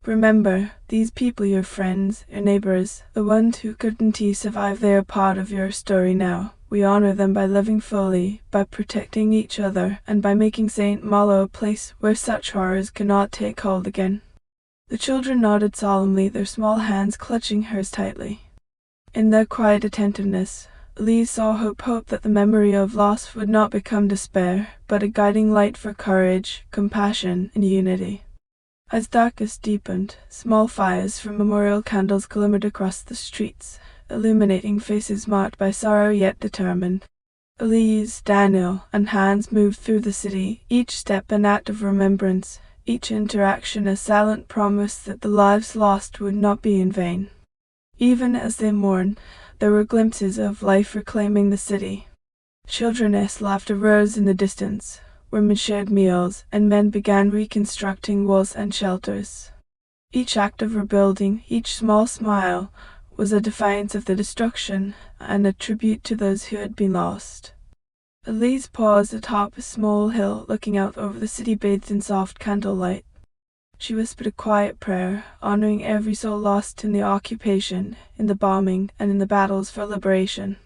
Speaker 1: "Remember, these people, your friends, your neighbors, the ones who couldn't survive, they are part of your story now. We honor them by living fully, by protecting each other, and by making Saint-Malo a place where such horrors cannot take hold again." The children nodded solemnly, their small hands clutching hers tightly. In their quiet attentiveness, Elise saw hope that the memory of loss would not become despair, but a guiding light for courage, compassion, and unity. As darkness deepened, small fires from memorial candles glimmered across the streets, illuminating faces marked by sorrow yet determined. Elise, Daniel, and Hans moved through the city, each step an act of remembrance, each interaction a silent promise that the lives lost would not be in vain. Even as they mourned, there were glimpses of life reclaiming the city. Children's laughter rose in the distance. Women shared meals, and men began reconstructing walls and shelters. Each act of rebuilding, each small smile, was a defiance of the destruction and a tribute to those who had been lost. Elise paused atop a small hill, looking out over the city bathed in soft candlelight. She whispered a quiet prayer, honoring every soul lost in the occupation, in the bombing, and in the battles for liberation.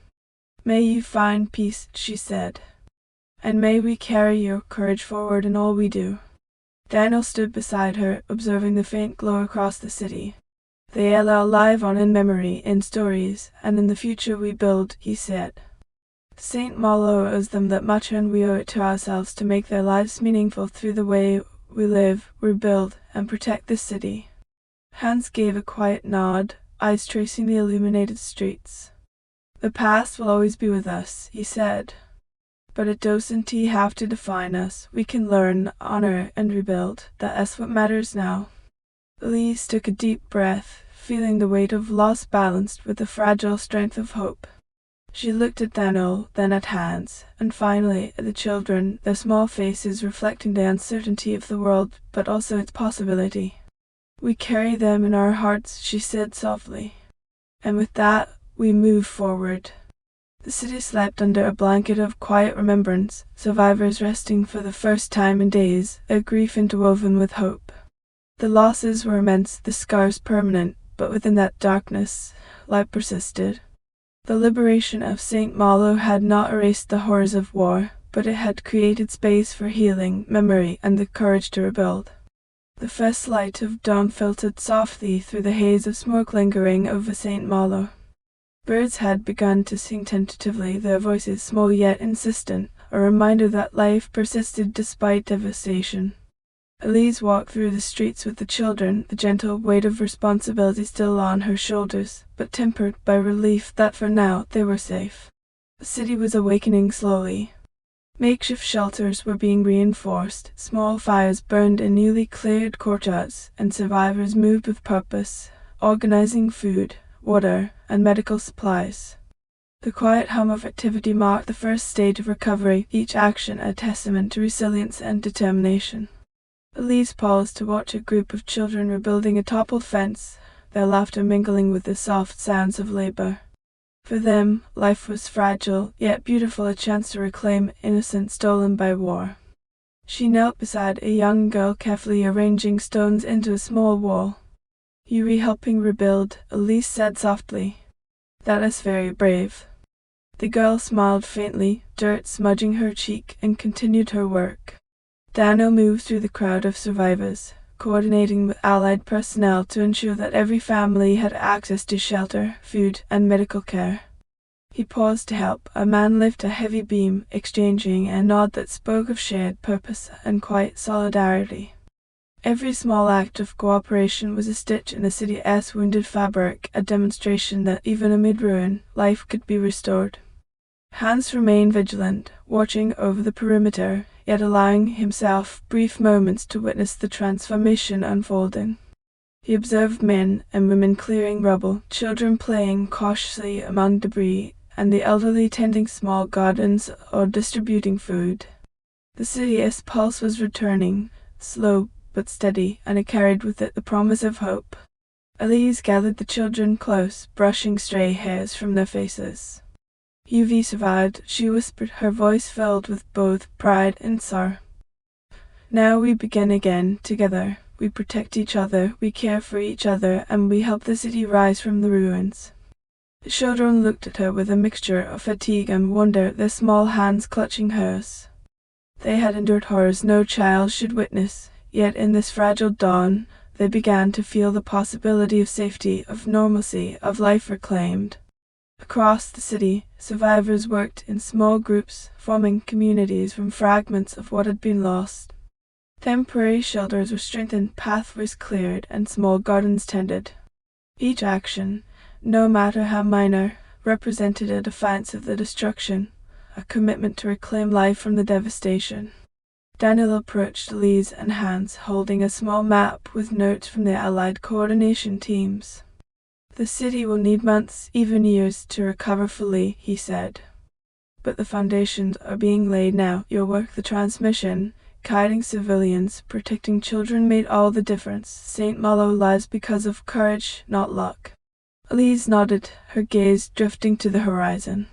Speaker 1: "May you find peace," she said. "And may we carry your courage forward in all we do." Daniel stood beside her, observing the faint glow across the city. "They are alive on in memory, in stories, and in the future we build," he said. "Saint-Malo owes them that much, and we owe it to ourselves to make their lives meaningful through the way we live, rebuild, and protect this city." Hans gave a quiet nod, eyes tracing the illuminated streets. "The past will always be with us," he said. "But it doesn't have to define us. We can learn, honor, and rebuild. That's what matters now." Elise took a deep breath, feeling the weight of loss balanced with the fragile strength of hope. She looked at Daniel, then at Hans, and finally at the children, their small faces reflecting the uncertainty of the world, but also its possibility. "We carry them in our hearts," she said softly. "And with that, we move forward." The city slept under a blanket of quiet remembrance, survivors resting for the first time in days, their grief interwoven with hope. The losses were immense, the scars permanent, but within that darkness, light persisted. The liberation of Saint-Malo had not erased the horrors of war, but it had created space for healing, memory, and the courage to rebuild. The first light of dawn filtered softly through the haze of smoke lingering over Saint-Malo. Birds had begun to sing tentatively, their voices small yet insistent, a reminder that life persisted despite devastation. Elise walked through the streets with the children, the gentle weight of responsibility still on her shoulders, but tempered by relief that for now they were safe. The city was awakening slowly. Makeshift shelters were being reinforced, small fires burned in newly cleared courtyards, and survivors moved with purpose, organizing food, water, and medical supplies. The quiet hum of activity marked the first stage of recovery, each action a testament to resilience and determination. Elise paused to watch a group of children rebuilding a toppled fence, their laughter mingling with the soft sounds of labor. For them, life was fragile, yet beautiful, a chance to reclaim innocence stolen by war. She knelt beside a young girl, carefully arranging stones into a small wall. "You helping rebuild," Elise said softly. "That is very brave." The girl smiled faintly, dirt smudging her cheek, and continued her work. Daniel moved through the crowd of survivors, coordinating with allied personnel to ensure that every family had access to shelter, food, and medical care. He paused to help a man lift a heavy beam, exchanging a nod that spoke of shared purpose and quiet solidarity. Every small act of cooperation was a stitch in the city's wounded fabric, a demonstration that even amid ruin, life could be restored. Hans remained vigilant, watching over the perimeter, yet allowing himself brief moments to witness the transformation unfolding. He observed men and women clearing rubble, children playing cautiously among debris, and the elderly tending small gardens or distributing food. The city's pulse was returning, slow but steady, and it carried with it the promise of hope. Elise gathered the children close, brushing stray hairs from their faces. "You've survived," she whispered, her voice filled with both pride and sorrow. "Now we begin again, together. We protect each other, we care for each other, and we help the city rise from the ruins." The children looked at her with a mixture of fatigue and wonder, their small hands clutching hers. They had endured horrors no child should witness, yet in this fragile dawn, they began to feel the possibility of safety, of normalcy, of life reclaimed. Across the city, survivors worked in small groups, forming communities from fragments of what had been lost. Temporary shelters were strengthened, pathways cleared, and small gardens tended. Each action, no matter how minor, represented a defiance of the destruction, a commitment to reclaim life from the devastation. Daniel approached Elise and Hans, holding a small map with notes from the Allied coordination teams. "The city will need months, even years, to recover fully," he said. "But the foundations are being laid now. Your work, the transmission, guiding civilians, protecting children made all the difference. Saint-Malo lives because of courage, not luck." Elise nodded, her gaze drifting to the horizon.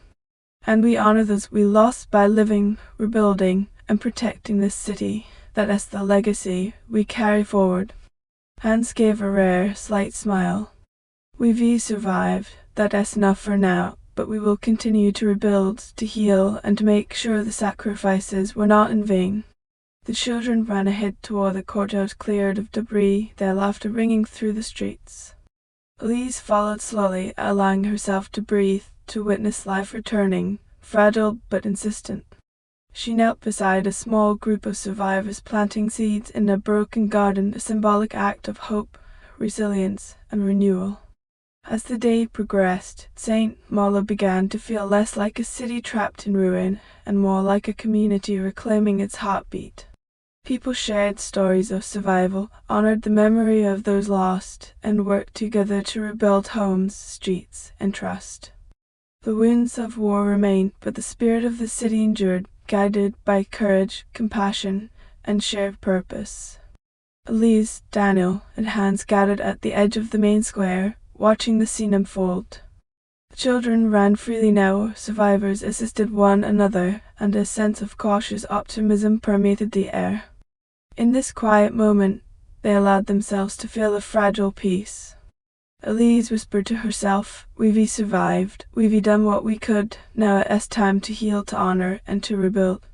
Speaker 1: "And we honor those we lost by living, rebuilding, and protecting this city. That is the legacy we carry forward." Hans gave a rare, slight smile. "We've survived. That is enough for now, but we will continue to rebuild, to heal, and to make sure the sacrifices were not in vain." The children ran ahead toward the courtyard cleared of debris, their laughter ringing through the streets. Elise followed slowly, allowing herself to breathe, to witness life returning, fragile but insistent. She knelt beside a small group of survivors planting seeds in a broken garden, a symbolic act of hope, resilience, and renewal. As the day progressed, Saint-Malo began to feel less like a city trapped in ruin, and more like a community reclaiming its heartbeat. People shared stories of survival, honored the memory of those lost, and worked together to rebuild homes, streets, and trust. The wounds of war remained, but the spirit of the city endured, guided by courage, compassion, and shared purpose. Elise, Daniel, and Hans gathered at the edge of the main square, watching the scene unfold. The children ran freely now, survivors assisted one another, and a sense of cautious optimism permeated the air. In this quiet moment, they allowed themselves to feel a fragile peace. Elise whispered to herself, "We've survived. We've done what we could. Now it's time to heal, to honor, and to rebuild."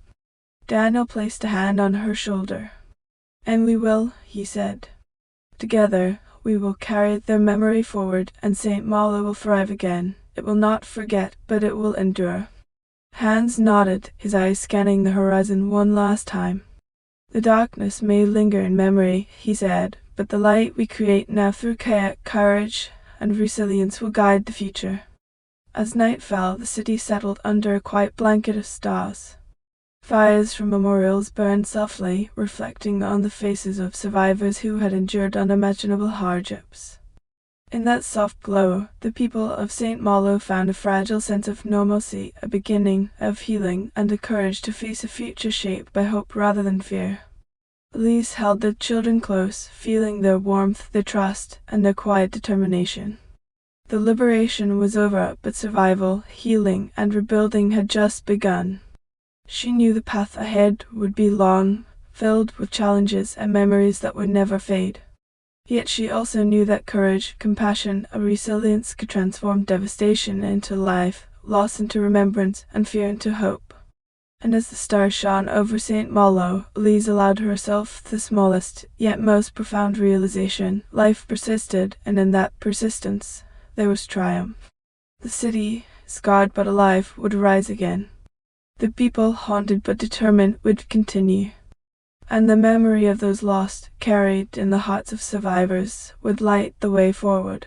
Speaker 1: Daniel placed a hand on her shoulder. "And we will," he said. "Together, we will carry their memory forward, and Saint-Malo will thrive again. It will not forget, but it will endure." Hans nodded, his eyes scanning the horizon one last time. "The darkness may linger in memory," he said, "but the light we create now through courage and resilience will guide the future." As night fell, the city settled under a quiet blanket of stars. Fires from memorials burned softly, reflecting on the faces of survivors who had endured unimaginable hardships. In that soft glow, the people of Saint-Malo found a fragile sense of normalcy, a beginning of healing, and the courage to face a future shaped by hope rather than fear. Elise held the children close, feeling their warmth, their trust, and their quiet determination. The liberation was over, but survival, healing, and rebuilding had just begun. She knew the path ahead would be long, filled with challenges and memories that would never fade. Yet she also knew that courage, compassion, and resilience could transform devastation into life, loss into remembrance, and fear into hope. And as the stars shone over Saint-Malo, Elise allowed herself the smallest, yet most profound realization. Life persisted, and in that persistence, there was triumph. The city, scarred but alive, would rise again. The people, haunted but determined, would continue. And the memory of those lost, carried in the hearts of survivors, would light the way forward.